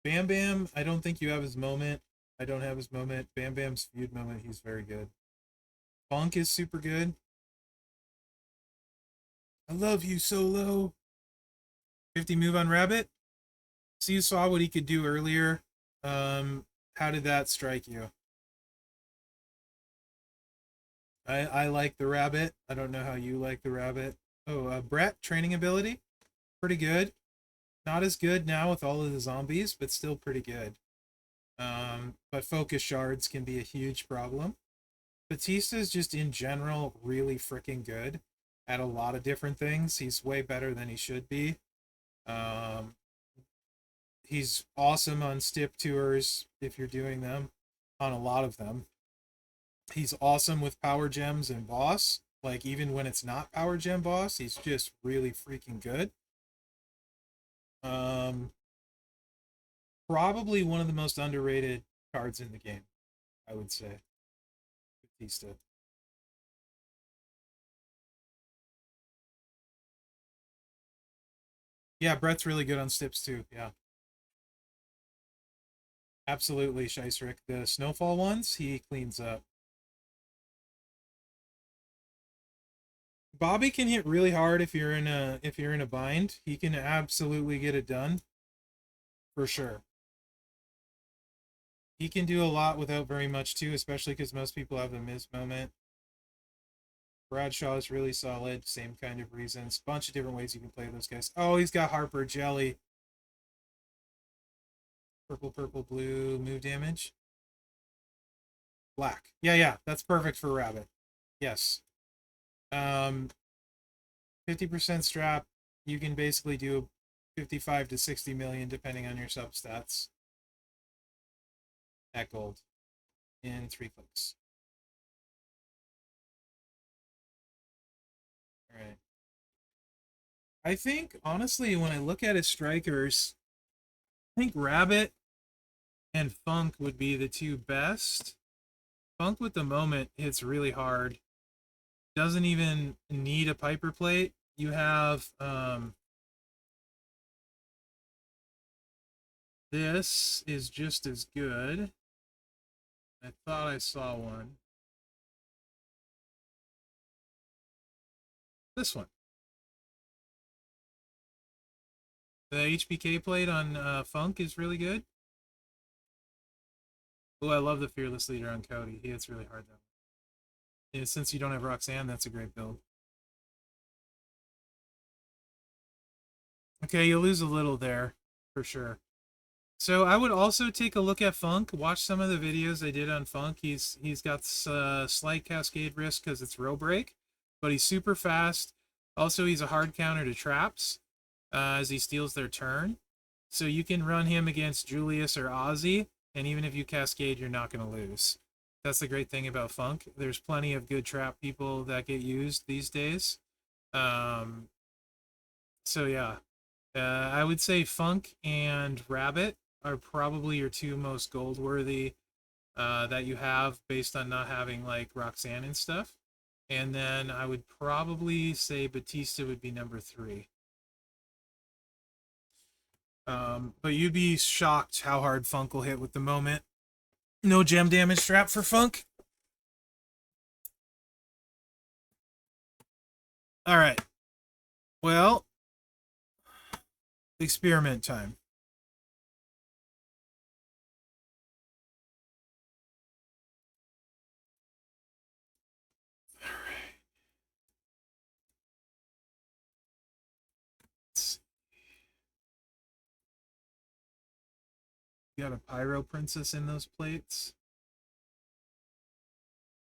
[SPEAKER 1] Bam Bam, I don't think you have his moment. I don't have his moment. Bam Bam's feud moment, he's very good. Funk is super good. I love you, Solo. 50 move on Rabbit. So you saw what he could do earlier. How did that strike you? I like the Rabbit. I don't know how you like the Rabbit. Oh, Brett, training ability. Pretty good. Not as good now with all of the zombies, but still pretty good. But focus shards can be a huge problem. Batista's just in general really freaking good at a lot of different things. He's way better than he should be. Um, he's awesome on stip tours if you're doing them, on a lot of them. He's awesome with power gems and boss. Like even when it's not power gem boss, he's just really freaking good. Um, Probably one of the most underrated cards in the game, I would say. Batista. Yeah, Brett's really good on stips too. Yeah, absolutely, Scheissrick. The snowfall ones, he cleans up. Bobby can hit really hard if you're in a bind. He can absolutely get it done for sure. He can do a lot without very much too, especially because most people have the miss moment. Bradshaw is really solid, same kind of reasons. Bunch of different ways you can play those guys. Oh, he's got Harper Jelly. Purple, purple, blue, move damage. Black. Yeah, yeah, that's perfect for Rabbit. Yes. Um, 50% strap. You can basically do 55 to 60 million depending on your substats at gold in 3 clicks. All right. I think honestly, when I look at his strikers, I think Rabbit and Funk would be the two best. Funk with the moment hits really hard. Doesn't even need a Piper plate. You have this is just as good. I thought I saw one. This one. The HBK plate on Funk is really good. Oh, I love the Fearless Leader on Cody. He hits really hard though. And since you don't have Roxanne, that's a great build. Okay, you lose a little there, for sure. So I would also take a look at Funk. Watch some of the videos I did on Funk. He's got slight cascade risk because it's row break, but he's super fast. Also, he's a hard counter to traps as he steals their turn. So you can run him against Julius or Ozzy, and even if you cascade, you're not going to lose. That's the great thing about Funk. There's plenty of good trap people that get used these days. Um, so yeah, I would say Funk and Rabbit are probably your two most gold worthy that you have based on not having like Roxanne and stuff. And then I would probably say Batista would be number 3. But you'd be shocked how hard Funk will hit with the moment. No gem damage trap for Funk. All right. Well, experiment time. All right. You got a Pyro Princess in those plates.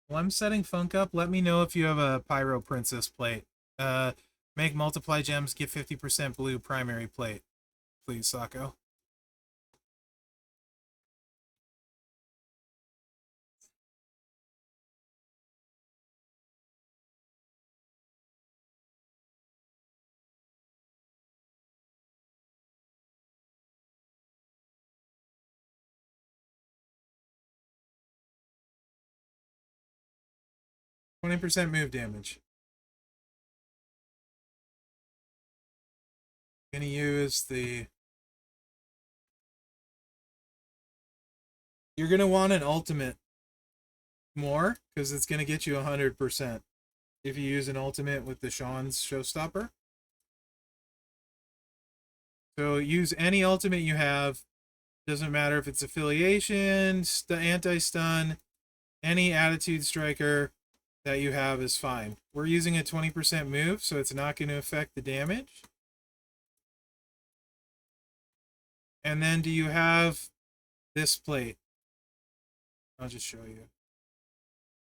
[SPEAKER 1] Well, I'm setting Funk up. Let me know if you have a Pyro Princess plate. Uh, make multiply gems, get 50% blue primary plate. Please, Sako. %20 move damage. Gonna use the You're going to want an ultimate more because it's going to get you 100% if you use an ultimate with the Sean's Showstopper. So use any ultimate you have. Doesn't matter if it's affiliation, anti-stun, any attitude striker that you have is fine. We're using a 20% move, so it's not going to affect the damage. And then do you have this plate? I'll just show you.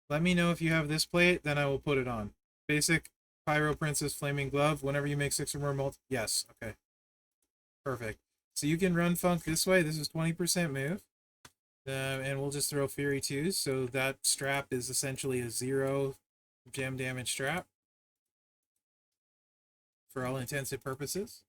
[SPEAKER 1] Let me know if you have this plate, then I will put it on. Basic Pyro Princess Flaming Glove. Whenever you make 6 or more multi... Yes, okay. Perfect. So you can run Funk this way. This is 20% move. And we'll just throw Fury 2s. So that strap is essentially a 0 gem damage strap. For all intents and purposes.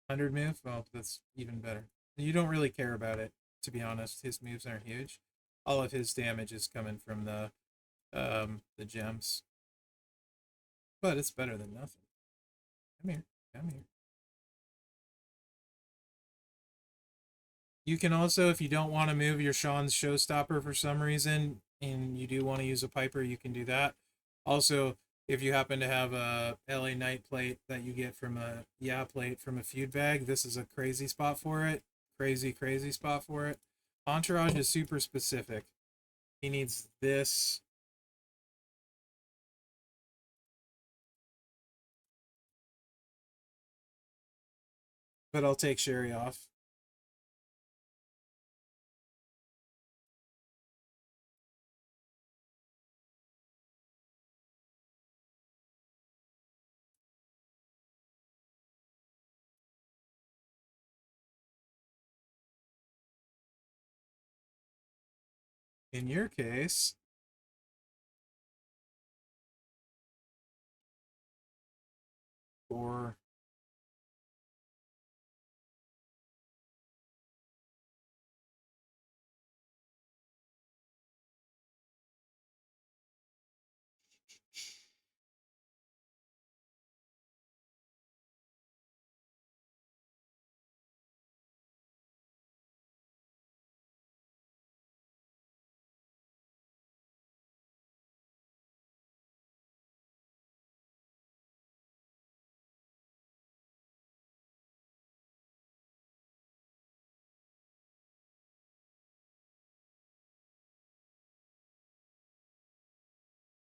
[SPEAKER 1] 100 move? Oh, that's even better. You don't really care about it, to be honest. His moves aren't huge. All of his damage is coming from the gems. But it's better than nothing. Come here. Come here. You can also, if you don't want to move your Sean's Showstopper for some reason, and you do want to use a Piper, you can do that. Also, if you happen to have a LA Knight plate that you get from a plate from a Feud bag, this is a crazy spot for it. Crazy spot for it. Entourage is super specific. He needs this. But I'll take Sherry off. In your case, for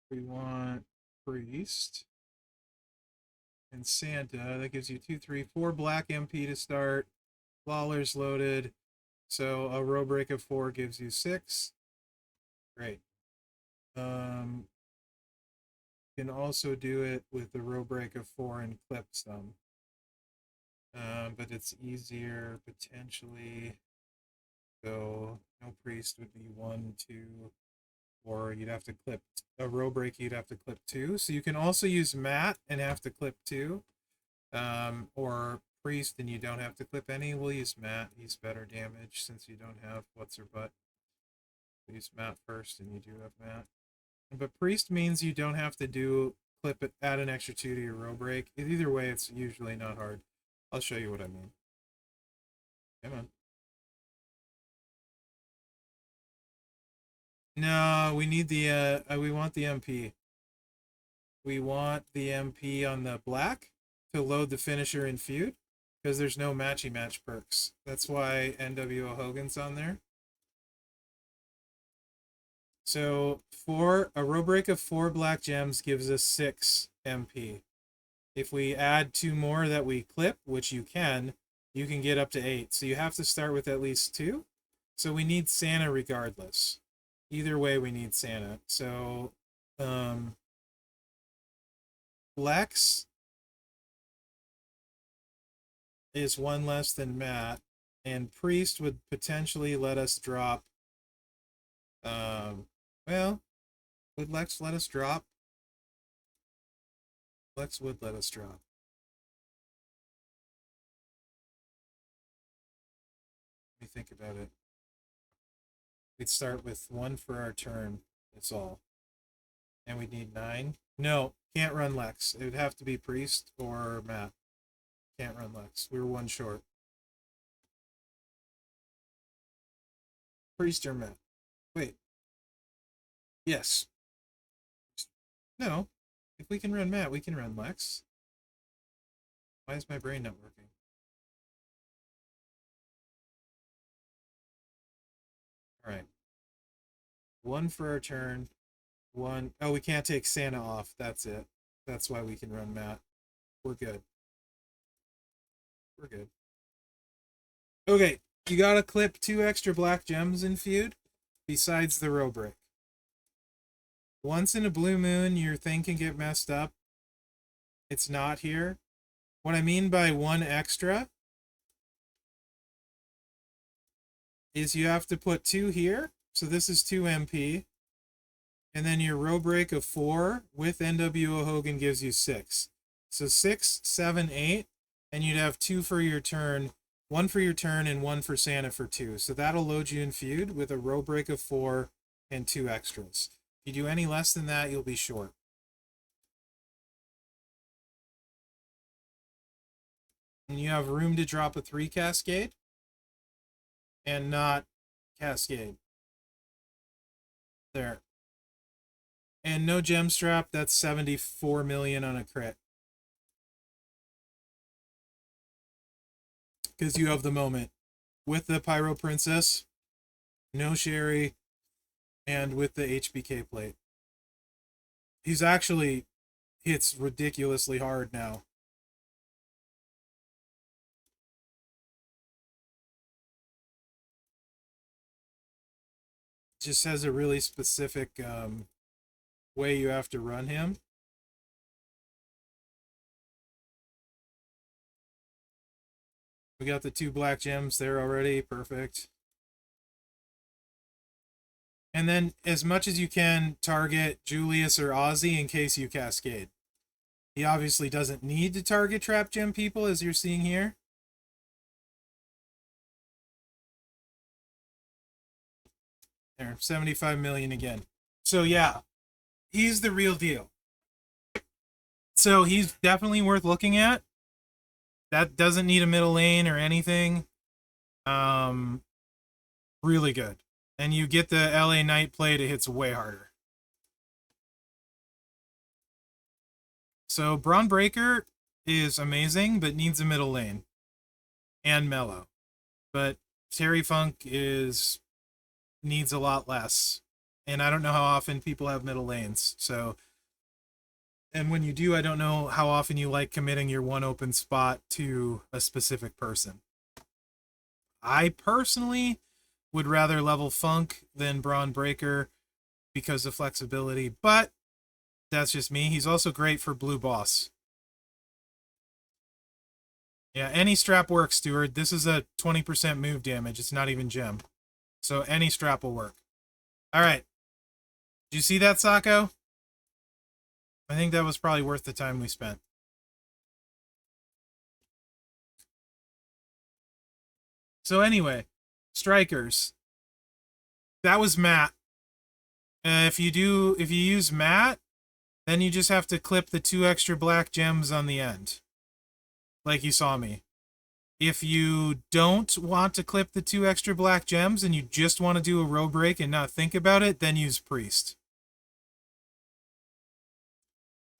[SPEAKER 1] we want Priest and Santa. That gives you 2, 3, 4 black MP to start. Lawler's loaded. So a row break of 4 gives you 6. Great. You can also do it with the row break of 4 and clip some. But it's easier potentially. So no priest would be 1, 2, or you'd have to clip a row break. You'd have to clip 2. So you can also use Matt and have to clip 2. Or priest and you don't have to clip any. We'll use Matt. He's better damage since you don't have what's her butt. We'll use Matt first, and you do have Matt. But priest means you don't have to do clip it, add an extra 2 to your row break. Either way, it's usually not hard. I'll show you what I mean. Come on. No, we need the we want the MP. We want the MP on the black to load the finisher in Feud because there's no matchy match perks. That's why NWO Hogan's on there. So for a row break of 4 black gems gives us 6 MP. If we add 2 more that we clip, which you can get up to 8. So you have to start with at least 2. So we need Santa regardless. Either way, we need Santa. So Lex is 1 less than Matt, and Priest would potentially let us drop. Well, would Lex let us drop? Lex would let us drop. Let me think about it. We'd start with 1 for our turn. That's all. And we'd need 9. No, can't run Lex. It would have to be Priest or Matt. Can't run Lex. We were one short. Priest or Matt? Wait. Yes. No. If we can run Matt, we can run Lex. Why is my brain not working? Alright. One for our turn. One. Oh, we can't take Santa off. That's it. That's why we can run Matt. We're good. We're good. Okay. You gotta clip 2 extra black gems in Feud, besides the row break. Once in a blue moon, your thing can get messed up. It's not here. What I mean by 1 extra is you have to put 2 here. So this is 2 MP. And then your row break of 4 with NWO Hogan gives you 6. So 6, 7, 8. And you'd have 2 for your turn. 1 for your turn and 1 for Santa for 2. So that'll load you in Feud with a row break of 4 and 2 extras. If you do any less than that, you'll be short. And you have room to drop a 3 Cascade and not Cascade. There. And no gem strap, that's 74 million on a crit. Because you have the moment. With the Pyro Princess, no Sherry, and with the HBK plate. He's actually hits ridiculously hard now. Just has a really specific way you have to run him. We got the 2 black gems there already. Perfect. And then, as much as you can, target Julius or Ozzy in case you cascade. He obviously doesn't need to target trap gem people, as you're seeing here. There, 75 million again. So yeah, he's the real deal. So he's definitely worth looking at. That doesn't need a middle lane or anything. Really good. And you get the LA Knight plate, it hits way harder. So Braun Breaker is amazing, but needs a middle lane. And mellow. But Terry Funk needs a lot less. And I don't know how often people have middle lanes. So, and when you do, I don't know how often you like committing your 1 open spot to a specific person. I personally would rather level Funk than Braun Breaker because of flexibility, but that's just me. He's also great for blue boss. Yeah, any strap works, Stewart. This is a 20% move damage. It's not even gem. So any strap will work. All right. Did you see that, Sako? I think that was probably worth the time we spent. So anyway, strikers. That was Matt. If you use Matt, then you just have to clip the 2 extra black gems on the end. Like you saw me. If you don't want to clip the 2 extra black gems and you just want to do a row break and not think about it, then use Priest.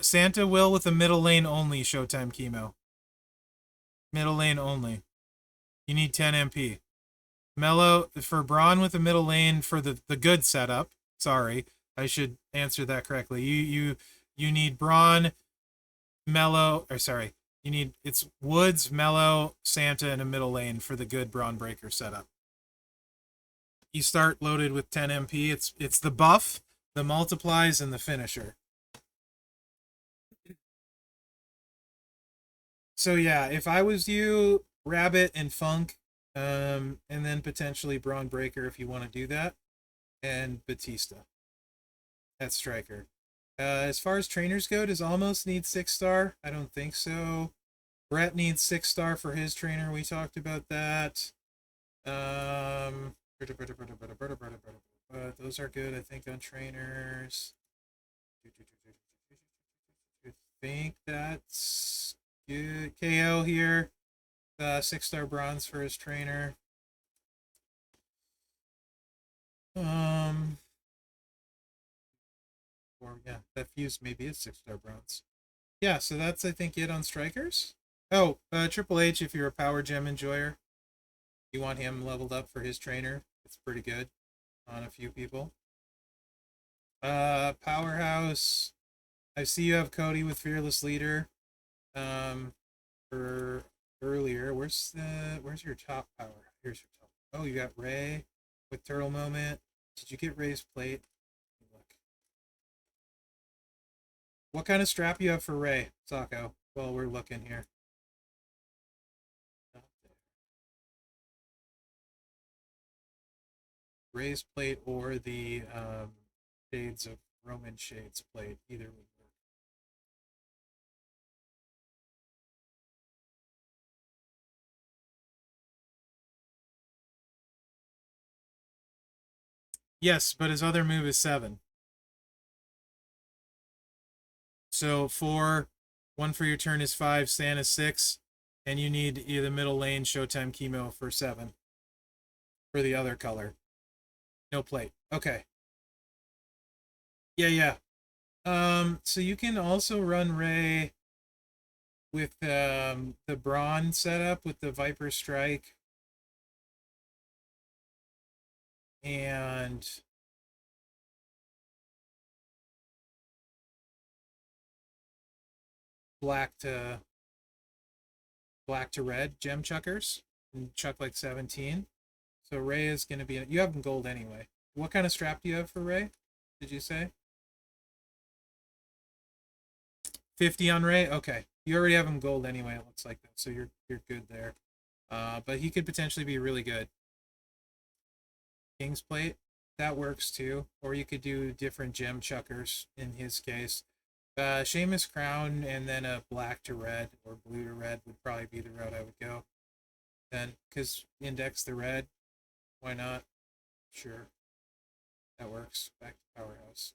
[SPEAKER 1] Santa will with a middle lane only, Showtime Chemo. Middle lane only. You need 10 MP. Mellow for Braun with a middle lane for the good setup. Sorry, I should answer that correctly. You need Braun, Mellow, or sorry, you need it's Woods, Mellow, Santa, and a middle lane for the good Braun Breaker setup. You start loaded with 10 MP. It's the buff, the multiplies, and the finisher. So yeah, if I was you, Rabbit and Funk, and then potentially Braun Breaker if you want to do that, and Batista. That's striker. As far as trainers go, does Almost need 6-star? I don't think so. Brett needs 6-star for his trainer. We talked about that. Those are good, I think, on trainers. I think that's Good. KO here. 6-star bronze for his trainer. Or yeah, that fuse maybe is 6-star bronze. Yeah, so that's I think it on strikers. Oh, Triple H, if you're a power gem enjoyer, you want him leveled up for his trainer. It's pretty good on a few people. Powerhouse. I see you have Cody with Fearless Leader. For earlier, where's your top power? Here's your top. Oh, you got Ray with Turtle Moment. Did you get Ray's plate? Look. What kind of strap you have for Ray, Sako? Well, we're looking here. Ray's plate or the Shades of Roman Shades plate. Either would work. Yes, but his other move is 7. So 4, 1 for your turn is 5, stand is 6, and you need either middle lane Showtime Chemo for 7 for the other color. No plate. Okay. Yeah, yeah. So you can also run Ray with the Brawn setup with the Viper Strike and black to red gem chuckers and chuck like 17. So Ray is going to be you have him gold anyway. What kind of strap do you have for Ray? Did you say 50 on Ray? Okay, you already have him gold anyway. It looks like that, so you're good there. But he could potentially be really good. King's plate, that works too. Or you could do different gem chuckers in his case. Seamus Crown and then a black to red or blue to red would probably be the route I would go. Then, because index the red, why not? Sure, that works. Back to Powerhouse.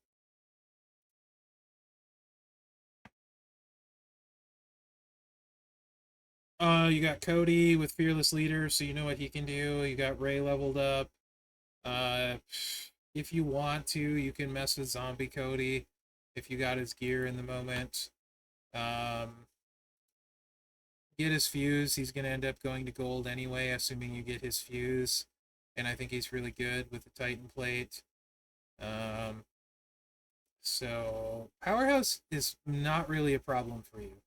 [SPEAKER 1] You got Cody with Fearless Leader, so you know what he can do. You got Ray leveled up. Uh, if you want to, you can mess with Zombie Cody if you got his gear in the moment. Get his fuse. He's going to end up going to gold anyway, assuming you get his fuse. And I think he's really good with the Titan plate. So Powerhouse is not really a problem for you.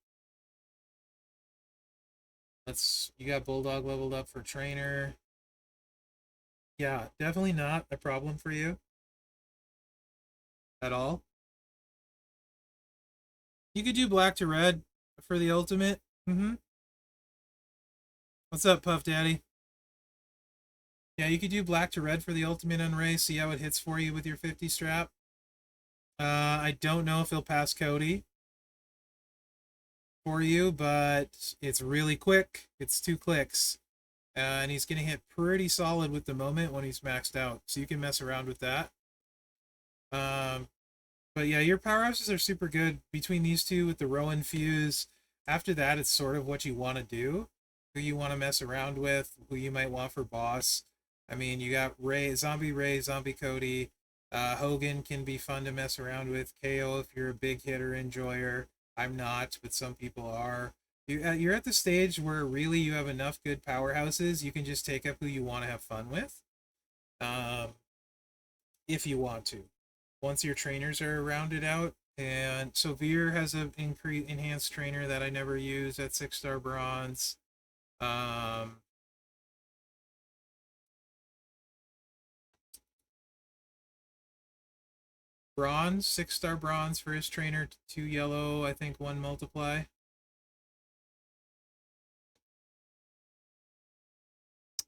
[SPEAKER 1] You got Bulldog leveled up for trainer. Yeah, definitely not a problem for you at all. You could do black to red for the ultimate. What's up, Puff Daddy? Yeah, you could do black to red for the ultimate on Ray. See how it hits for you with your 50 strap. I don't know if he'll pass Cody for you, but it's really quick. It's 2 clicks. And he's going to hit pretty solid with the moment when he's maxed out. So you can mess around with that. But yeah, your powerhouses are super good. Between these two with the Rowan Fuse, after that, it's sort of what you want to do. Who you want to mess around with, who you might want for boss. I mean, you got Ray, Zombie Cody. Hogan can be fun to mess around with. KO if you're a big hitter enjoyer. I'm not, but some people are. You're at the stage where really you have enough good powerhouses. You can just take up who you want to have fun with, um, if you want to. Once your trainers are rounded out, and so Veer has an enhanced trainer that I never use at 6-star bronze. Um, Bronze, 6-star bronze for his trainer, 2 yellow, I think 1 multiply.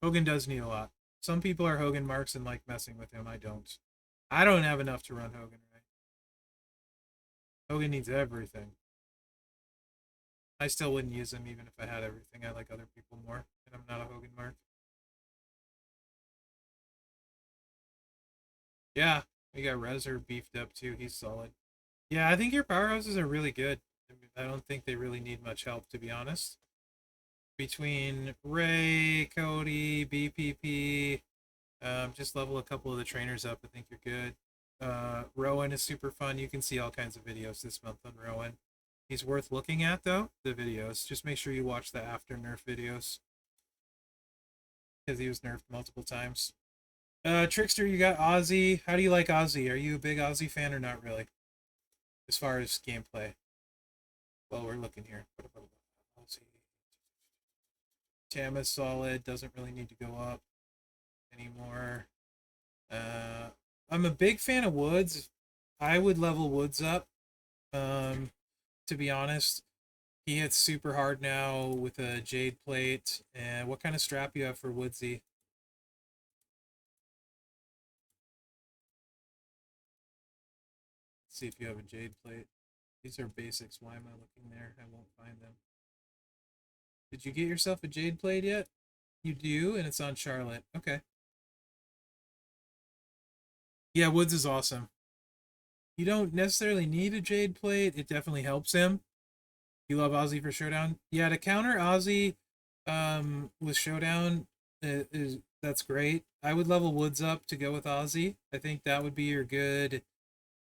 [SPEAKER 1] Hogan does need a lot. Some people are Hogan marks and like messing with him. I don't. I don't have enough to run Hogan right. Hogan needs everything. I still wouldn't use him even if I had everything. I like other people more, and I'm not a Hogan mark. Yeah, we got Rezer beefed up too. He's solid. Yeah, I think your powerhouses are really good. I don't think they really need much help, to be honest. Between Ray, Cody, BPP, just level a couple of the trainers up. I think you're good. Rowan is super fun. You can see all kinds of videos this month on Rowan. He's worth looking at, though, the videos. Just make sure you watch the after nerf videos, because he was nerfed multiple times. Trickster, you got Ozzy. How do you like Ozzy? Are you a big Ozzy fan or not really? As far as gameplay. Well, we're looking here. What about Ozzy? Tam is solid. Doesn't really need to go up anymore. I'm a big fan of Woods. I would level Woods up. To be honest, he hits super hard now with a Jade plate. And what kind of strap you have for Woodsy? Let's see if you have a Jade plate. These are basics. Why am I looking there? I won't find them. Did you get yourself a Jade plate yet? You do, and it's on Charlotte. Okay. Yeah, Woods is awesome. You don't necessarily need a Jade plate. It definitely helps him. You love Ozzy for Showdown? Yeah, to counter Ozzy with Showdown is that's great. I would level Woods up to go with Ozzy. I think that would be your good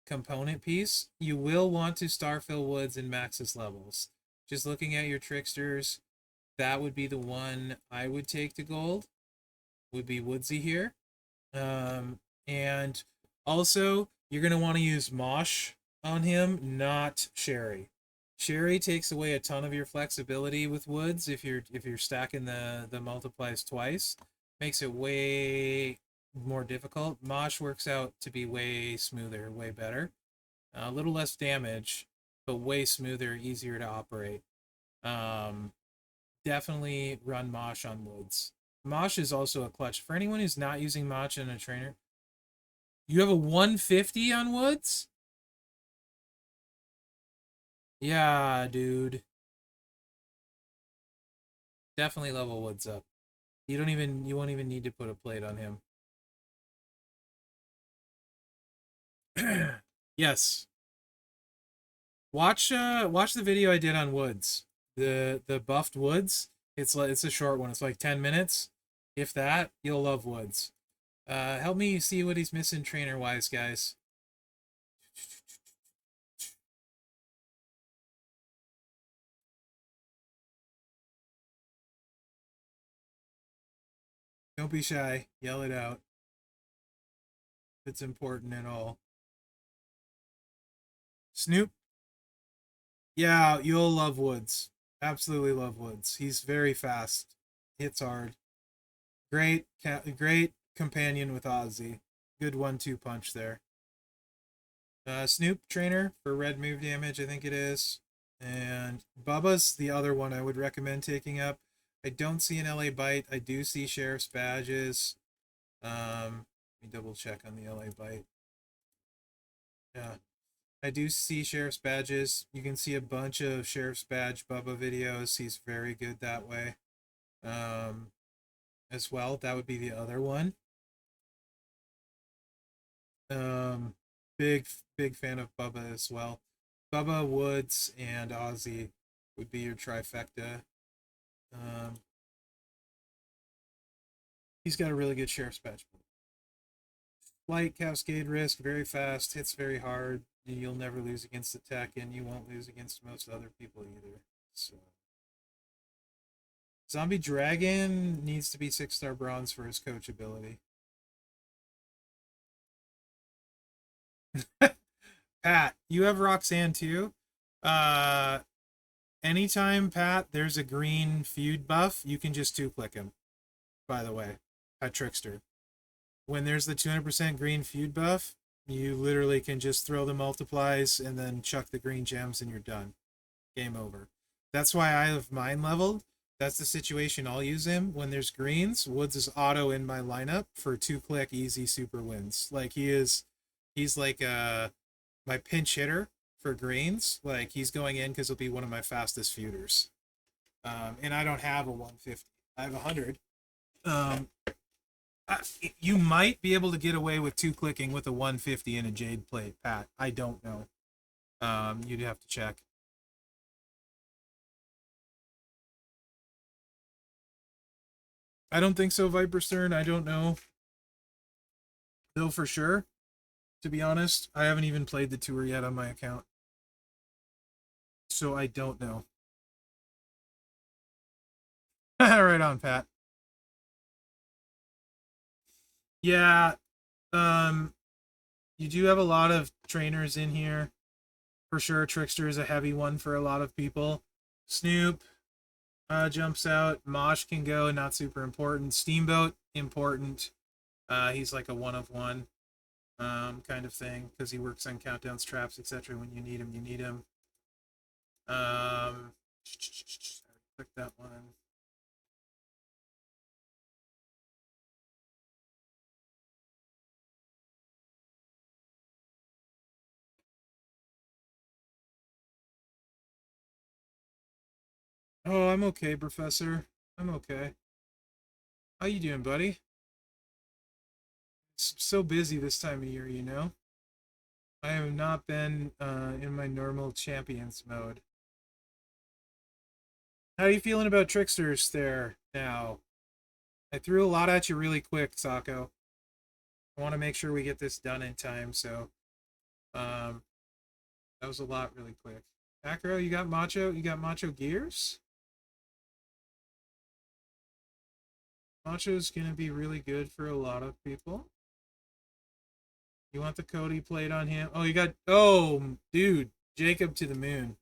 [SPEAKER 1] component piece. You will want to Starfill Woods in Max's levels. Just looking at your tricksters, that would be the one I would take to gold. Would be Woodsy here. And also, you're going to want to use Mosh on him, not Sherry. Sherry takes away a ton of your flexibility with Woods if you're stacking the multiplies twice. Makes it way more difficult. Mosh works out to be way smoother, way better. A little less damage, but way smoother, easier to operate. Definitely run Mosh on Woods. Mosh is also a clutch. For anyone who's not using Mosh in a trainer, you have a 150 on Woods? Yeah, dude. Definitely level Woods up. You won't even need to put a plate on him. Yes. Watch the video I did on Woods. The buffed Woods. It's a short one. It's like 10 minutes. If that, you'll love Woods. Help me see what he's missing trainer wise, guys. Don't be shy. Yell it out. It's important at all. Snoop? Yeah, you'll love Woods. Absolutely love Woods. He's very fast. Hits hard. Great companion with Ozzy. Good 1-2 punch there. Snoop trainer for red move damage, I think it is. And Bubba's the other one I would recommend taking up. I don't see an LA Bite. I do see Sheriff's Badges. Let me double check on the LA Bite. Yeah. I do see Sheriff's Badges. You can see a bunch of Sheriff's Badge Bubba videos. He's very good that way. As well, that would be the other one. Big fan of Bubba as well. Bubba, Woods, and Ozzy would be your trifecta. He's got a really good Sheriff's Badge. Light Cascade Risk, very fast, hits very hard. You'll never lose against the tech, and you won't lose against most other people either. So, Zombie Dragon needs to be 6-star bronze for his coach ability. Pat, you have Roxanne too. Anytime, Pat, there's a green feud buff, you can just 2-click him. By the way, at Trickster. When there's the 200% green feud buff, you literally can just throw the multiplies and then chuck the green gems and you're done. Game over. That's why I have mine leveled. That's the situation I'll use him. When there's greens, Woods is auto in my lineup for 2-click easy super wins. Like he's like my pinch hitter for greens. Like he's going in because he'll be one of my fastest feuders. And I don't have a 150. I have 100. You might be able to get away with 2-clicking with a 150 and a Jade plate, Pat. I don't know. You'd have to check. I don't think so, Viperstern. I don't know. Though for sure, to be honest, I haven't even played the tour yet on my account. So I don't know. Right on, Pat. Yeah, um, you do have a lot of trainers in here. For sure, Trickster is a heavy one for a lot of people. Snoop jumps out. Mosh can go, not super important. Steamboat, important. He's like a one of one kind of thing because he works on countdowns, traps, etc. When you need him, you need him. Click that one. Oh, I'm okay, Professor. I'm okay. How you doing, buddy? It's so busy this time of year, you know? I have not been in my normal champions mode. How are you feeling about Tricksters there now? I threw a lot at you really quick, Sako. I want to make sure we get this done in time, so um, that was a lot really quick. Acro, you got Macho? You got Macho Gears? Macho's gonna be really good for a lot of people. You want the Cody plate on him? Oh, you got... Oh, dude. Jacob to the moon.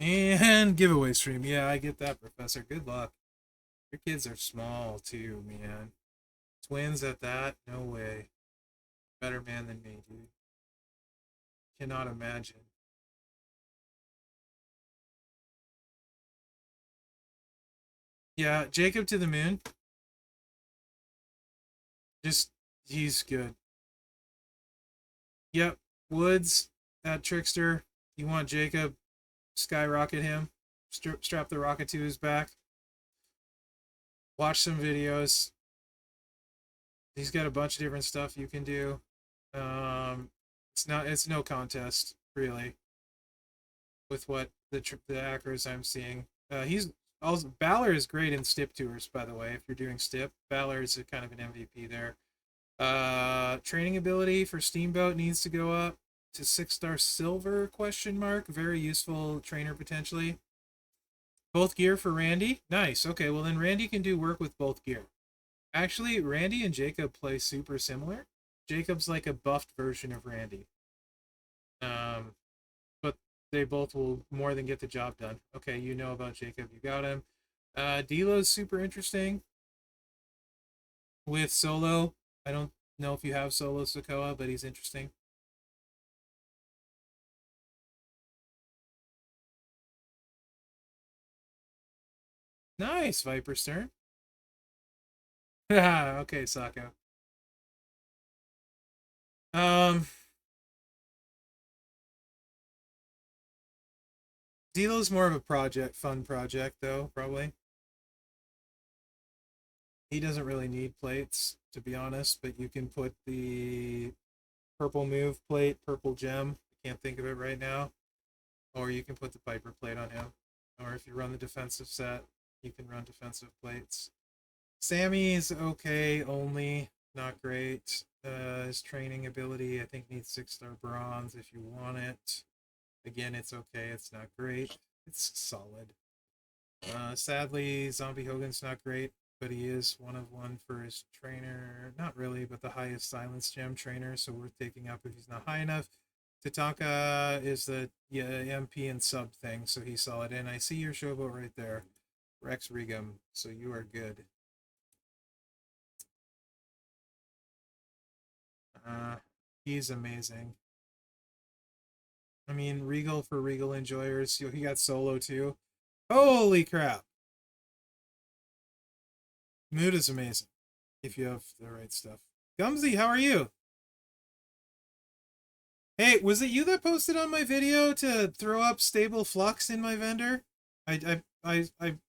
[SPEAKER 1] And giveaway stream. Yeah, I get that, Professor. Good luck. Your kids are small, too, man. Twins at that? No way. Better man than me, dude. Cannot imagine. Yeah, Jacob to the moon. Just, he's good. Yep. Woods, that trickster. You want Jacob, skyrocket him. Strap the rocket to his back. Watch some videos. He's got a bunch of different stuff you can do. It's no contest, really, with what the acros I'm seeing. He's also Balor is great in stip tours, by the way. If you're doing stip, Balor is a kind of an MVP there. Training ability for Steamboat needs to go up to 6-star silver question mark. Very useful trainer potentially. Both gear for Randy. Nice. Okay, well then Randy can do work with both gear. Actually, Randy and Jacob play super similar. Jacob's like a buffed version of Randy. Um, but they both will more than get the job done. Okay, you know about Jacob. You got him. Delo's super interesting with Solo. I don't know if you have Solo Sokoa, but he's interesting. Nice, Viper Stern. Okay, Sako. Um, Delo's more of a fun project though, probably. He doesn't really need plates, to be honest, but you can put the purple move plate, purple gem. I can't think of it right now. Or you can put the Piper plate on him. Or if you run the defensive set, you can run defensive plates. Sammy is okay, only not great. His training ability, I think, needs 6-star bronze if you want it. Again, it's okay. It's not great. It's solid. Sadly, Zombie Hogan's not great, but he is one of one for his trainer. Not really, but the highest silence gem trainer, so worth taking up if he's not high enough. Tatanka is the MP and sub thing, so he's solid. And I see your showboat right there, Rex Regum, so you are good. He's amazing. I mean, Regal for Regal enjoyers. He got solo too. Holy crap! Mood is amazing if you have the right stuff. Gumsy, how are you? Hey, was it you that posted on my video to throw up stable flux in my vendor? I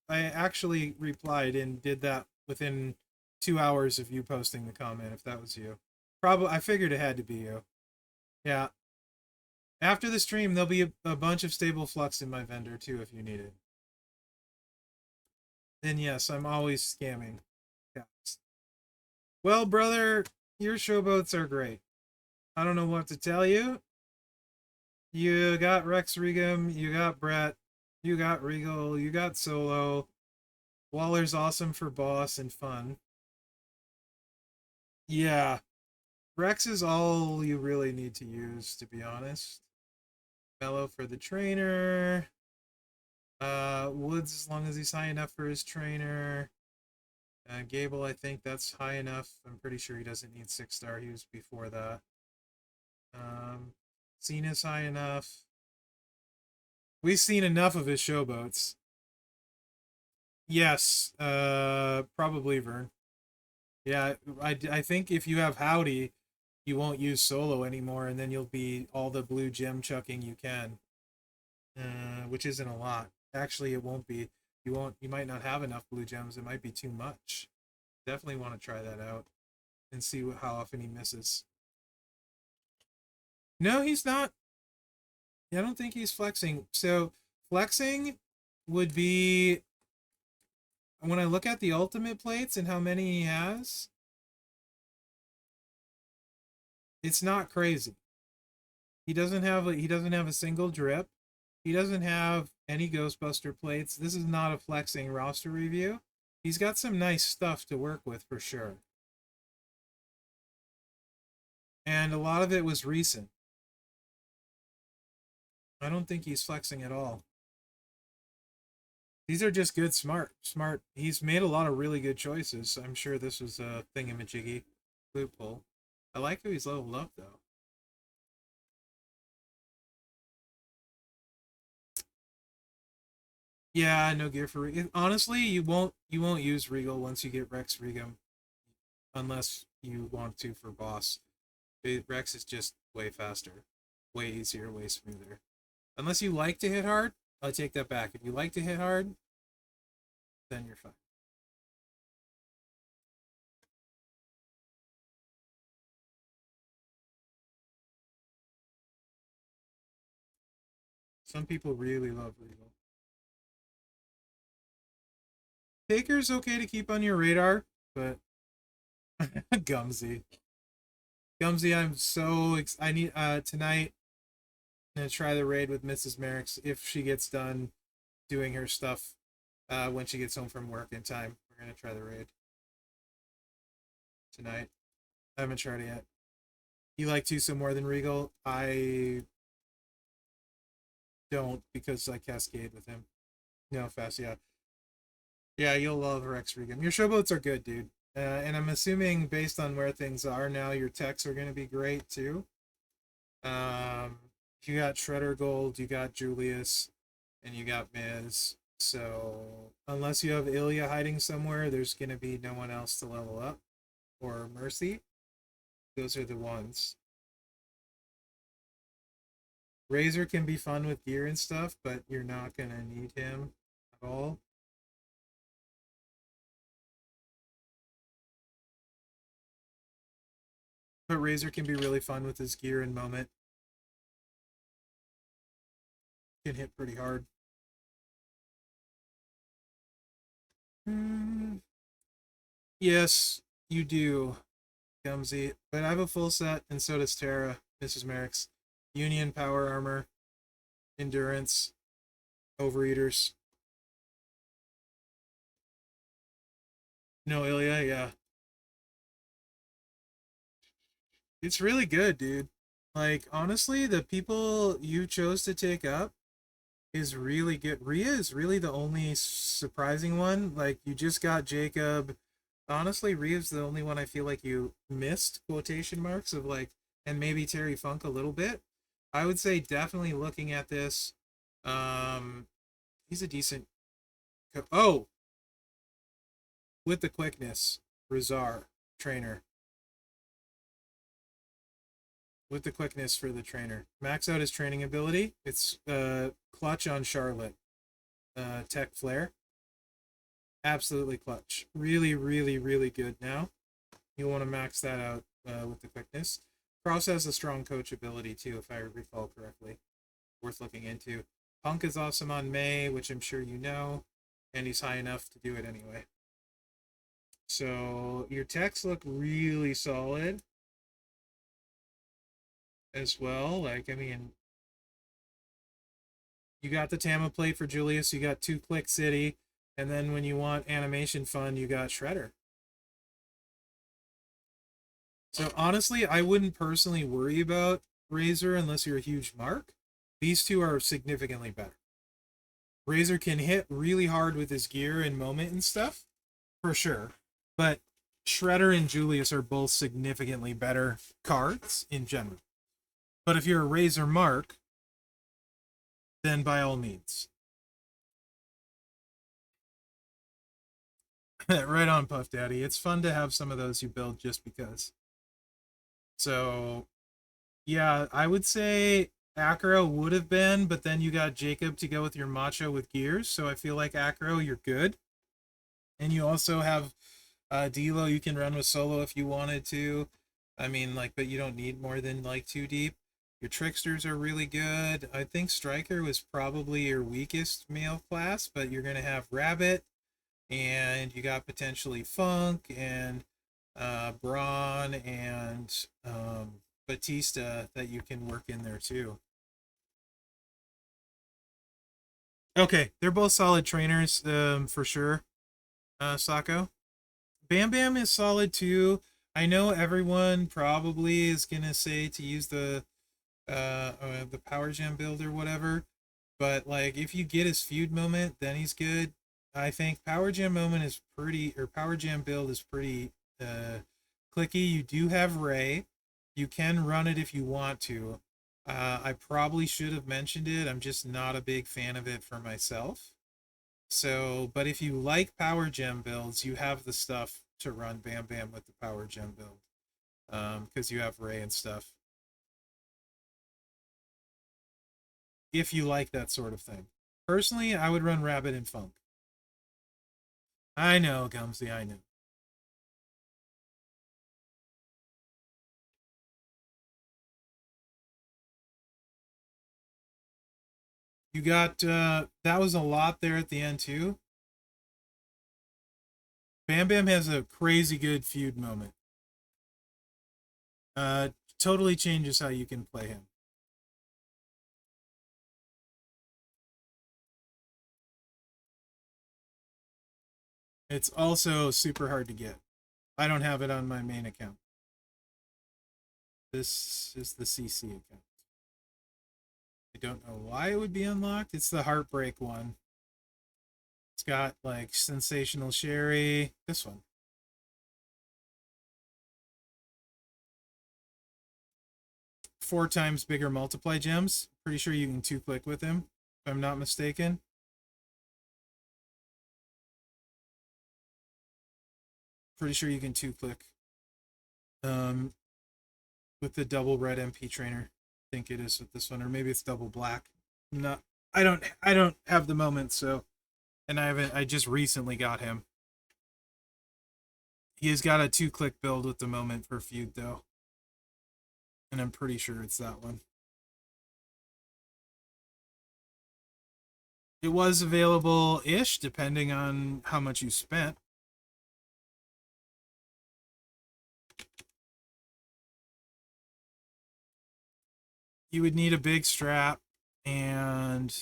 [SPEAKER 1] actually replied and did that within 2 hours of you posting the comment. If that was you, probably I figured it had to be you. Yeah. After the stream, there'll be a bunch of stable flux in my vendor too if you need it. then yes, I'm always scamming cats. Well, brother, your showboats are great. I don't know what to tell you. You got Rex Regum, you got Brett, you got Regal, you got Solo. Waller's awesome for boss and fun. Yeah, Rex is all you really need to use, to be honest. Mellow for the trainer. Woods, as long as he's high enough for his trainer. Gable, I think that's high enough. I'm pretty sure he doesn't need 6-star. He was before that. Cena's high enough. We've seen enough of his showboats. Yes, probably Vern. Yeah, I think if you have Howdy, you won't use Solo anymore, and then you'll be all the blue gem chucking you can, which isn't a lot. Actually, it won't be. You won't. You might not have enough blue gems. It might be too much. Definitely want to try that out and see how often he misses. No, he's not. I don't think he's flexing. So flexing would be when I look at the ultimate plates and how many he has. It's not crazy. He doesn't have a single drip. He doesn't have any Ghostbuster plates. This is not a flexing roster review. He's got some nice stuff to work with for sure. And a lot of it was recent. I don't think he's flexing at all. These are just good, smart. He's made a lot of really good choices. I'm sure this was a thingamajiggy loophole. I like how he's leveled up though. Yeah, no gear for Regal. Honestly, you won't use Regal once you get Rex Regum, unless you want to for boss. Rex is just way faster, way easier, way smoother. Unless you like to hit hard, I'll take that back. If you like to hit hard, then you're fine. Some people really love Regal. Taker's okay to keep on your radar, but Gumsy. Gumsy, I'm so I need tonight I'm gonna try the raid with Mrs. Mherex if she gets done doing her stuff when she gets home from work in time. We're gonna try the raid tonight. I haven't tried it yet. You like Tuso more than Regal? I don't because I cascade with him. No, fast, yeah. Yeah, you'll love Rex Regum. Your showboats are good, dude. And I'm assuming based on where things are now, your techs are gonna be great too. Um, you got Shredder Gold, you got Julius, and you got Miz. So unless you have Ilya hiding somewhere, there's gonna be no one else to level up. Or Mercy. Those are the ones. Razor can be fun with gear and stuff, but you're not gonna need him at all. But Razor can be really fun with his gear and moment. Can hit pretty hard. Mm, yes, you do, Gumsy. But I have a full set, and so does Terra, Mrs. Mherex. Union, Power Armor, Endurance, Overeaters. No, Ilya, yeah. It's really good, dude. Like, honestly, the people you chose to take up is really good. Rhea is really the only surprising one. Like, you just got Jacob. Honestly, Rhea's the only one I feel like you missed quotation marks of like, and maybe Terry Funk a little bit. I would say definitely looking at this. Um, he's a decent. Oh, with the quickness, Rizar trainer with the quickness for the trainer. Max out his training ability. It's clutch on Charlotte. Tech flare. Absolutely clutch. Really, really, really good now. You want to max that out with the quickness. Cross has a strong coach ability too, if I recall correctly. Worth looking into. Punk is awesome on May, which I'm sure you know. and he's high enough to do it anyway. So your techs look really solid as well. Like, I mean, you got the Tama plate for Julius, you got 2-click City, and then when you want animation fun, you got Shredder. So honestly, I wouldn't personally worry about Razor unless you're a huge mark. These two are significantly better. Razor can hit really hard with his gear and moment and stuff, for sure. But Shredder and Julius are both significantly better cards in general. But if you're a Razor mark, then by all means. Right on, Puff Daddy. It's fun to have some of those you build just because. So, yeah, I would say Acro would have been, but then you got Jacob to go with your Macho with gears. So I feel like Acro, you're good. And you also have Dilo you can run with solo if you wanted to. I mean, like, but you don't need more than like 2 deep. Your Tricksters are really good. I think Striker was probably your weakest male class, but you're going to have Rabbit, and you got potentially Funk, and Braun, and Batista that you can work in there too. Okay, they're both solid trainers for sure, Sako. Bam Bam is solid too. I know everyone probably is gonna say to use the Power Gem build or whatever, but like if you get his feud moment, then he's good. I think Power Gem moment is pretty, or Power Gem build is pretty clicky. You do have Ray. You can run it if you want to. I probably should have mentioned it. I'm just not a big fan of it for myself. So, but if you like Power Gem builds, you have the stuff to run Bam Bam with the Power Gem build. Because you have Ray and stuff. If you like that sort of thing. Personally, I would run Rabbit and Funk. I know, Gumsy, I know. You got that was a lot there at the end too. Bam Bam has a crazy good feud moment. Uh Totally changes how you can play him. It's also super hard to get. I don't have it on my main account. This is the CC account. I don't know why it would be unlocked. It's the Heartbreak one. It's got like Sensational Sherry. This one. 4 times bigger multiply gems. Pretty sure you can 2-click with him, if I'm not mistaken. Pretty sure you can 2-click. With the double red MP trainer. I think it is with this one, or maybe it's double black. Not. I don't have the moment, so, and I just recently got him. He has got a 2-click build with the moment for feud though. And I'm pretty sure it's that one. It was available-ish, depending on how much you spent. You would need a big strap, and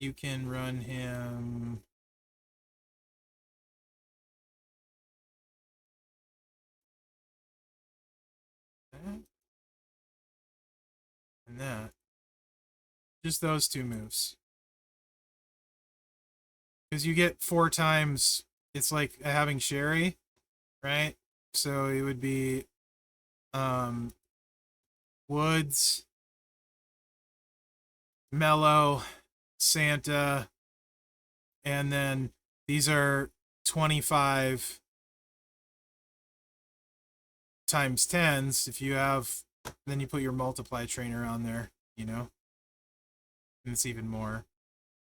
[SPEAKER 1] you can run him. And that. Just those 2 moves. Because you get 4 times, it's like having Sherry, right? So it would be um, Woods, Mellow, Santa, and then these are 25 times 10s. If you have, then you put your multiply trainer on there, you know, and it's even more.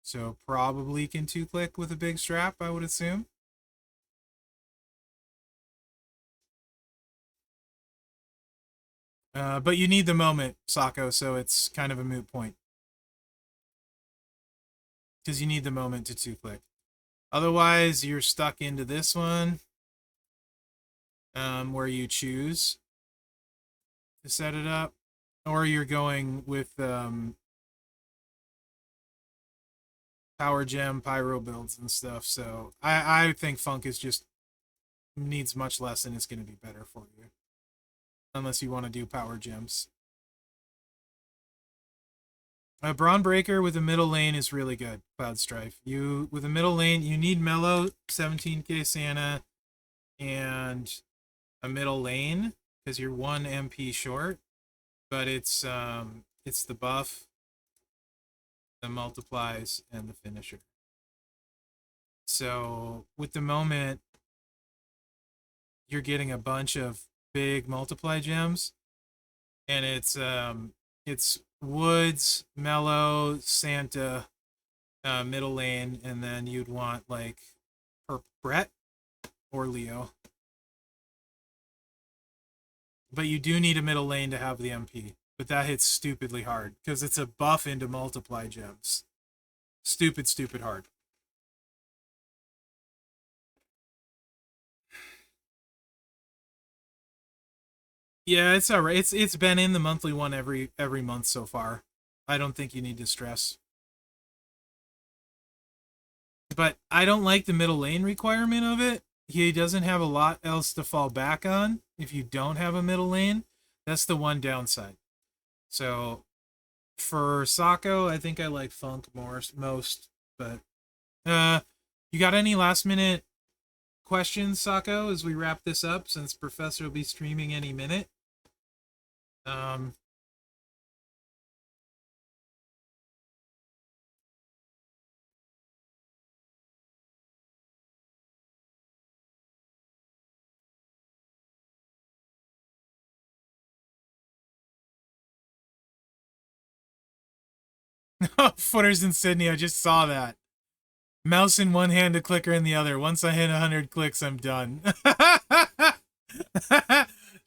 [SPEAKER 1] So probably can 2-click with a big strap, I would assume. But you need the moment, Sako, so it's kind of a moot point. Because you need the moment to 2-click. Otherwise, you're stuck into this one, where you choose to set it up, or you're going with power gem pyro builds and stuff. So I think funk is just needs much less and it's going to be better for you, unless you want to do power gems. A Brawn Breaker with a middle lane is really good. Cloud Strife. You with a middle lane, you need Mellow, 17k Santa, and a middle lane because you're 1 MP short. But it's the buff, the multiplies, and the finisher. So with the moment, you're getting a bunch of big multiply gems, and it's Woods, Mellow, Santa, middle lane, and then you'd want like Brett or Leo. But you do need a middle lane to have the MP. But that hits stupidly hard because it's a buff into multiply gems. Stupid, stupid hard. Yeah, it's all right. It's been in the monthly one every month so far. I don't think you need to stress. But I don't like the middle lane requirement of it. He doesn't have a lot else to fall back on if you don't have a middle lane. That's the one downside. So for Sako, I think I like Funk most. But you got any last minute questions, Sako, as we wrap this up? Since Professor will be streaming any minute. Footers in Sydney. I just saw that. Mouse in one hand, a clicker in the other. Once I hit 100 clicks, I'm done.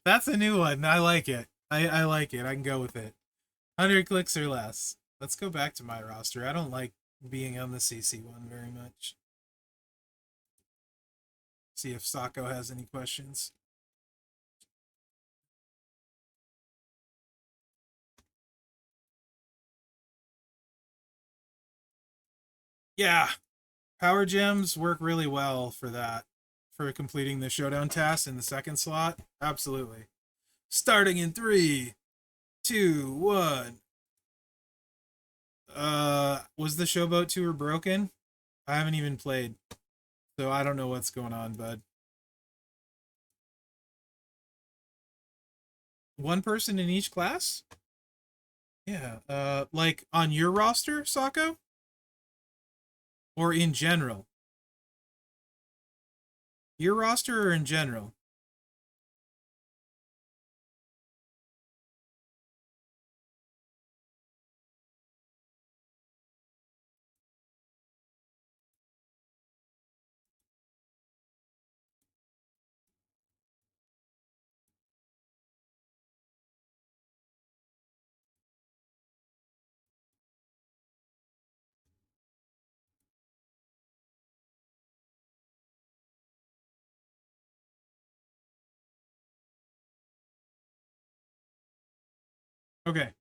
[SPEAKER 1] That's a new one. I like it. I like it. I can go with it. 100 clicks or less. Let's go back to my roster. I don't like being on the CC one very much. See if Sako has any questions. Yeah, power gems work really well for that, for completing the showdown task in the second slot. Absolutely. Starting in 3, 2, 1. Was the showboat tour broken? I haven't even played, so I don't know what's going on, bud. One person in each class? Yeah. Like on your roster, Sako? Or in general? Your roster or in general? Okay.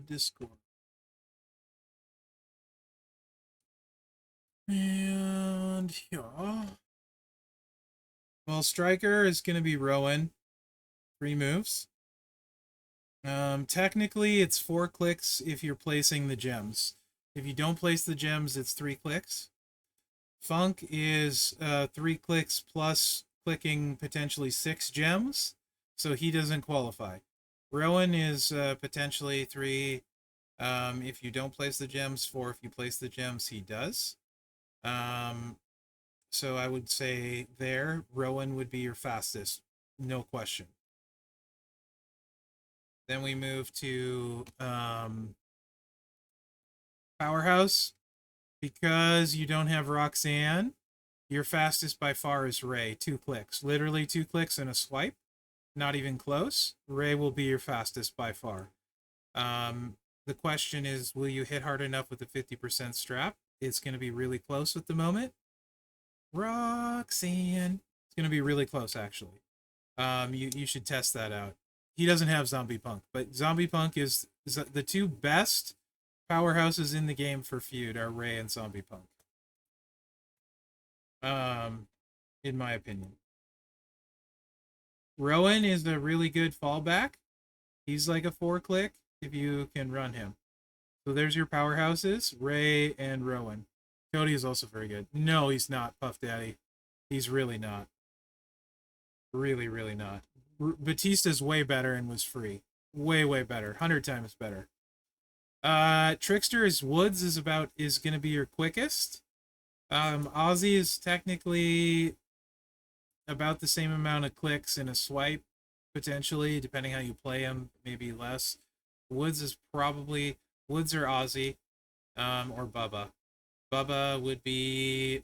[SPEAKER 1] Discord. And yeah. Well, Striker is going to be Rowan. 3 moves. Technically, it's 4 clicks if you're placing the gems. If you don't place the gems, it's 3 clicks. Funk is 3 clicks plus clicking potentially 6 gems, so he doesn't qualify. Rowan is potentially 3 if you don't place the gems, 4 if you place the gems, he does. So I would say there, Rowan would be your fastest, no question. Then we move to Powerhouse. Because you don't have Roxanne, your fastest by far is Ray. 2 clicks. Literally 2 clicks and a swipe. Not even close. Ray will be your fastest by far. The question is, will you hit hard enough with the 50% strap? It's going to be really close at the moment. Roxanne. It's going to be really close, actually. You should test that out. He doesn't have Zombie Punk, but Zombie Punk is the two best powerhouses in the game for Feud are Ray and Zombie Punk. Um, in my opinion, Rowan is a really good fallback. He's like a 4-click if you can run him. So there's your powerhouses, Ray and Rowan. Cody is also very good. No, he's not, Puff Daddy. He's really not. Really, really not. Batista's way better and was free. Way, way better. 100 times better. Trickster is Woods is gonna be your quickest. Ozzy is technically about the same amount of clicks in a swipe, potentially, depending how you play him, maybe less. Woods is probably Woods or Ozzy, or Bubba. Bubba would be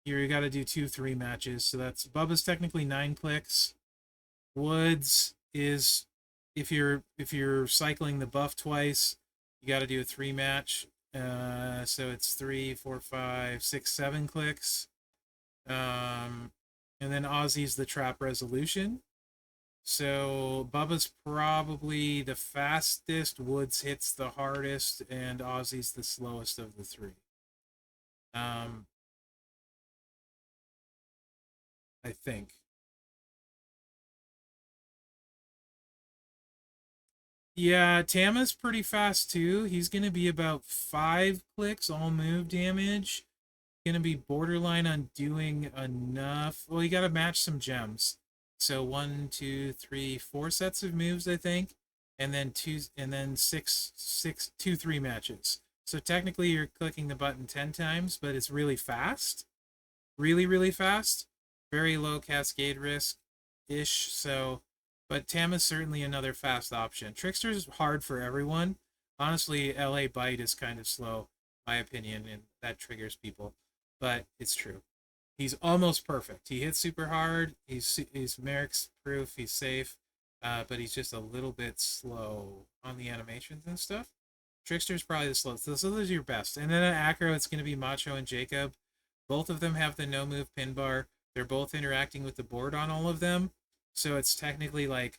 [SPEAKER 1] you got to do 2-3 matches, so that's Bubba's technically 9 clicks. Woods is if you're cycling the buff twice, you got to do a 3 match. So it's 3, 4, 5, 6, 7 clicks. And then Ozzy's the trap resolution. So Bubba's probably the fastest, Woods hits the hardest, and Ozzy's the slowest of the three. Um, I think. Yeah, Tama's pretty fast too. He's gonna be about 5 clicks, all move damage. Gonna be borderline on doing enough. Well, you gotta match some gems. So 1, 2, 3, 4 sets of moves, I think, and then two, 3 matches. So technically, you're clicking the button 10 times, but it's really fast, really, really fast. Very low cascade risk ish. So, but Tam is certainly another fast option. Trickster's hard for everyone. Honestly, LA Bite is kind of slow, my opinion, and that triggers people. But it's true. He's almost perfect. He hits super hard. He's Mherex proof. He's safe, but he's just a little bit slow on the animations and stuff. Trickster's probably the slowest. So those are your best. And then at Acro, it's going to be Macho and Jacob. Both of them have the no move pin bar. They're both interacting with the board on all of them. So it's technically like,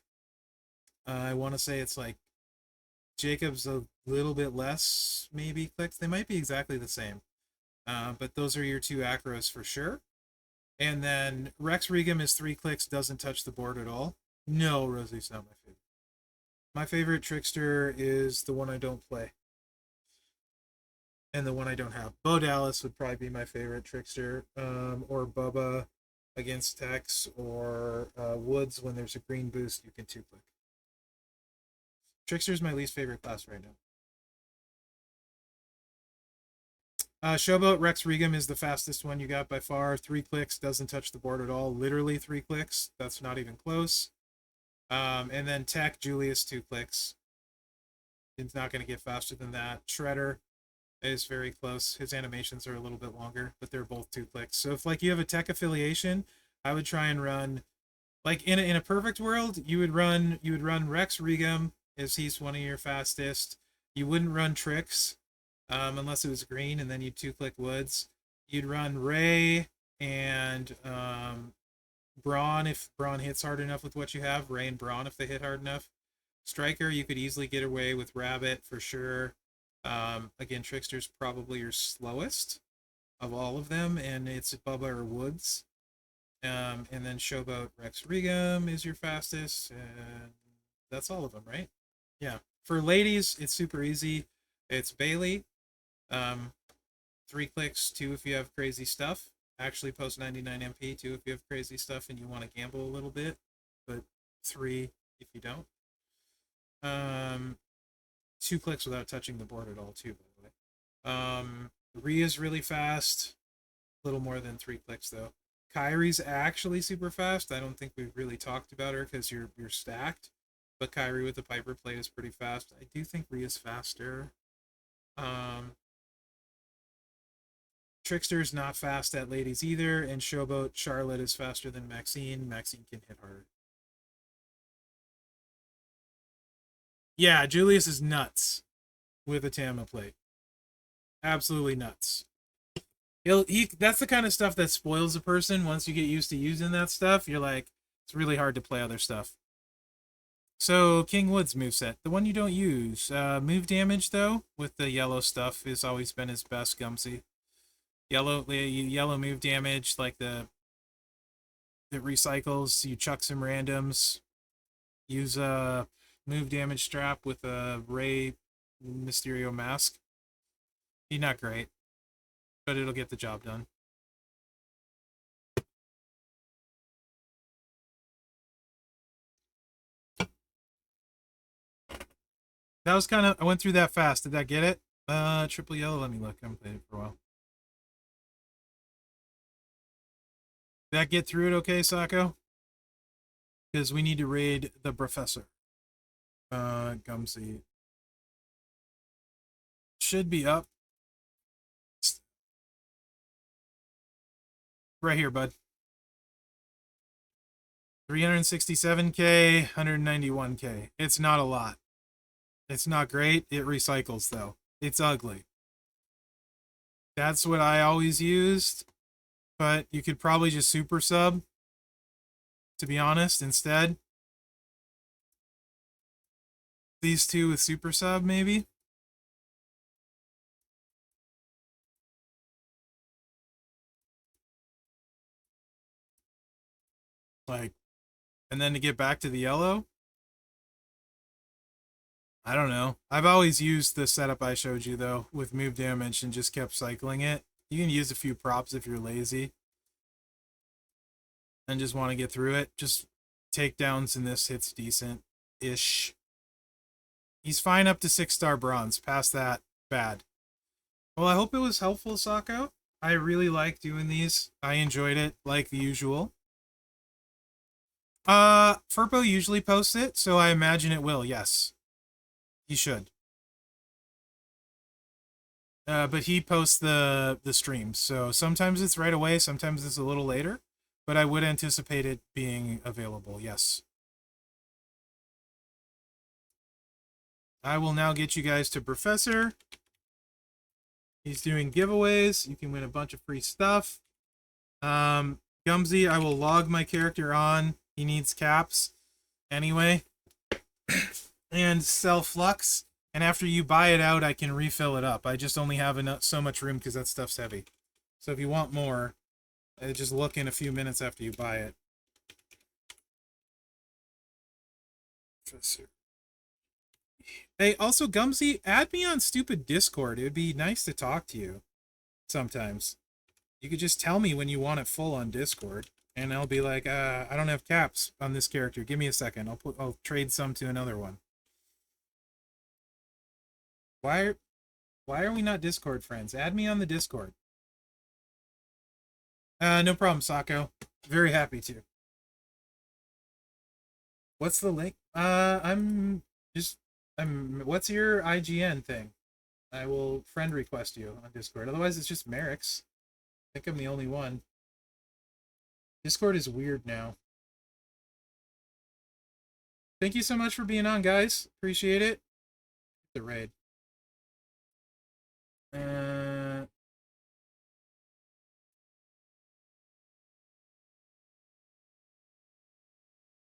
[SPEAKER 1] I want to say it's like Jacob's a little bit less, maybe clicks. They might be exactly the same. But those are your two acros for sure. And then Rex Regum is 3 clicks, doesn't touch the board at all. No, Rosie's not my favorite. My favorite trickster is the one I don't play. And the one I don't have. Bo Dallas would probably be my favorite trickster. Or Bubba against Tex, or Woods when there's a green boost, you can 2-click. Trickster is my least favorite class right now. Showboat Rex Regum is the fastest one you got by far. 3 clicks, doesn't touch the board at all. Literally 3 clicks. That's not even close. And then Tech Julius 2 clicks. It's not going to get faster than that. Shredder is very close. His animations are a little bit longer, but they're both 2 clicks. So if like you have a tech affiliation, I would try and run like in a perfect world, you would run Rex Regum as he's one of your fastest. You wouldn't run Tricks unless it was green, and then you'd 2-click Woods. You'd run Ray and Braun if Braun hits hard enough with what you have. Ray and Braun if they hit hard enough. Striker, you could easily get away with Rabbit for sure. Again, Trickster's probably your slowest of all of them, and it's Bubba or Woods. And then Showboat Rex Regum is your fastest, and that's all of them, right? Yeah. For ladies, it's super easy. It's Bailey. 3 clicks, 2 if you have crazy stuff. Actually, post 99 MP, 2 if you have crazy stuff and you want to gamble a little bit, but 3 if you don't. 2 clicks without touching the board at all, too, by the way. Rhea's really fast. A little more than 3 clicks, though. Kyrie's actually super fast. I don't think we've really talked about her because you're stacked. But Kyrie with the Piper plate is pretty fast. I do think Rhea's faster. Trickster's not fast at ladies either, and Showboat Charlotte is faster than Maxine. Maxine can hit hard. Yeah, Julius is nuts with a Tama plate. Absolutely nuts. That's the kind of stuff that spoils a person. Once you get used to using that stuff, you're like, it's really hard to play other stuff. So, King Wood's moveset, the one you don't use. Move damage, though, with the yellow stuff, has always been his best, Gumsy. Yellow move damage, like that recycles, you chuck some randoms. Use a move damage strap with a Ray Mysterio mask. He's not great, but it'll get the job done. That was kind of, I went through that fast. Did that get it? Triple yellow, let me look. I haven't played it for a while. Did that get through it okay, Sako? Because we need to raid the professor. Gumsy. Should be up. Right here, bud. 367k, 191k. It's not a lot. It's not great. It recycles, though. It's ugly. That's what I always used. But you could probably just super sub, to be honest, instead. These two with super sub, maybe? Like, and then to get back to the yellow? I don't know. I've always used the setup I showed you, though, with move damage and just kept cycling it. You can use a few props if you're lazy and just want to get through it. Just takedowns in this hits decent-ish. He's fine up to 6-star bronze. Past that, bad. Well, I hope it was helpful, Sako. I really like doing these. I enjoyed it, like the usual. Furpo usually posts it, so I imagine it will, yes. He should. But he posts the streams, so sometimes it's right away, sometimes it's a little later, but I would anticipate it being available, yes. I will now get you guys to Professor. He's doing giveaways. You can win a bunch of free stuff. Gumsy, I will log my character on. He needs caps anyway. And sell Flux. And after you buy it out, I can refill it up. I just only have enough, so much room because that stuff's heavy. So if you want more, just look in a few minutes after you buy it. Professor. Hey, also, Gumsy, add me on stupid Discord. It would be nice to talk to you sometimes. You could just tell me when you want it full on Discord. And I'll be like, I don't have caps on this character. Give me a second. I'll trade some to another one. Why are we not Discord friends? Add me on the Discord. No problem, Sako. Very happy to. What's the link? What's your IGN thing? I will friend request you on Discord. Otherwise, it's just Mherex. I think I'm the only one. Discord is weird now. Thank you so much for being on, guys. Appreciate it. The raid.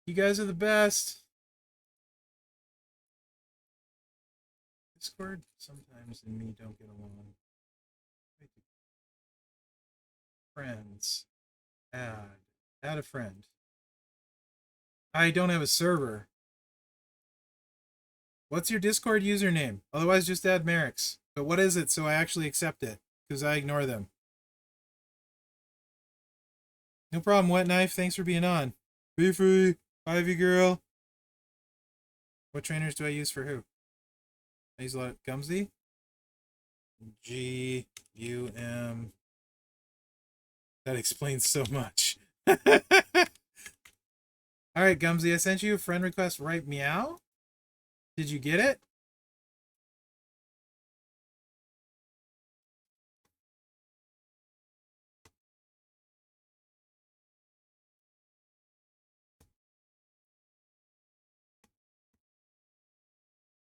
[SPEAKER 1] You guys are the best. Discord sometimes and me don't get along. Friends. Add a friend. I don't have a server. What's your Discord username? Otherwise, just add Mherex. But what is it so I actually accept it? Because I ignore them. No problem, Wet Knife. Thanks for being on. Be free. Ivy girl. What trainers do I use for who? I use a lot of Gumsy. G-U-M. That explains so much. Alright, Gumsy, I sent you a friend request right meow. Did you get it?